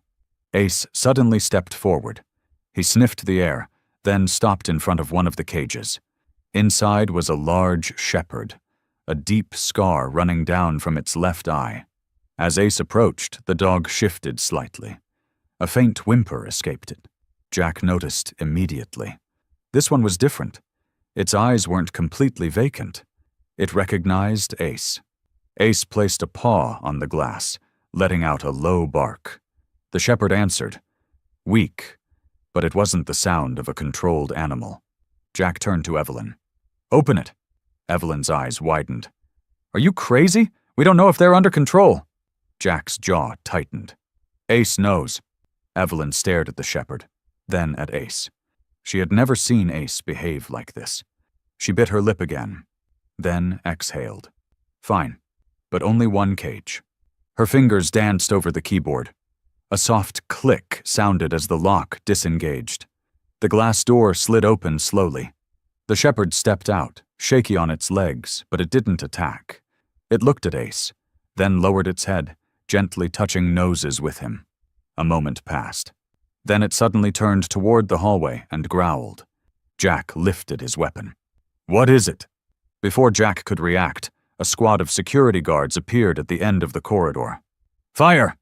Ace suddenly stepped forward. He sniffed the air, then stopped in front of one of the cages. Inside was a large shepherd, a deep scar running down from its left eye. As Ace approached, the dog shifted slightly. A faint whimper escaped it. Jack noticed immediately. This one was different. Its eyes weren't completely vacant. It recognized Ace. Ace placed a paw on the glass, letting out a low bark. The shepherd answered. Weak, but it wasn't the sound of a controlled animal. Jack turned to Evelyn. "Open it." Evelyn's eyes widened. "Are you crazy? We don't know if they're under control." Jack's jaw tightened. "Ace knows." Evelyn stared at the shepherd, then at Ace. She had never seen Ace behave like this. She bit her lip again, then exhaled. "Fine, but only one cage." Her fingers danced over the keyboard. A soft click sounded as the lock disengaged. The glass door slid open slowly. The shepherd stepped out, shaky on its legs, but it didn't attack. It looked at Ace, then lowered its head, gently touching noses with him. A moment passed. Then it suddenly turned toward the hallway and growled. Jack lifted his weapon. "What is it?" Before Jack could react, a squad of security guards appeared at the end of the corridor. "Fire!"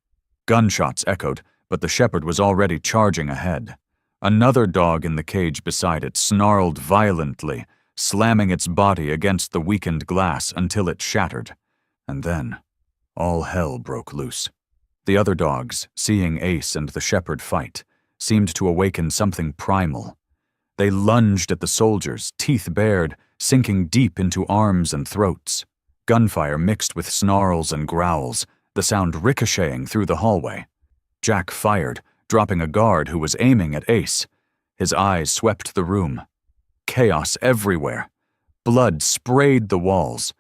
Gunshots echoed, but the shepherd was already charging ahead. Another dog in the cage beside it snarled violently, slamming its body against the weakened glass until it shattered. And then, all hell broke loose. The other dogs, seeing Ace and the shepherd fight, seemed to awaken something primal. They lunged at the soldiers, teeth bared, sinking deep into arms and throats. Gunfire mixed with snarls and growls, the sound ricocheting through the hallway. Jack fired, dropping a guard who was aiming at Ace. His eyes swept the room. Chaos everywhere. Blood sprayed the walls.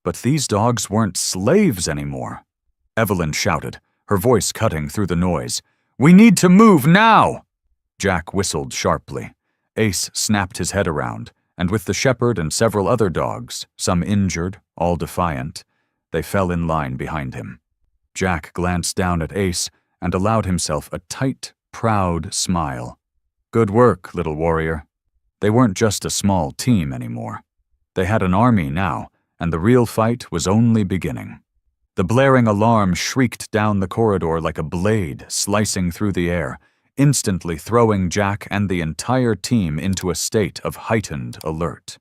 But these dogs weren't slaves anymore. Evelyn shouted, her voice cutting through the noise. "We need to move now!" Jack whistled sharply. Ace snapped his head around, and with the shepherd and several other dogs, some injured, all defiant, they fell in line behind him. Jack glanced down at Ace and allowed himself a tight, proud smile. Good work, little warrior. They weren't just a small team anymore. They had an army now, and the real fight was only beginning. The blaring alarm shrieked down the corridor like a blade slicing through the air, instantly throwing Jack and the entire team into a state of heightened alert.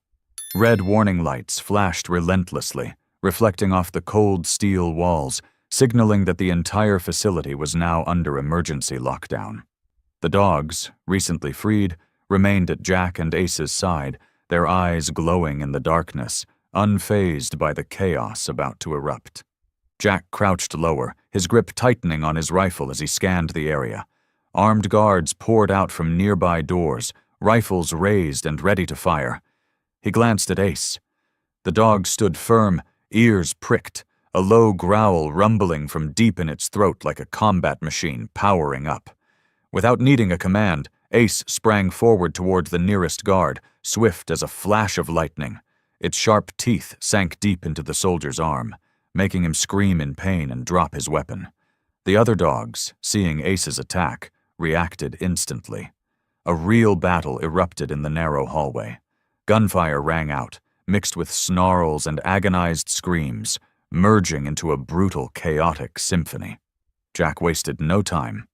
Red warning lights flashed relentlessly, reflecting off the cold steel walls, signaling that the entire facility was now under emergency lockdown. The dogs, recently freed, remained at Jack and Ace's side, their eyes glowing in the darkness, unfazed by the chaos about to erupt. Jack crouched lower, his grip tightening on his rifle as he scanned the area. Armed guards poured out from nearby doors, rifles raised and ready to fire. He glanced at Ace. The dog stood firm, ears pricked, a low growl rumbling from deep in its throat like a combat machine powering up. Without needing a command, Ace sprang forward toward the nearest guard, swift as a flash of lightning. Its sharp teeth sank deep into the soldier's arm, making him scream in pain and drop his weapon. The other dogs, seeing Ace's attack, reacted instantly. A real battle erupted in the narrow hallway. Gunfire rang out, mixed with snarls and agonized screams, merging into a brutal, chaotic symphony. Jack wasted no time.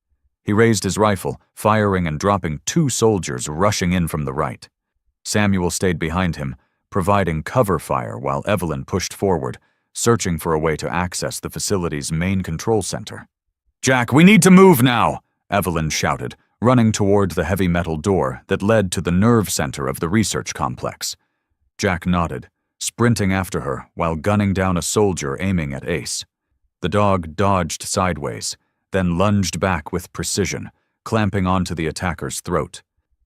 He raised his rifle, firing and dropping 2 soldiers rushing in from the right. Samuel stayed behind him, providing cover fire while Evelyn pushed forward, searching for a way to access the facility's main control center. "Jack, we need to move now!" Evelyn shouted, running toward the heavy metal door that led to the nerve center of the research complex. Jack nodded, sprinting after her while gunning down a soldier aiming at Ace. The dog dodged sideways, then lunged back with precision, clamping onto the attacker's throat.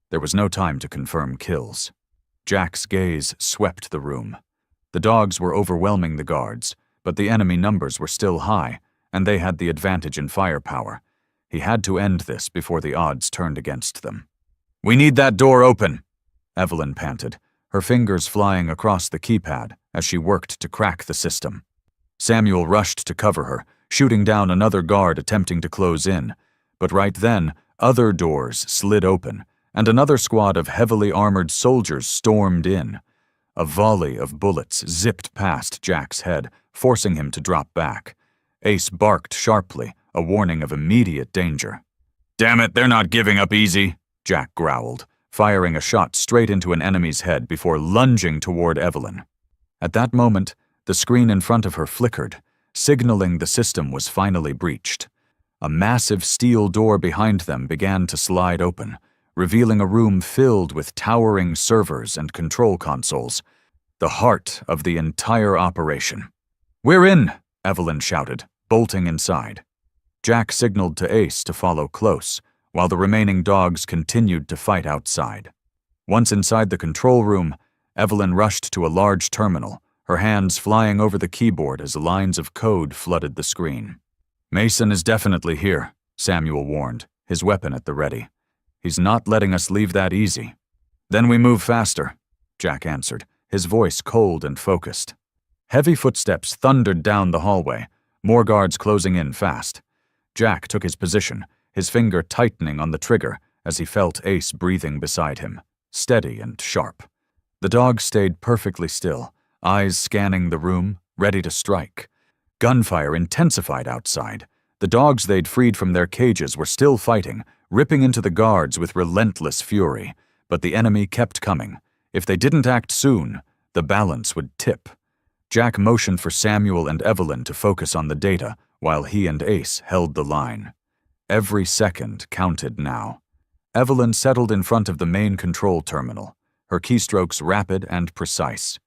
There was no time to confirm kills. Jack's gaze swept the room. The dogs were overwhelming the guards, but the enemy numbers were still high, and they had the advantage in firepower. He had to end this before the odds turned against them. "We need that door open," Evelyn panted, her fingers flying across the keypad as she worked to crack the system. Samuel rushed to cover her, shooting down another guard attempting to close in. But right then, other doors slid open, and another squad of heavily armored soldiers stormed in. A volley of bullets zipped past Jack's head, forcing him to drop back. Ace barked sharply, a warning of immediate danger. "Damn it, they're not giving up easy," Jack growled, firing a shot straight into an enemy's head before lunging toward Evelyn. At that moment, the screen in front of her flickered, signaling the system was finally breached. A massive steel door behind them began to slide open, revealing a room filled with towering servers and control consoles, the heart of the entire operation. "We're in!" Evelyn shouted, bolting inside. Jack signaled to Ace to follow close, while the remaining dogs continued to fight outside. Once inside the control room, Evelyn rushed to a large terminal, her hands flying over the keyboard as lines of code flooded the screen. "Mason is definitely here," Samuel warned, his weapon at the ready. "He's not letting us leave that easy." "Then we move faster," Jack answered, his voice cold and focused. Heavy footsteps thundered down the hallway, more guards closing in fast. Jack took his position, his finger tightening on the trigger as he felt Ace breathing beside him, steady and sharp. The dog stayed perfectly still, eyes scanning the room, ready to strike. Gunfire intensified outside. The dogs they'd freed from their cages were still fighting, ripping into the guards with relentless fury, but the enemy kept coming. If they didn't act soon, the balance would tip. Jack motioned for Samuel and Evelyn to focus on the data, while he and Ace held the line. Every second counted now. Evelyn settled in front of the main control terminal, her keystrokes rapid and precise.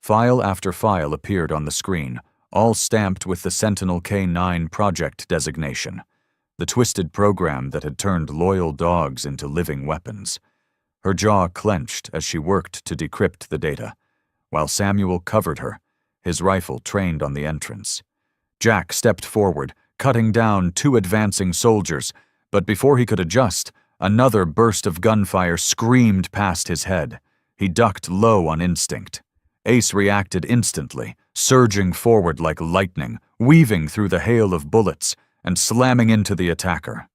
File after file appeared on the screen, all stamped with the Sentinel K9 project designation, the twisted program that had turned loyal dogs into living weapons. Her jaw clenched as she worked to decrypt the data, while Samuel covered her, his rifle trained on the entrance. Jack stepped forward, cutting down 2 advancing soldiers, but before he could adjust, another burst of gunfire screamed past his head. He ducked low on instinct. Ace reacted instantly, surging forward like lightning, weaving through the hail of bullets, and slamming into the attacker.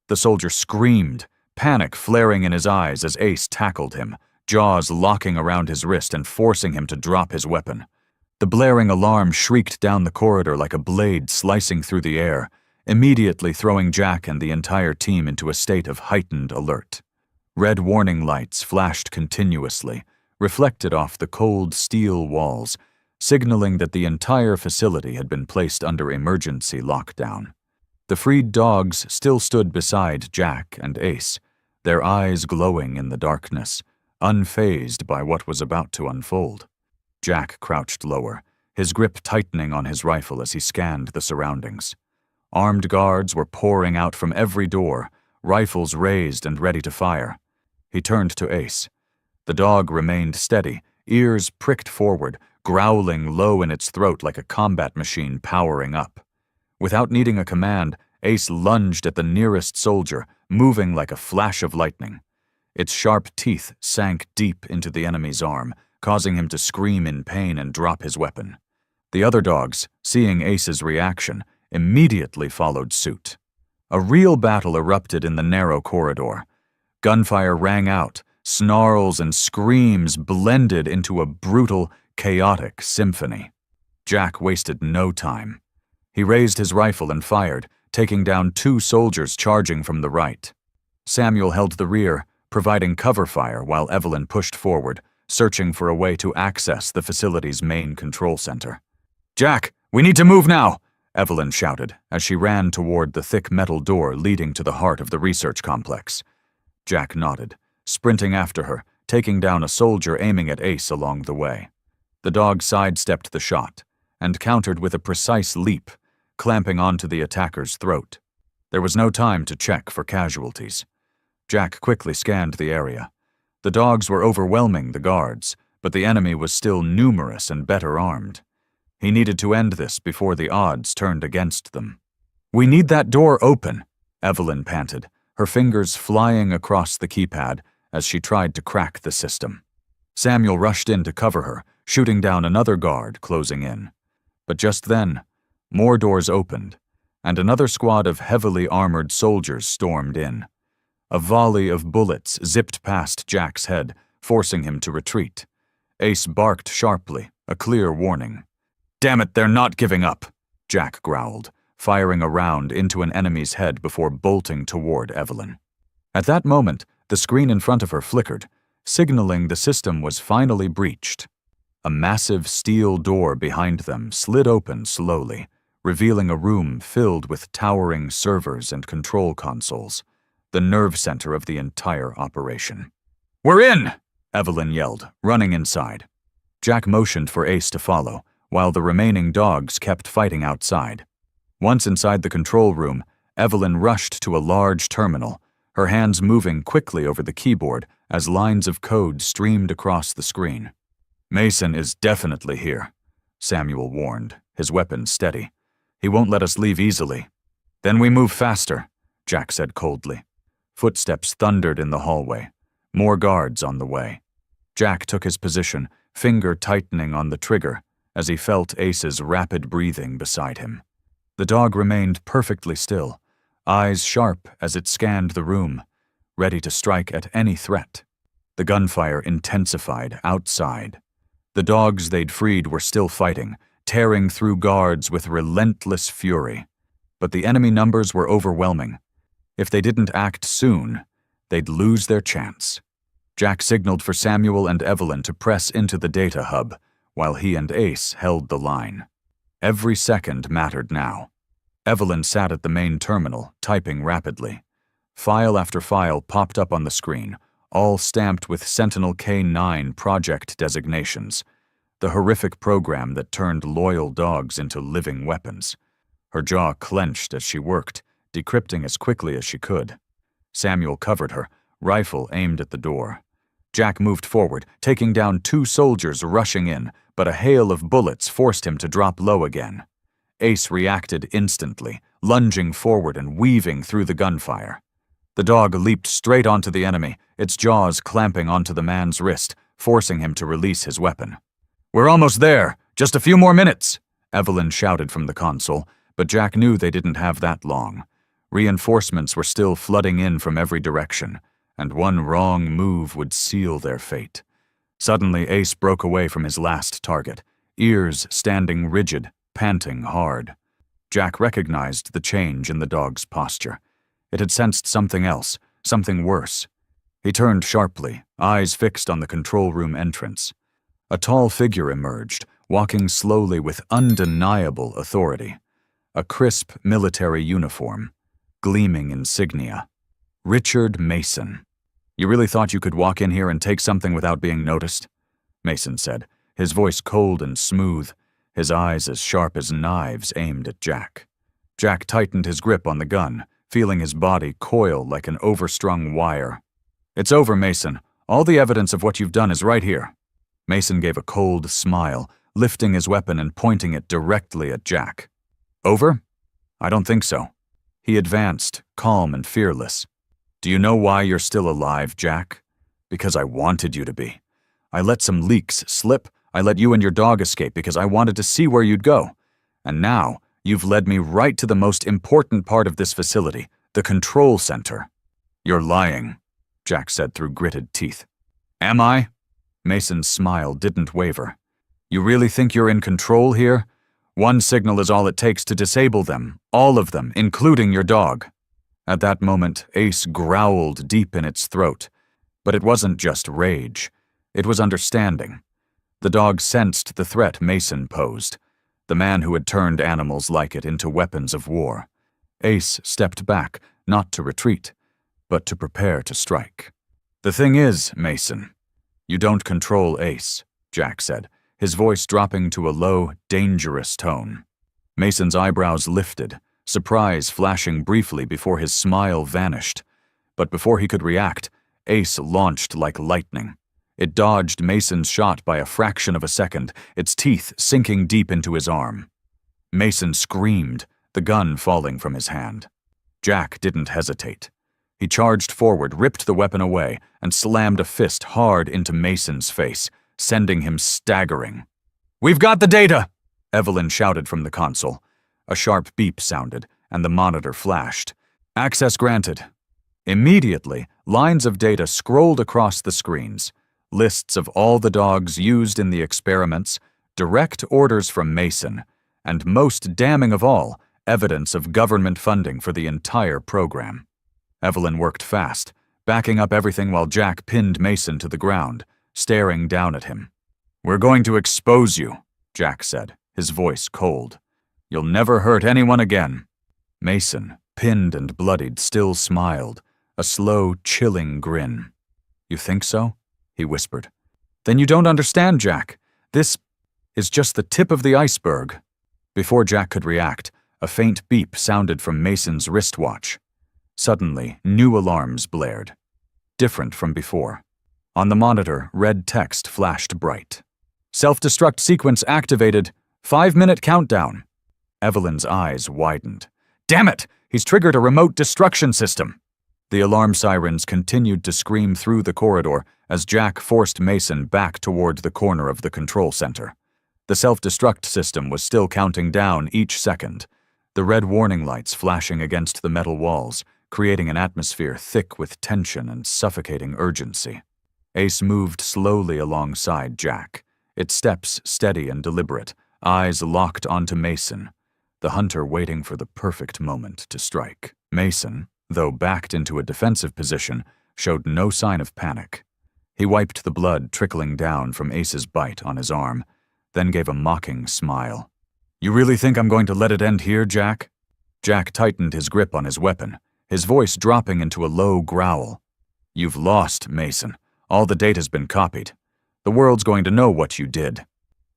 The soldier screamed, panic flaring in his eyes as Ace tackled him, jaws locking around his wrist and forcing him to drop his weapon. The blaring alarm shrieked down the corridor like a blade slicing through the air. immediately throwing Jack and the entire team into a state of heightened alert. Red warning lights flashed continuously, reflected off the cold steel walls, signaling that the entire facility had been placed under emergency lockdown. The freed dogs still stood beside Jack and Ace, their eyes glowing in the darkness, unfazed by what was about to unfold. Jack crouched lower, his grip tightening on his rifle as he scanned the surroundings. Armed guards were pouring out from every door, rifles raised and ready to fire. He turned to Ace. The dog remained steady, ears pricked forward, growling low in its throat like a combat machine powering up. Without needing a command, Ace lunged at the nearest soldier, moving like a flash of lightning. Its sharp teeth sank deep into the enemy's arm, causing him to scream in pain and drop his weapon. The other dogs, seeing Ace's reaction, immediately followed suit. A real battle erupted in the narrow corridor. Gunfire rang out, snarls and screams blended into a brutal, chaotic symphony. Jack wasted no time. He raised his rifle and fired, taking down 2 soldiers charging from the right. Samuel held the rear, providing cover fire while Evelyn pushed forward, searching for a way to access the facility's main control center. "Jack, we need to move now!" Evelyn shouted as she ran toward the thick metal door leading to the heart of the research complex. Jack nodded, sprinting after her, taking down a soldier aiming at Ace along the way. The dog sidestepped the shot and countered with a precise leap, clamping onto the attacker's throat. There was no time to check for casualties. Jack quickly scanned the area. The dogs were overwhelming the guards, but the enemy was still numerous and better armed. He needed to end this before the odds turned against them. "We need that door open," Evelyn panted, her fingers flying across the keypad as she tried to crack the system. Samuel rushed in to cover her, shooting down another guard closing in. But just then, more doors opened, and another squad of heavily armored soldiers stormed in. A volley of bullets zipped past Jack's head, forcing him to retreat. Ace barked sharply, a clear warning. "Damn it, they're not giving up," Jack growled, firing a round into an enemy's head before bolting toward Evelyn. At that moment, the screen in front of her flickered, signaling the system was finally breached. A massive steel door behind them slid open slowly, revealing a room filled with towering servers and control consoles, the nerve center of the entire operation. "We're in!" Evelyn yelled, running inside. Jack motioned for Ace to follow, while the remaining dogs kept fighting outside. Once inside the control room, Evelyn rushed to a large terminal, her hands moving quickly over the keyboard as lines of code streamed across the screen. "Mason is definitely here," Samuel warned, his weapon steady. "He won't let us leave easily." "Then we move faster," Jack said coldly. Footsteps thundered in the hallway, more guards on the way. Jack took his position, finger tightening on the trigger, as he felt Ace's rapid breathing beside him. The dog remained perfectly still, eyes sharp as it scanned the room, ready to strike at any threat. The gunfire intensified outside. The dogs they'd freed were still fighting, tearing through guards with relentless fury. But the enemy numbers were overwhelming. If they didn't act soon, they'd lose their chance. Jack signaled for Samuel and Evelyn to press into the data hub, while he and Ace held the line. Every second mattered now. Evelyn sat at the main terminal, typing rapidly. File after file popped up on the screen, all stamped with Sentinel K-9 project designations, the horrific program that turned loyal dogs into living weapons. Her jaw clenched as she worked, decrypting as quickly as she could. Samuel covered her, rifle aimed at the door. Jack moved forward, taking down 2 soldiers rushing in, but a hail of bullets forced him to drop low again. Ace reacted instantly, lunging forward and weaving through the gunfire. The dog leaped straight onto the enemy, its jaws clamping onto the man's wrist, forcing him to release his weapon. "We're almost there! Just a few more minutes!" Evelyn shouted from the console, but Jack knew they didn't have that long. Reinforcements were still flooding in from every direction, and one wrong move would seal their fate. Suddenly, Ace broke away from his last target, ears standing rigid, panting hard. Jack recognized the change in the dog's posture. It had sensed something else, something worse. He turned sharply, eyes fixed on the control room entrance. A tall figure emerged, walking slowly with undeniable authority. A crisp military uniform, gleaming insignia. Richard Mason. "You really thought you could walk in here and take something without being noticed?" Mason said, his voice cold and smooth, his eyes as sharp as knives aimed at Jack. Jack tightened his grip on the gun, feeling his body coil like an overstrung wire. "It's over, Mason. All the evidence of what you've done is right here." Mason gave a cold smile, lifting his weapon and pointing it directly at Jack. "Over? I don't think so." He advanced, calm and fearless. "Do you know why you're still alive, Jack? Because I wanted you to be. I let some leaks slip. I let you and your dog escape because I wanted to see where you'd go. And now, you've led me right to the most important part of this facility, the control center." "You're lying," Jack said through gritted teeth. "Am I?" Mason's smile didn't waver. "You really think you're in control here? One signal is all it takes to disable them, all of them, including your dog." At that moment, Ace growled deep in its throat. But it wasn't just rage. It was understanding. The dog sensed the threat Mason posed, the man who had turned animals like it into weapons of war. Ace stepped back, not to retreat, but to prepare to strike. "The thing is, Mason, you don't control Ace," Jack said, his voice dropping to a low, dangerous tone. Mason's eyebrows lifted, surprise flashing briefly before his smile vanished. But before he could react, Ace launched like lightning. It dodged Mason's shot by a fraction of a second, its teeth sinking deep into his arm. Mason screamed, the gun falling from his hand. Jack didn't hesitate. He charged forward, ripped the weapon away, and slammed a fist hard into Mason's face, sending him staggering. "We've got the data!" Evelyn shouted from the console. A sharp beep sounded, and the monitor flashed. "Access granted." Immediately, lines of data scrolled across the screens. Lists of all the dogs used in the experiments, direct orders from Mason, and most damning of all, evidence of government funding for the entire program. Evelyn worked fast, backing up everything while Jack pinned Mason to the ground, staring down at him. "We're going to expose you," Jack said, his voice cold. "You'll never hurt anyone again." Mason, pinned and bloodied, still smiled, a slow, chilling grin. "You think so?" he whispered. "Then you don't understand, Jack. This is just the tip of the iceberg." Before Jack could react, a faint beep sounded from Mason's wristwatch. Suddenly, new alarms blared. Different from before. On the monitor, red text flashed bright. "Self-destruct sequence activated. 5-minute countdown." Evelyn's eyes widened. "Damn it! He's triggered a remote destruction system." The alarm sirens continued to scream through the corridor as Jack forced Mason back toward the corner of the control center. The self-destruct system was still counting down each second, the red warning lights flashing against the metal walls, creating an atmosphere thick with tension and suffocating urgency. Ace moved slowly alongside Jack, its steps steady and deliberate, eyes locked onto Mason, the hunter waiting for the perfect moment to strike. Mason, though backed into a defensive position, showed no sign of panic. He wiped the blood trickling down from Ace's bite on his arm, then gave a mocking smile. "You really think I'm going to let it end here, Jack?" Jack tightened his grip on his weapon, his voice dropping into a low growl. "You've lost, Mason. All the data's been copied. The world's going to know what you did."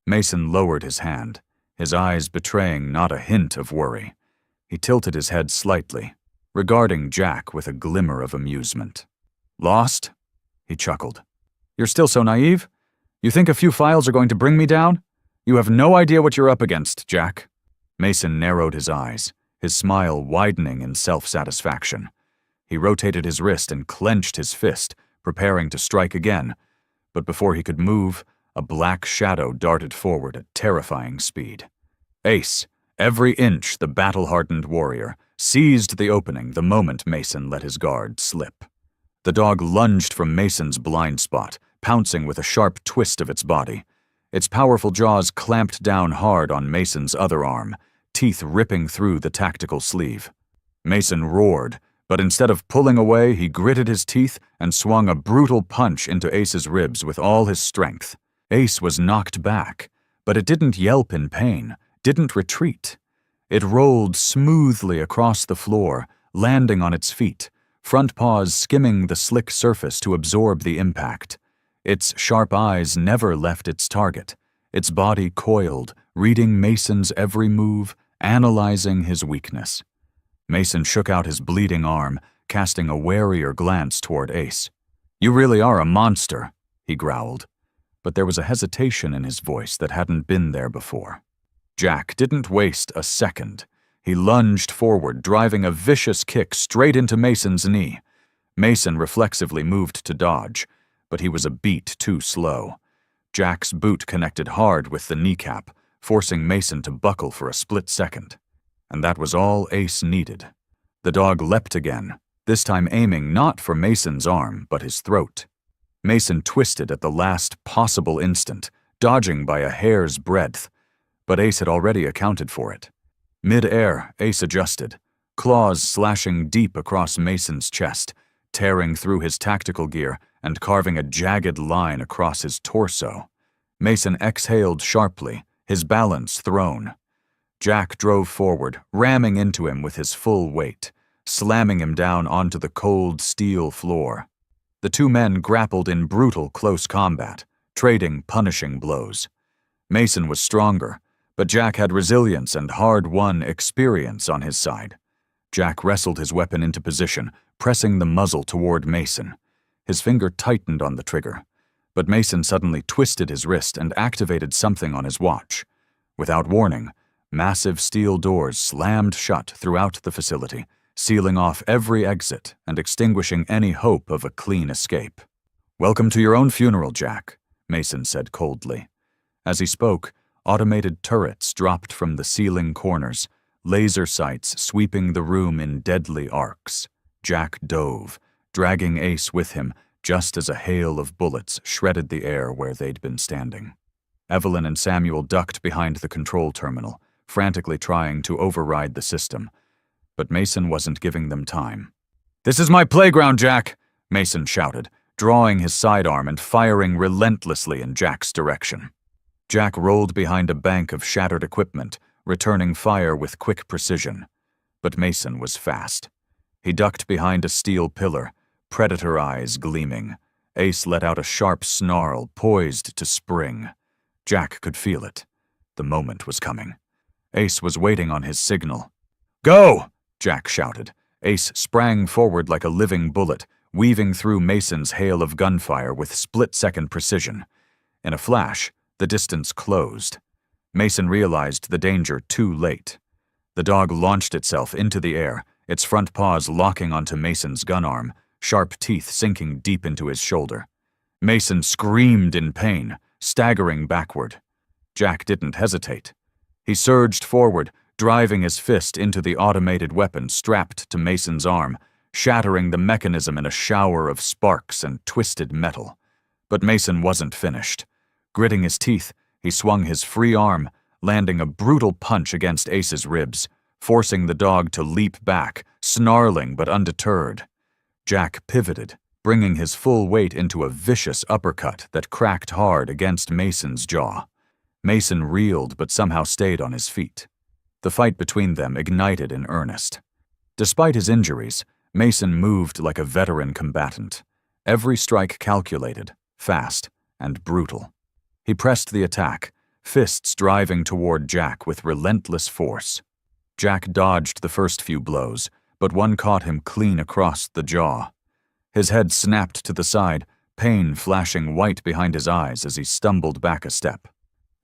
Mason lowered his hand, his eyes betraying not a hint of worry. He tilted his head slightly, regarding Jack with a glimmer of amusement. "Lost?" he chuckled. "You're still so naive? You think a few files are going to bring me down? You have no idea what you're up against, Jack." Mason narrowed his eyes, his smile widening in self-satisfaction. He rotated his wrist and clenched his fist, preparing to strike again. But before he could move, a black shadow darted forward at terrifying speed. Ace, every inch the battle-hardened warrior, seized the opening the moment Mason let his guard slip. The dog lunged from Mason's blind spot, pouncing with a sharp twist of its body. Its powerful jaws clamped down hard on Mason's other arm, teeth ripping through the tactical sleeve. Mason roared, but instead of pulling away, he gritted his teeth and swung a brutal punch into Ace's ribs with all his strength. Ace was knocked back, but it didn't yelp in pain, didn't retreat. It rolled smoothly across the floor, landing on its feet, front paws skimming the slick surface to absorb the impact. Its sharp eyes never left its target, its body coiled, reading Mason's every move, analyzing his weakness. Mason shook out his bleeding arm, casting a warier glance toward Ace. "You really are a monster," he growled, but there was a hesitation in his voice that hadn't been there before. Jack didn't waste a second. He lunged forward, driving a vicious kick straight into Mason's knee. Mason reflexively moved to dodge, but he was a beat too slow. Jack's boot connected hard with the kneecap, forcing Mason to buckle for a split second. And that was all Ace needed. The dog leapt again, this time aiming not for Mason's arm, but his throat. Mason twisted at the last possible instant, dodging by a hair's breadth, but Ace had already accounted for it. Mid-air, Ace adjusted, claws slashing deep across Mason's chest, tearing through his tactical gear and carving a jagged line across his torso. Mason exhaled sharply, his balance thrown. Jack drove forward, ramming into him with his full weight, slamming him down onto the cold steel floor. The two men grappled in brutal close combat, trading punishing blows. Mason was stronger, but Jack had resilience and hard-won experience on his side. Jack wrestled his weapon into position, pressing the muzzle toward Mason. His finger tightened on the trigger, but Mason suddenly twisted his wrist and activated something on his watch. Without warning, massive steel doors slammed shut throughout the facility, sealing off every exit and extinguishing any hope of a clean escape. "Welcome to your own funeral, Jack," Mason said coldly. As he spoke, automated turrets dropped from the ceiling corners, laser sights sweeping the room in deadly arcs. Jack dove, dragging Ace with him just as a hail of bullets shredded the air where they'd been standing. Evelyn and Samuel ducked behind the control terminal, frantically trying to override the system. But Mason wasn't giving them time. "This is my playground, Jack!" Mason shouted, drawing his sidearm and firing relentlessly in Jack's direction. Jack rolled behind a bank of shattered equipment, returning fire with quick precision. But Mason was fast. He ducked behind a steel pillar, predator eyes gleaming. Ace let out a sharp snarl, poised to spring. Jack could feel it. The moment was coming. Ace was waiting on his signal. "Go!" Jack shouted. Ace sprang forward like a living bullet, weaving through Mason's hail of gunfire with split-second precision. In a flash, the distance closed. Mason realized the danger too late. The dog launched itself into the air, its front paws locking onto Mason's gun arm, sharp teeth sinking deep into his shoulder. Mason screamed in pain, staggering backward. Jack didn't hesitate. He surged forward, driving his fist into the automated weapon strapped to Mason's arm, shattering the mechanism in a shower of sparks and twisted metal. But Mason wasn't finished. Gritting his teeth, he swung his free arm, landing a brutal punch against Ace's ribs, forcing the dog to leap back, snarling but undeterred. Jack pivoted, bringing his full weight into a vicious uppercut that cracked hard against Mason's jaw. Mason reeled but somehow stayed on his feet. The fight between them ignited in earnest. Despite his injuries, Mason moved like a veteran combatant. Every strike calculated, fast, and brutal. He pressed the attack, fists driving toward Jack with relentless force. Jack dodged the first few blows, but one caught him clean across the jaw. His head snapped to the side, pain flashing white behind his eyes as he stumbled back a step.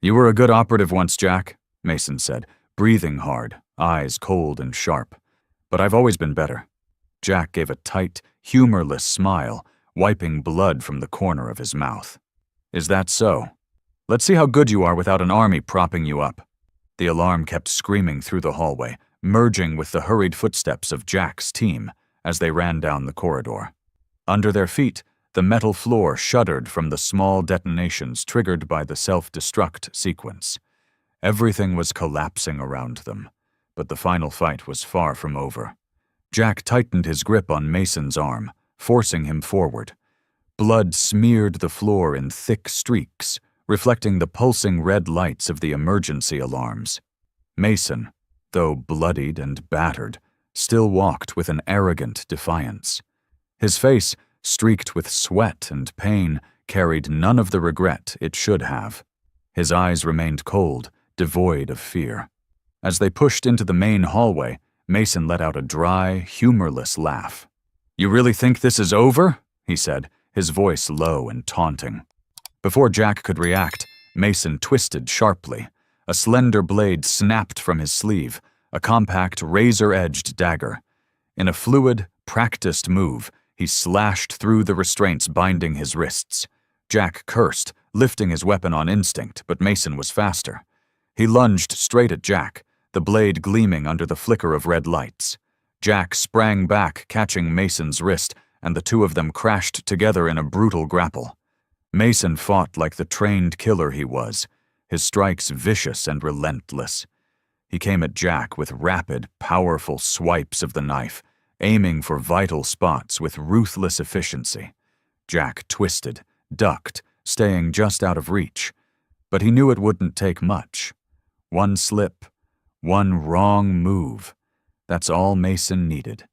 "You were a good operative once, Jack," Mason said, breathing hard, eyes cold and sharp. "But I've always been better." Jack gave a tight, humorless smile, wiping blood from the corner of his mouth. "Is that so? Let's see how good you are without an army propping you up." The alarm kept screaming through the hallway, merging with the hurried footsteps of Jack's team as they ran down the corridor. Under their feet, the metal floor shuddered from the small detonations triggered by the self-destruct sequence. Everything was collapsing around them. But the final fight was far from over. Jack tightened his grip on Mason's arm, forcing him forward. Blood smeared the floor in thick streaks, reflecting the pulsing red lights of the emergency alarms. Mason, though bloodied and battered, still walked with an arrogant defiance. His face, streaked with sweat and pain, carried none of the regret it should have. His eyes remained cold, devoid of fear. As they pushed into the main hallway, Mason let out a dry, humorless laugh. "You really think this is over?" he said, his voice low and taunting. Before Jack could react, Mason twisted sharply. A slender blade snapped from his sleeve, a compact, razor-edged dagger. In a fluid, practiced move, he slashed through the restraints binding his wrists. Jack cursed, lifting his weapon on instinct, but Mason was faster. He lunged straight at Jack, the blade gleaming under the flicker of red lights. Jack sprang back, catching Mason's wrist, and the two of them crashed together in a brutal grapple. Mason fought like the trained killer he was, his strikes vicious and relentless. He came at Jack with rapid, powerful swipes of the knife, aiming for vital spots with ruthless efficiency. Jack twisted, ducked, staying just out of reach. But he knew it wouldn't take much. One slip, one wrong move. That's all Mason needed.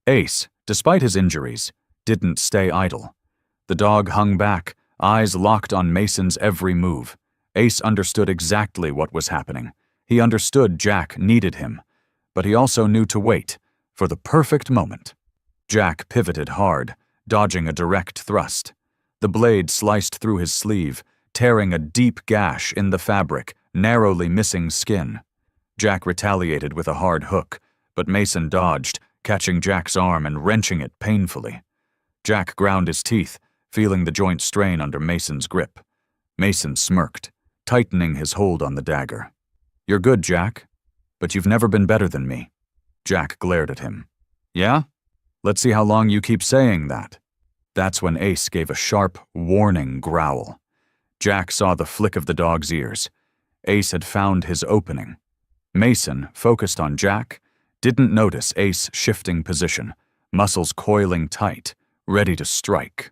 Ace, despite his injuries, didn't stay idle. The dog hung back, eyes locked on Mason's every move. Ace understood exactly what was happening. He understood Jack needed him, but he also knew to wait for the perfect moment. Jack pivoted hard, dodging a direct thrust. The blade sliced through his sleeve, tearing a deep gash in the fabric, narrowly missing skin. Jack retaliated with a hard hook, but Mason dodged, catching Jack's arm and wrenching it painfully. Jack ground his teeth, feeling the joint strain under Mason's grip. Mason smirked, tightening his hold on the dagger. "You're good, Jack, but you've never been better than me." Jack glared at him. "Yeah? Let's see how long you keep saying that." That's when Ace gave a sharp, warning growl. Jack saw the flick of the dog's ears. Ace had found his opening. Mason, focused on Jack, didn't notice Ace shifting position, muscles coiling tight, ready to strike.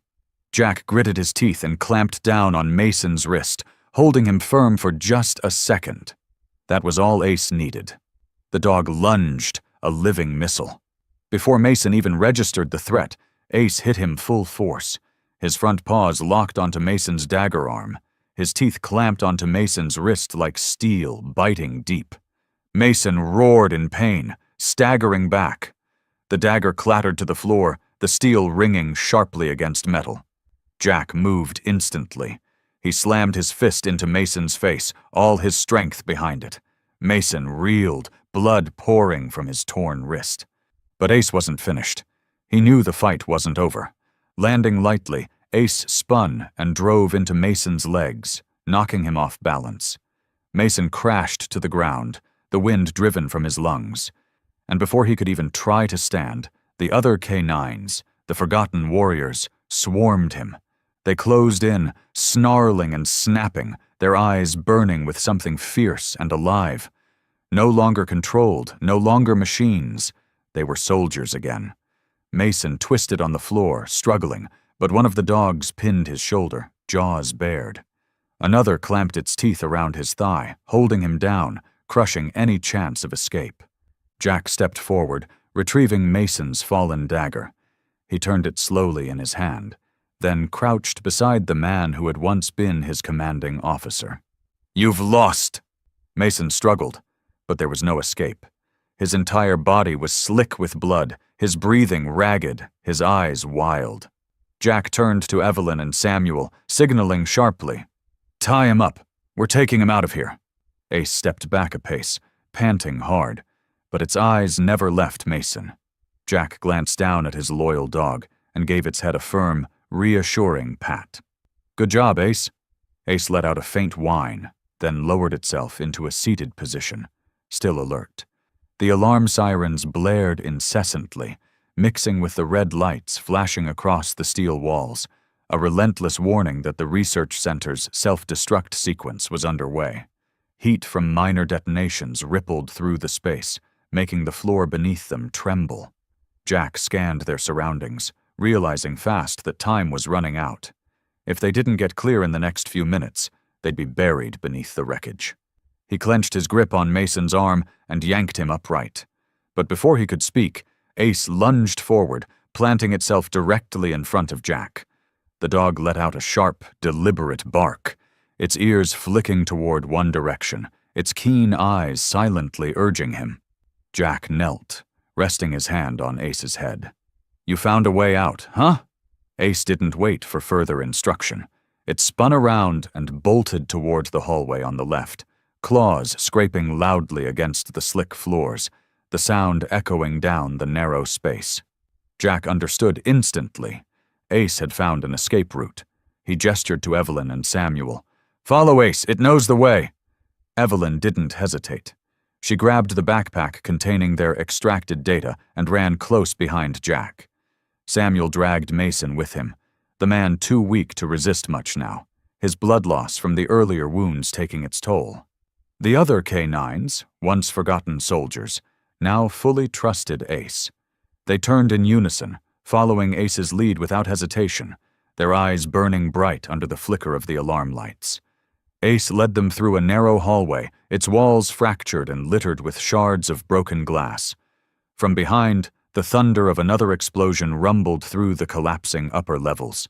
Jack gritted his teeth and clamped down on Mason's wrist, holding him firm for just a second. That was all Ace needed. The dog lunged, a living missile. Before Mason even registered the threat, Ace hit him full force. His front paws locked onto Mason's dagger arm. His teeth clamped onto Mason's wrist like steel, biting deep. Mason roared in pain, staggering back. The dagger clattered to the floor, the steel ringing sharply against metal. Jack moved instantly. He slammed his fist into Mason's face, all his strength behind it. Mason reeled, blood pouring from his torn wrist. But Ace wasn't finished. He knew the fight wasn't over. Landing lightly, Ace spun and drove into Mason's legs, knocking him off balance. Mason crashed to the ground, the wind driven from his lungs. And before he could even try to stand, the other K9s, the forgotten warriors, swarmed him. They closed in, snarling and snapping, their eyes burning with something fierce and alive. No longer controlled, no longer machines. They were soldiers again. Mason twisted on the floor, struggling, but one of the dogs pinned his shoulder, jaws bared. Another clamped its teeth around his thigh, holding him down, crushing any chance of escape. Jack stepped forward, retrieving Mason's fallen dagger. He turned it slowly in his hand, then crouched beside the man who had once been his commanding officer. "You've lost!" Mason struggled, but there was no escape. His entire body was slick with blood, his breathing ragged, his eyes wild. Jack turned to Evelyn and Samuel, signaling sharply. "Tie him up. We're taking him out of here." Ace stepped back a pace, panting hard, but its eyes never left Mason. Jack glanced down at his loyal dog and gave its head a firm, reassuring pat. "Good job, Ace." Ace let out a faint whine, then lowered itself into a seated position, still alert. The alarm sirens blared incessantly, mixing with the red lights flashing across the steel walls, a relentless warning that the research center's self-destruct sequence was underway. Heat from minor detonations rippled through the space, making the floor beneath them tremble. Jack scanned their surroundings, realizing fast that time was running out. If they didn't get clear in the next few minutes, they'd be buried beneath the wreckage. He clenched his grip on Mason's arm and yanked him upright. But before he could speak, Ace lunged forward, planting itself directly in front of Jack. The dog let out a sharp, deliberate bark, its ears flicking toward one direction, its keen eyes silently urging him. Jack knelt, resting his hand on Ace's head. "You found a way out, huh?" Ace didn't wait for further instruction. It spun around and bolted toward the hallway on the left, claws scraping loudly against the slick floors, the sound echoing down the narrow space. Jack understood instantly. Ace had found an escape route. He gestured to Evelyn and Samuel. "Follow Ace, it knows the way." Evelyn didn't hesitate. She grabbed the backpack containing their extracted data and ran close behind Jack. Samuel dragged Mason with him, the man too weak to resist much now, his blood loss from the earlier wounds taking its toll. The other K9s, once forgotten soldiers, now fully trusted Ace. They turned in unison, following Ace's lead without hesitation, their eyes burning bright under the flicker of the alarm lights. Ace led them through a narrow hallway, its walls fractured and littered with shards of broken glass. From behind, the thunder of another explosion rumbled through the collapsing upper levels.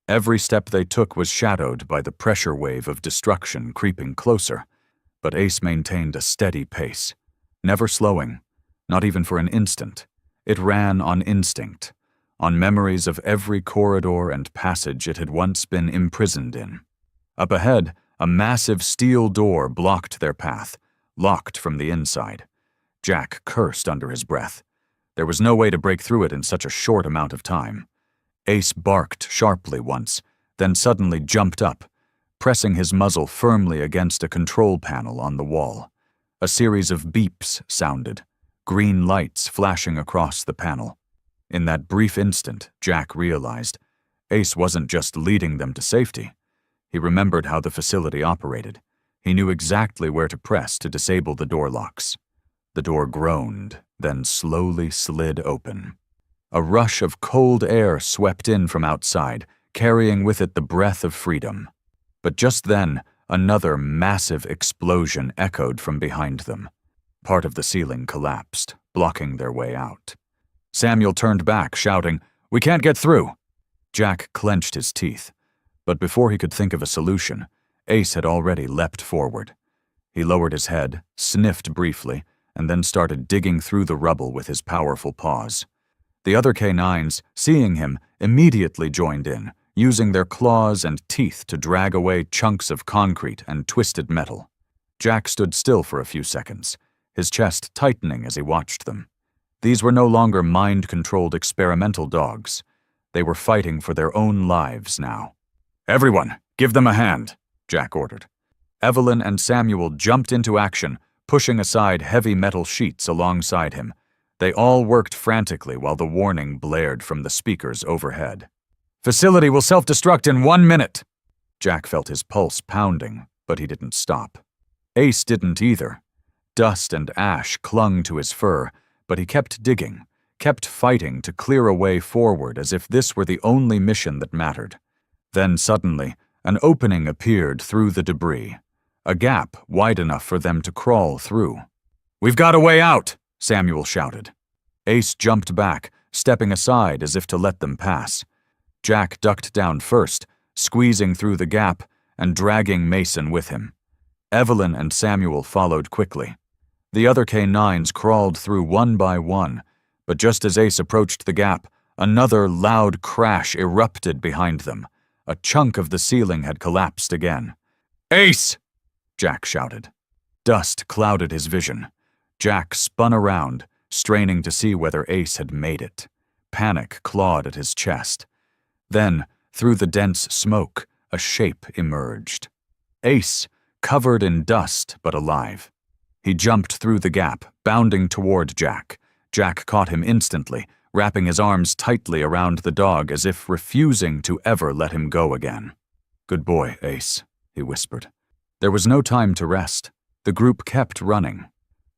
Every step they took was shadowed by the pressure wave of destruction creeping closer. But Ace maintained a steady pace, never slowing, not even for an instant. It ran on instinct, on memories of every corridor and passage it had once been imprisoned in. Up ahead, a massive steel door blocked their path, locked from the inside. Jack cursed under his breath. There was no way to break through it in such a short amount of time. Ace barked sharply once, then suddenly jumped up, pressing his muzzle firmly against a control panel on the wall. A series of beeps sounded, green lights flashing across the panel. In that brief instant, Jack realized Ace wasn't just leading them to safety. He remembered how the facility operated. He knew exactly where to press to disable the door locks. The door groaned, then slowly slid open. A rush of cold air swept in from outside, carrying with it the breath of freedom. But just then, another massive explosion echoed from behind them. Part of the ceiling collapsed, blocking their way out. Samuel turned back, shouting, "We can't get through!" Jack clenched his teeth. But before he could think of a solution, Ace had already leapt forward. He lowered his head, sniffed briefly, and then started digging through the rubble with his powerful paws. The other K9s, seeing him, immediately joined in, using their claws and teeth to drag away chunks of concrete and twisted metal. Jack stood still for a few seconds, his chest tightening as he watched them. These were no longer mind-controlled experimental dogs. They were fighting for their own lives now. "Everyone, give them a hand," Jack ordered. Evelyn and Samuel jumped into action, pushing aside heavy metal sheets alongside him. They all worked frantically while the warning blared from the speakers overhead. "Facility will self-destruct in 1 minute." Jack felt his pulse pounding, but he didn't stop. Ace didn't either. Dust and ash clung to his fur, but he kept digging, kept fighting to clear a way forward as if this were the only mission that mattered. Then suddenly, an opening appeared through the debris, a gap wide enough for them to crawl through. "We've got a way out!" Samuel shouted. Ace jumped back, stepping aside as if to let them pass. Jack ducked down first, squeezing through the gap and dragging Mason with him. Evelyn and Samuel followed quickly. The other K9s crawled through one by one, but just as Ace approached the gap, another loud crash erupted behind them. A chunk of the ceiling had collapsed again. "Ace!" Jack shouted. Dust clouded his vision. Jack spun around, straining to see whether Ace had made it. Panic clawed at his chest. Then, through the dense smoke, a shape emerged. Ace, covered in dust but alive. He jumped through the gap, bounding toward Jack. Jack caught him instantly, wrapping his arms tightly around the dog as if refusing to ever let him go again. "Good boy, Ace," he whispered. There was no time to rest. The group kept running.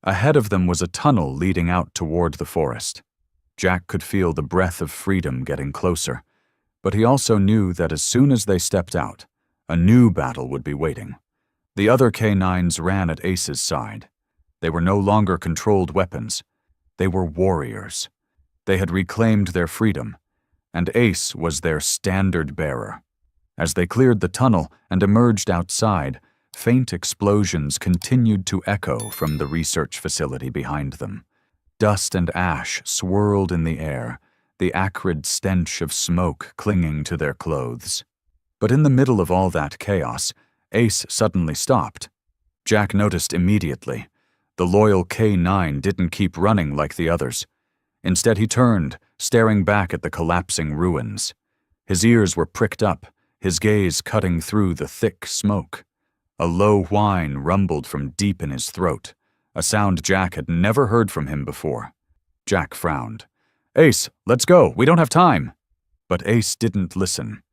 Ahead of them was a tunnel leading out toward the forest. Jack could feel the breath of freedom getting closer, but he also knew that as soon as they stepped out, a new battle would be waiting. The other K9s ran at Ace's side. They were no longer controlled weapons. They were warriors. They had reclaimed their freedom, and Ace was their standard bearer. As they cleared the tunnel and emerged outside, faint explosions continued to echo from the research facility behind them. Dust and ash swirled in the air, the acrid stench of smoke clinging to their clothes. But in the middle of all that chaos, Ace suddenly stopped. Jack noticed immediately. The loyal K9 didn't keep running like the others. Instead, he turned, staring back at the collapsing ruins. His ears were pricked up, his gaze cutting through the thick smoke. A low whine rumbled from deep in his throat, a sound Jack had never heard from him before. Jack frowned. "Ace, let's go, we don't have time." But Ace didn't listen.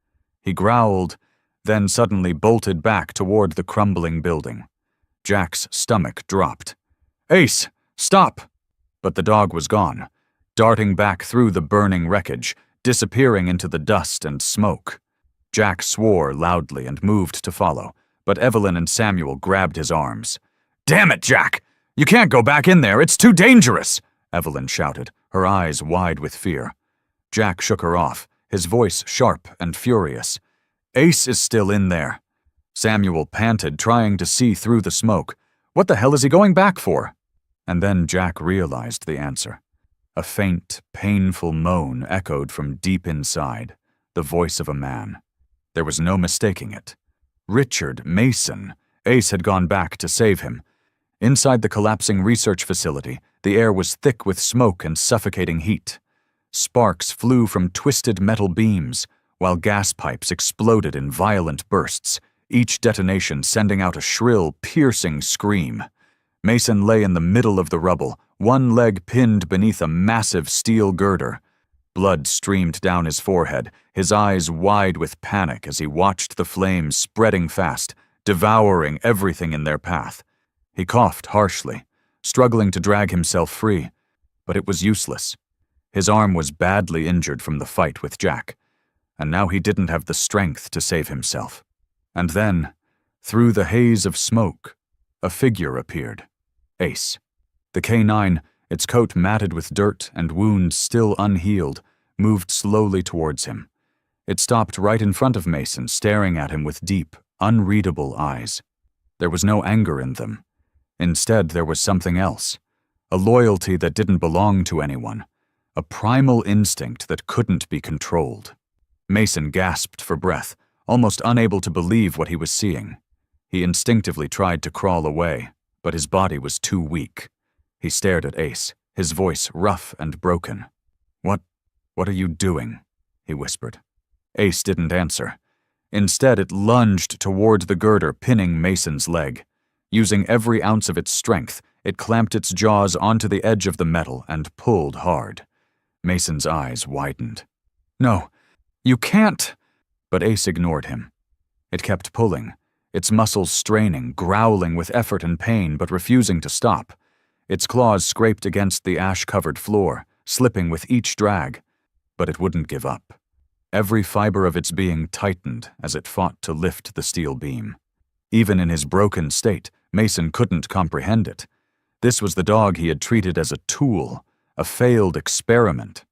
He growled, then suddenly bolted back toward the crumbling building. Jack's stomach dropped. "Ace, stop!" But the dog was gone, darting back through the burning wreckage, disappearing into the dust and smoke. Jack swore loudly and moved to follow, but Evelyn and Samuel grabbed his arms. "Damn it, Jack! You can't go back in there, it's too dangerous!" Evelyn shouted, her eyes wide with fear. Jack shook her off, his voice sharp and furious. "Ace is still in there." Samuel panted, trying to see through the smoke. What the hell is he going back for? And then Jack realized the answer. A faint, painful moan echoed from deep inside, the voice of a man. There was no mistaking it. Richard Mason. Ace had gone back to save him. Inside the collapsing research facility, the air was thick with smoke and suffocating heat. Sparks flew from twisted metal beams, while gas pipes exploded in violent bursts, each detonation sending out a shrill, piercing scream. Mason lay in the middle of the rubble, one leg pinned beneath a massive steel girder. Blood streamed down his forehead, his eyes wide with panic as he watched the flames spreading fast, devouring everything in their path. He coughed harshly, struggling to drag himself free, but it was useless. His arm was badly injured from the fight with Jack, and now he didn't have the strength to save himself. And then, through the haze of smoke, a figure appeared. Ace. The K9, its coat matted with dirt and wounds still unhealed, moved slowly towards him. It stopped right in front of Mason, staring at him with deep, unreadable eyes. There was no anger in them. Instead, there was something else. A loyalty that didn't belong to anyone. A primal instinct that couldn't be controlled. Mason gasped for breath, almost unable to believe what he was seeing. He instinctively tried to crawl away, but his body was too weak. He stared at Ace, his voice rough and broken. What are you doing?" he whispered. Ace didn't answer. Instead, it lunged toward the girder, pinning Mason's leg. Using every ounce of its strength, it clamped its jaws onto the edge of the metal and pulled hard. Mason's eyes widened. "No, you can't!" But Ace ignored him. It kept pulling, its muscles straining, growling with effort and pain, but refusing to stop. Its claws scraped against the ash-covered floor, slipping with each drag. But it wouldn't give up. Every fiber of its being tightened as it fought to lift the steel beam. Even in his broken state, Mason couldn't comprehend it. This was the dog he had treated as a tool, a failed experiment.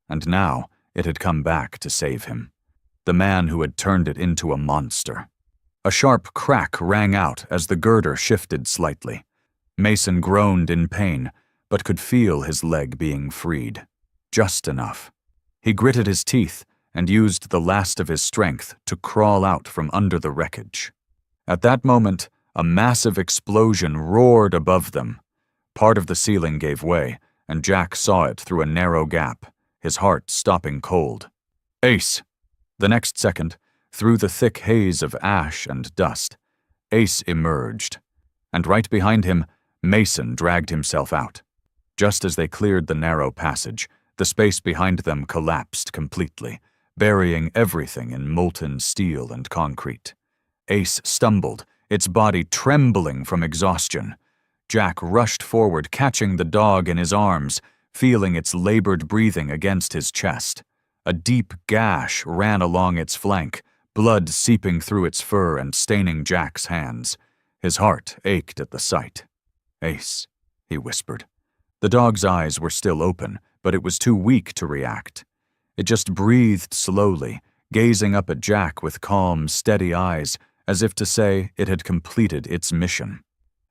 And now it had come back to save him. The man who had turned it into a monster. A sharp crack rang out as the girder shifted slightly. Mason groaned in pain, but could feel his leg being freed. Just enough. He gritted his teeth and used the last of his strength to crawl out from under the wreckage. At that moment, a massive explosion roared above them. Part of the ceiling gave way, and Jack saw it through a narrow gap, his heart stopping cold. "Ace!" The next second, through the thick haze of ash and dust, Ace emerged, and right behind him, Mason dragged himself out. Just as they cleared the narrow passage, the space behind them collapsed completely, burying everything in molten steel and concrete. Ace stumbled, its body trembling from exhaustion. Jack rushed forward, catching the dog in his arms, feeling its labored breathing against his chest. A deep gash ran along its flank, blood seeping through its fur and staining Jack's hands. His heart ached at the sight. "Ace," he whispered. The dog's eyes were still open, but it was too weak to react. It just breathed slowly, gazing up at Jack with calm, steady eyes, as if to say it had completed its mission.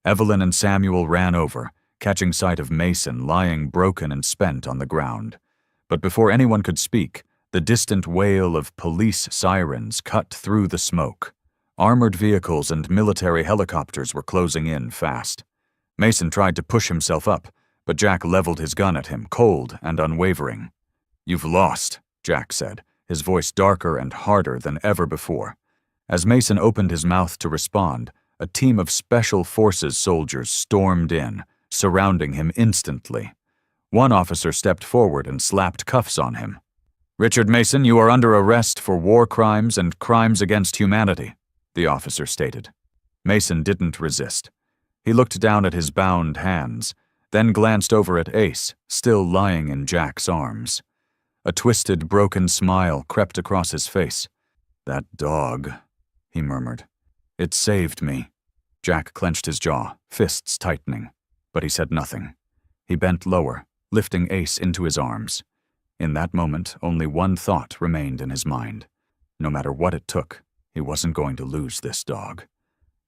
Evelyn and Samuel ran over, catching sight of Mason lying broken and spent on the ground. But before anyone could speak, the distant wail of police sirens cut through the smoke. Armored vehicles and military helicopters were closing in fast. Mason tried to push himself up, but Jack leveled his gun at him, cold and unwavering. "You've lost," Jack said, his voice darker and harder than ever before. As Mason opened his mouth to respond, a team of Special Forces soldiers stormed in, surrounding him instantly. One officer stepped forward and slapped cuffs on him. "Richard Mason, you are under arrest for war crimes and crimes against humanity," the officer stated. Mason didn't resist. He looked down at his bound hands, then glanced over at Ace, still lying in Jack's arms. A twisted, broken smile crept across his face. "That dog," he murmured. "It saved me." Jack clenched his jaw, fists tightening, but he said nothing. He bent lower, lifting Ace into his arms. In that moment, only one thought remained in his mind. No matter what it took, he wasn't going to lose this dog.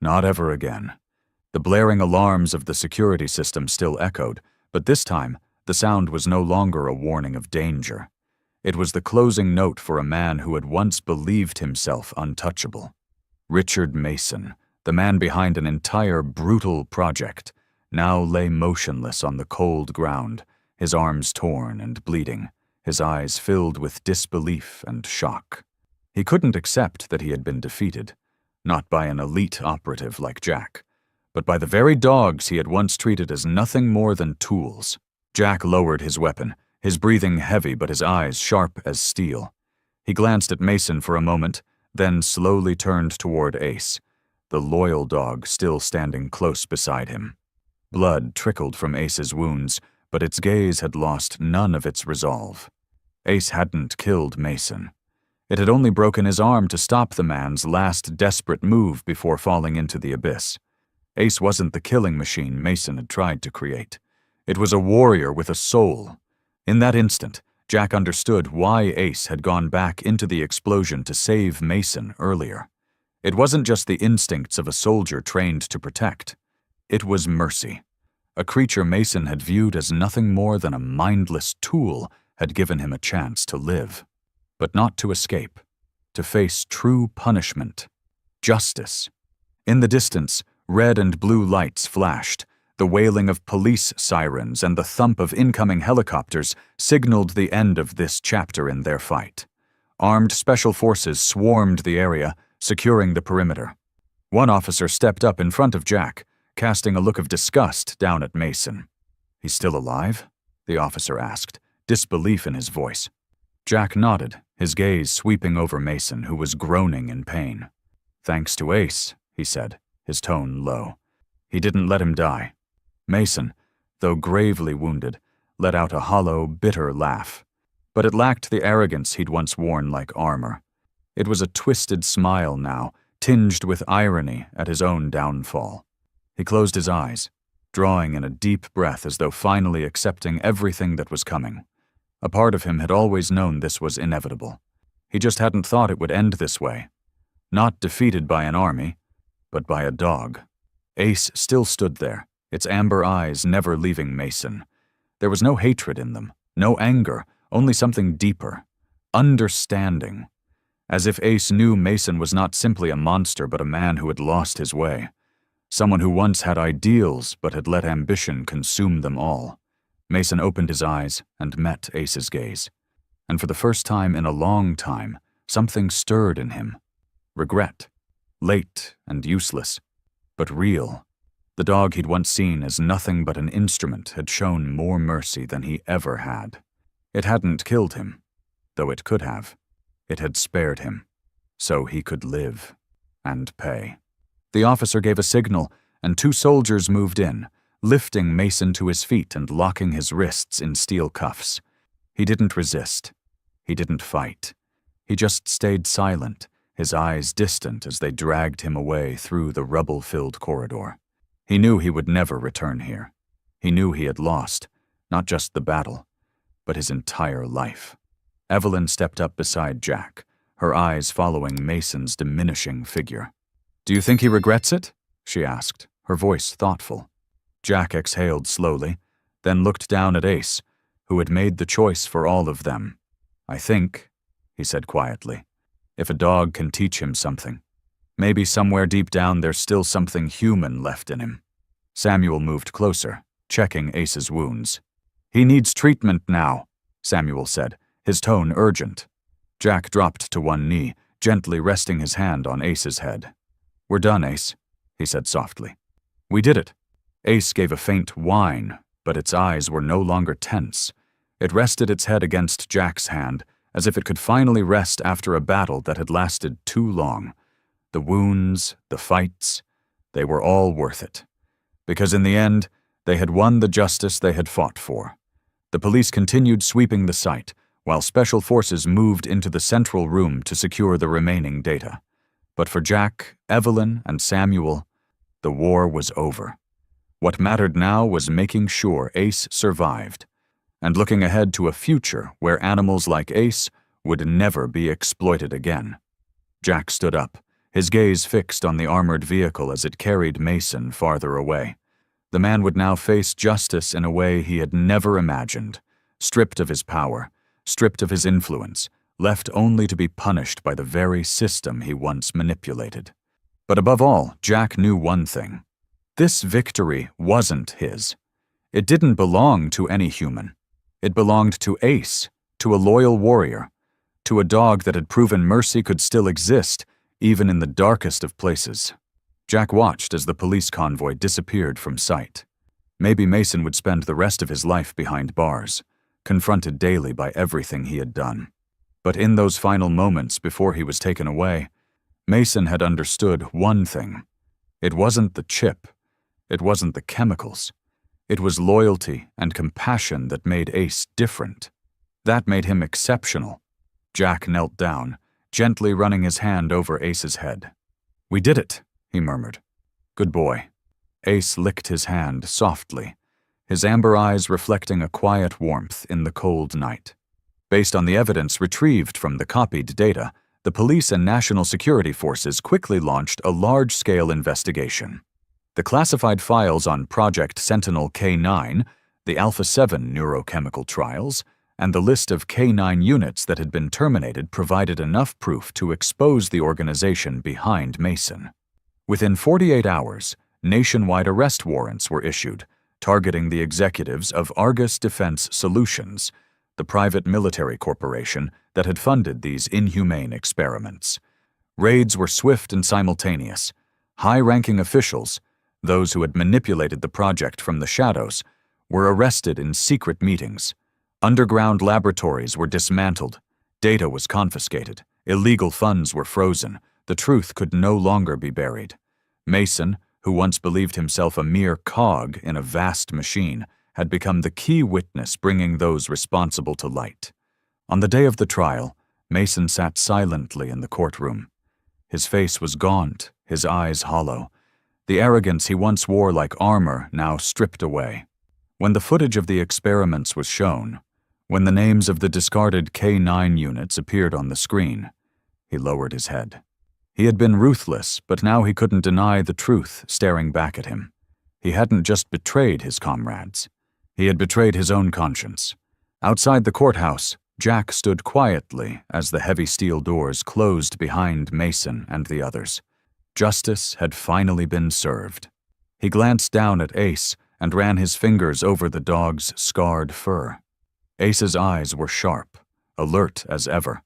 Not ever again. The blaring alarms of the security system still echoed, but this time, the sound was no longer a warning of danger. It was the closing note for a man who had once believed himself untouchable. Richard Mason, the man behind an entire brutal project, now lay motionless on the cold ground, his arms torn and bleeding, his eyes filled with disbelief and shock. He couldn't accept that he had been defeated, not by an elite operative like Jack, but by the very dogs he had once treated as nothing more than tools. Jack lowered his weapon, his breathing heavy but his eyes sharp as steel. He glanced at Mason for a moment, then slowly turned toward Ace, the loyal dog still standing close beside him. Blood trickled from Ace's wounds, but its gaze had lost none of its resolve. Ace hadn't killed Mason. It had only broken his arm to stop the man's last desperate move before falling into the abyss. Ace wasn't the killing machine Mason had tried to create. It was a warrior with a soul. In that instant, Jack understood why Ace had gone back into the explosion to save Mason earlier. It wasn't just the instincts of a soldier trained to protect. It was mercy. A creature Mason had viewed as nothing more than a mindless tool had given him a chance to live. But not to escape. To face true punishment. Justice. In the distance, red and blue lights flashed. The wailing of police sirens and the thump of incoming helicopters signaled the end of this chapter in their fight. Armed special forces swarmed the area, securing the perimeter. One officer stepped up in front of Jack, casting a look of disgust down at Mason. "He's still alive?" the officer asked, disbelief in his voice. Jack nodded, his gaze sweeping over Mason, who was groaning in pain. "Thanks to Ace," he said, his tone low. "He didn't let him die." Mason, though gravely wounded, let out a hollow, bitter laugh. But it lacked the arrogance he'd once worn like armor. It was a twisted smile now, tinged with irony at his own downfall. He closed his eyes, drawing in a deep breath as though finally accepting everything that was coming. A part of him had always known this was inevitable. He just hadn't thought it would end this way. Not defeated by an army, but by a dog. Ace still stood there, its amber eyes never leaving Mason. There was no hatred in them, no anger, only something deeper. Understanding. As if Ace knew Mason was not simply a monster but a man who had lost his way. Someone who once had ideals but had let ambition consume them all. Mason opened his eyes and met Ace's gaze. And for the first time in a long time, something stirred in him. Regret. Late and useless, but real. The dog he'd once seen as nothing but an instrument had shown more mercy than he ever had. It hadn't killed him, though it could have. It had spared him, so he could live and pay. The officer gave a signal, and two soldiers moved in, lifting Mason to his feet and locking his wrists in steel cuffs. He didn't resist. He didn't fight. He just stayed silent, his eyes distant as they dragged him away through the rubble-filled corridor. He knew he would never return here. He knew he had lost, not just the battle, but his entire life. Evelyn stepped up beside Jack, her eyes following Mason's diminishing figure. "Do you think he regrets it?" she asked, her voice thoughtful. Jack exhaled slowly, then looked down at Ace, who had made the choice for all of them. "I think," he said quietly, "if a dog can teach him something, maybe somewhere deep down there's still something human left in him." Samuel moved closer, checking Ace's wounds. "He needs treatment now," Samuel said, his tone urgent. Jack dropped to one knee, gently resting his hand on Ace's head. "We're done, Ace," he said softly. "We did it." Ace gave a faint whine, but its eyes were no longer tense. It rested its head against Jack's hand, as if it could finally rest after a battle that had lasted too long. The wounds, the fights, they were all worth it. Because in the end, they had won the justice they had fought for. The police continued sweeping the site, while special forces moved into the central room to secure the remaining data. But for Jack, Evelyn, and Samuel, the war was over. What mattered now was making sure Ace survived, and looking ahead to a future where animals like Ace would never be exploited again. Jack stood up, his gaze fixed on the armored vehicle as it carried Mason farther away. The man would now face justice in a way he had never imagined, stripped of his power, stripped of his influence, left only to be punished by the very system he once manipulated. But above all, Jack knew one thing. This victory wasn't his. It didn't belong to any human. It belonged to Ace, to a loyal warrior, to a dog that had proven mercy could still exist, even in the darkest of places. Jack watched as the police convoy disappeared from sight. Maybe Mason would spend the rest of his life behind bars, confronted daily by everything he had done. But in those final moments before he was taken away, Mason had understood one thing. It wasn't the chip. It wasn't the chemicals. It was loyalty and compassion that made Ace different. That made him exceptional. Jack knelt down, gently running his hand over Ace's head. "We did it," he murmured. "Good boy." Ace licked his hand softly, his amber eyes reflecting a quiet warmth in the cold night. Based on the evidence retrieved from the copied data, the police and national security forces quickly launched a large-scale investigation. The classified files on Project Sentinel K9, the Alpha-7 neurochemical trials, and the list of K9 units that had been terminated provided enough proof to expose the organization behind Mason. Within 48 hours, nationwide arrest warrants were issued, targeting the executives of Argus Defense Solutions, the private military corporation that had funded these inhumane experiments. Raids were swift and simultaneous. High-ranking officials, those who had manipulated the project from the shadows, were arrested in secret meetings. Underground laboratories were dismantled. Data was confiscated. Illegal funds were frozen. The truth could no longer be buried. Mason, who once believed himself a mere cog in a vast machine, had become the key witness bringing those responsible to light. On the day of the trial, Mason sat silently in the courtroom. His face was gaunt, his eyes hollow. The arrogance he once wore like armor now stripped away. When the footage of the experiments was shown, when the names of the discarded K9 units appeared on the screen, he lowered his head. He had been ruthless, but now he couldn't deny the truth staring back at him. He hadn't just betrayed his comrades. He had betrayed his own conscience. Outside the courthouse, Jack stood quietly as the heavy steel doors closed behind Mason and the others. Justice had finally been served. He glanced down at Ace and ran his fingers over the dog's scarred fur. Ace's eyes were sharp, alert as ever,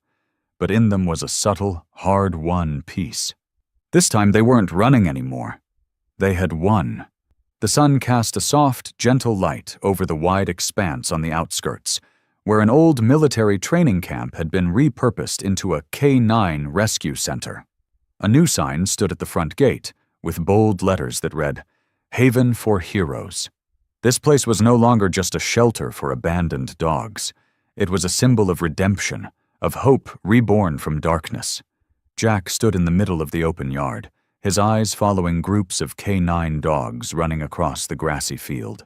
but in them was a subtle, hard-won peace. This time they weren't running anymore. They had won. The sun cast a soft, gentle light over the wide expanse on the outskirts, where an old military training camp had been repurposed into a K9 rescue center. A new sign stood at the front gate, with bold letters that read, "Haven for Heroes." This place was no longer just a shelter for abandoned dogs. It was a symbol of redemption, of hope reborn from darkness. Jack stood in the middle of the open yard, his eyes following groups of canine dogs running across the grassy field.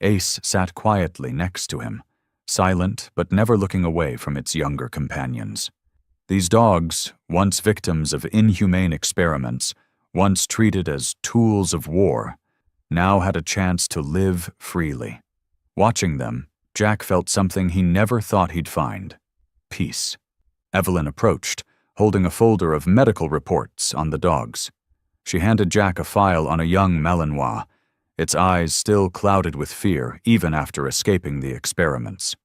Ace sat quietly next to him, silent but never looking away from its younger companions. These dogs, once victims of inhumane experiments, once treated as tools of war, now had a chance to live freely. Watching them, Jack felt something he never thought he'd find: peace. Evelyn approached, holding a folder of medical reports on the dogs. She handed Jack a file on a young Malinois, its eyes still clouded with fear even after escaping the experiments.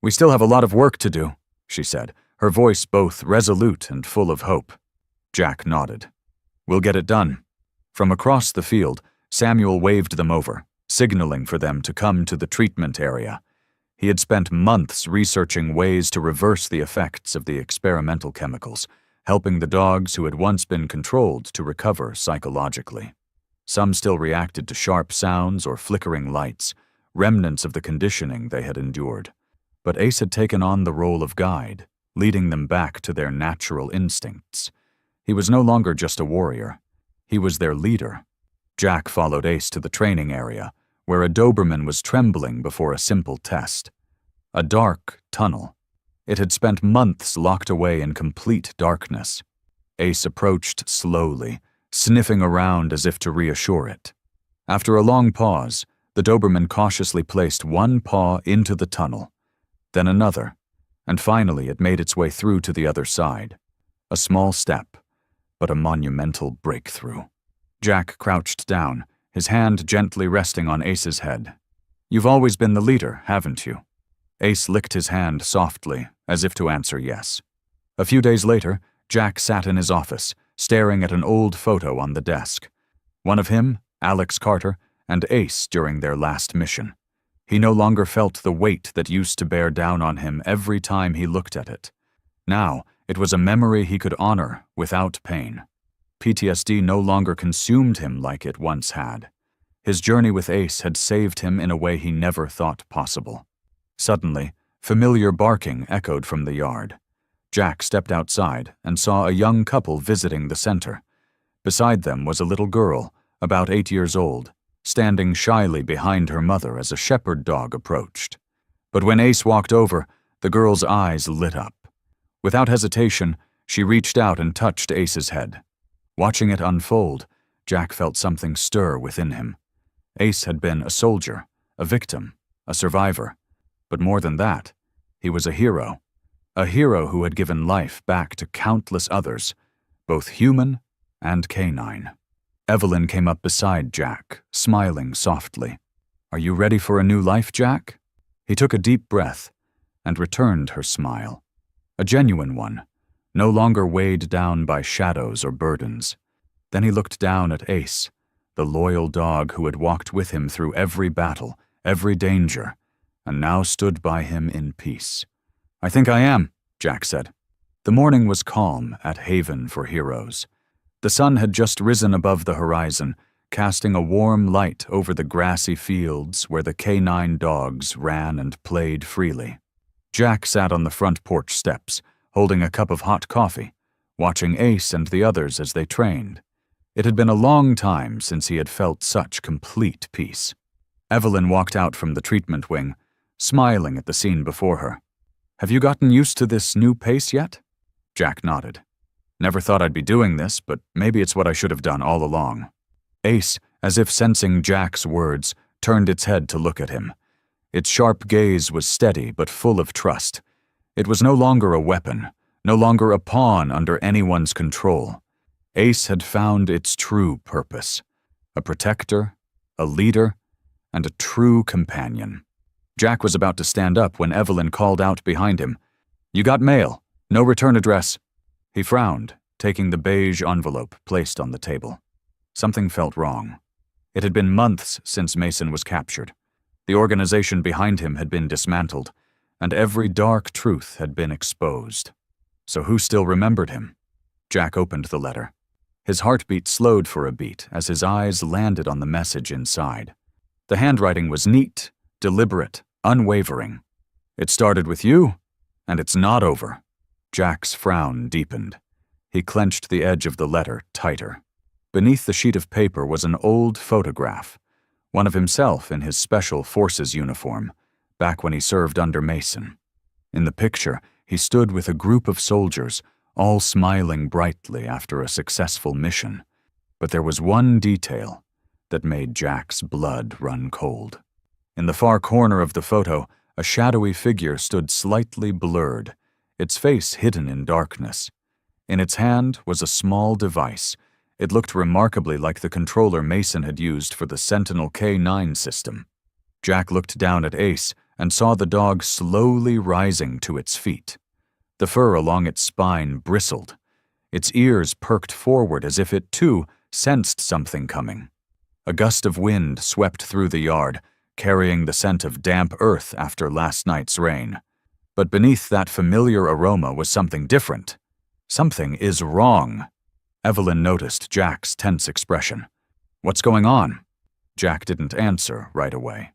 "We still have a lot of work to do," she said, her voice both resolute and full of hope. Jack nodded. "We'll get it done." From across the field, Samuel waved them over, signaling for them to come to the treatment area. He had spent months researching ways to reverse the effects of the experimental chemicals, helping the dogs who had once been controlled to recover psychologically. Some still reacted to sharp sounds or flickering lights, remnants of the conditioning they had endured. But Ace had taken on the role of guide, leading them back to their natural instincts. He was no longer just a warrior. He was their leader. Jack followed Ace to the training area, where a Doberman was trembling before a simple test. A dark tunnel. It had spent months locked away in complete darkness. Ace approached slowly, sniffing around as if to reassure it. After a long pause, the Doberman cautiously placed one paw into the tunnel, then another, and finally it made its way through to the other side. A small step, but a monumental breakthrough. Jack crouched down, his hand gently resting on Ace's head. "You've always been the leader, haven't you?" Ace licked his hand softly, as if to answer yes. A few days later, Jack sat in his office, staring at an old photo on the desk. One of him, Alex Carter, and Ace during their last mission. He no longer felt the weight that used to bear down on him every time he looked at it. Now, it was a memory he could honor without pain. PTSD no longer consumed him like it once had. His journey with Ace had saved him in a way he never thought possible. Suddenly, familiar barking echoed from the yard. Jack stepped outside and saw a young couple visiting the center. Beside them was a little girl, about 8 years old, standing shyly behind her mother as a shepherd dog approached. But when Ace walked over, the girl's eyes lit up. Without hesitation, she reached out and touched Ace's head. Watching it unfold, Jack felt something stir within him. Ace had been a soldier, a victim, a survivor. But more than that, he was a hero who had given life back to countless others, both human and canine. Evelyn came up beside Jack, smiling softly. "Are you ready for a new life, Jack?" He took a deep breath and returned her smile. A genuine one, no longer weighed down by shadows or burdens. Then he looked down at Ace, the loyal dog who had walked with him through every battle, every danger, and now stood by him in peace. "I think I am," Jack said. The morning was calm at Haven for Heroes. The sun had just risen above the horizon, casting a warm light over the grassy fields where the canine dogs ran and played freely. Jack sat on the front porch steps, holding a cup of hot coffee, watching Ace and the others as they trained. It had been a long time since he had felt such complete peace. Evelyn walked out from the treatment wing, smiling at the scene before her. "Have you gotten used to this new pace yet?" Jack nodded. "Never thought I'd be doing this, but maybe it's what I should have done all along." Ace, as if sensing Jack's words, turned its head to look at him. Its sharp gaze was steady but full of trust. It was no longer a weapon, no longer a pawn under anyone's control. Ace had found its true purpose: a protector, a leader, and a true companion. Jack was about to stand up when Evelyn called out behind him, "You got mail. No return address." He frowned, taking the beige envelope placed on the table. Something felt wrong. It had been months since Mason was captured. The organization behind him had been dismantled, and every dark truth had been exposed. So who still remembered him? Jack opened the letter. His heartbeat slowed for a beat as his eyes landed on the message inside. The handwriting was neat, deliberate, unwavering. "It started with you, and it's not over." Jack's frown deepened. He clenched the edge of the letter tighter. Beneath the sheet of paper was an old photograph, one of himself in his Special Forces uniform, back when he served under Mason. In the picture, he stood with a group of soldiers, all smiling brightly after a successful mission. But there was one detail that made Jack's blood run cold. In the far corner of the photo, a shadowy figure stood slightly blurred, its face hidden in darkness. In its hand was a small device. It looked remarkably like the controller Mason had used for the Sentinel K9 system. Jack looked down at Ace and saw the dog slowly rising to its feet. The fur along its spine bristled. Its ears perked forward as if it, too, sensed something coming. A gust of wind swept through the yard, carrying the scent of damp earth after last night's rain. But beneath that familiar aroma was something different. "Something is wrong." Evelyn noticed Jack's tense expression. "What's going on?" Jack didn't answer right away.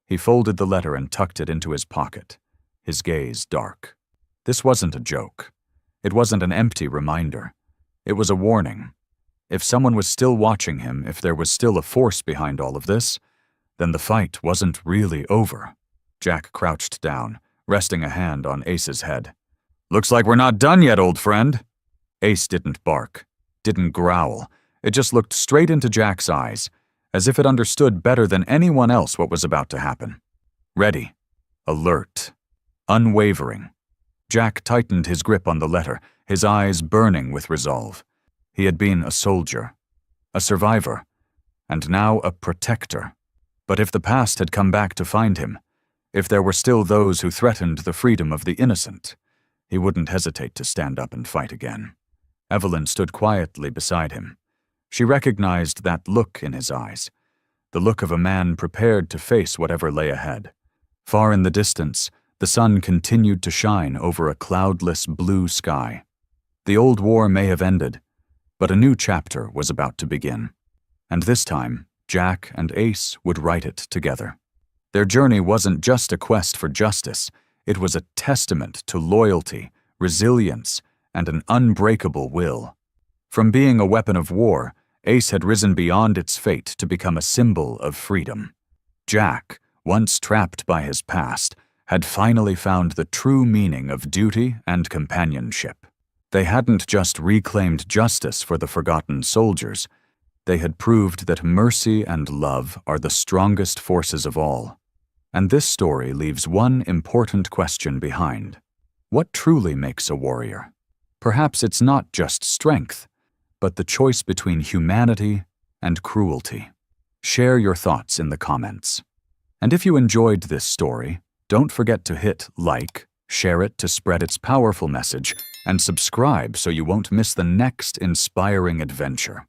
He folded the letter and tucked it into his pocket, his gaze dark. This wasn't a joke. It wasn't an empty reminder. It was a warning. If someone was still watching him, if there was still a force behind all of this, then the fight wasn't really over. Jack crouched down, resting a hand on Ace's head. "Looks like we're not done yet, old friend." Ace didn't bark, didn't growl. It just looked straight into Jack's eyes, as if it understood better than anyone else what was about to happen. Ready, alert, unwavering. Jack tightened his grip on the letter, his eyes burning with resolve. He had been a soldier, a survivor, and now a protector. But if the past had come back to find him, if there were still those who threatened the freedom of the innocent, he wouldn't hesitate to stand up and fight again. Evelyn stood quietly beside him. She recognized that look in his eyes, the look of a man prepared to face whatever lay ahead. Far in the distance, the sun continued to shine over a cloudless blue sky. The old war may have ended, but a new chapter was about to begin. And this time, Jack and Ace would write it together. Their journey wasn't just a quest for justice, it was a testament to loyalty, resilience, and an unbreakable will. From being a weapon of war, Ace had risen beyond its fate to become a symbol of freedom. Jack, once trapped by his past, had finally found the true meaning of duty and companionship. They hadn't just reclaimed justice for the forgotten soldiers, they had proved that mercy and love are the strongest forces of all. And this story leaves one important question behind. What truly makes a warrior? Perhaps it's not just strength, but the choice between humanity and cruelty. Share your thoughts in the comments. And if you enjoyed this story, don't forget to hit like, share it to spread its powerful message, and subscribe so you won't miss the next inspiring adventure.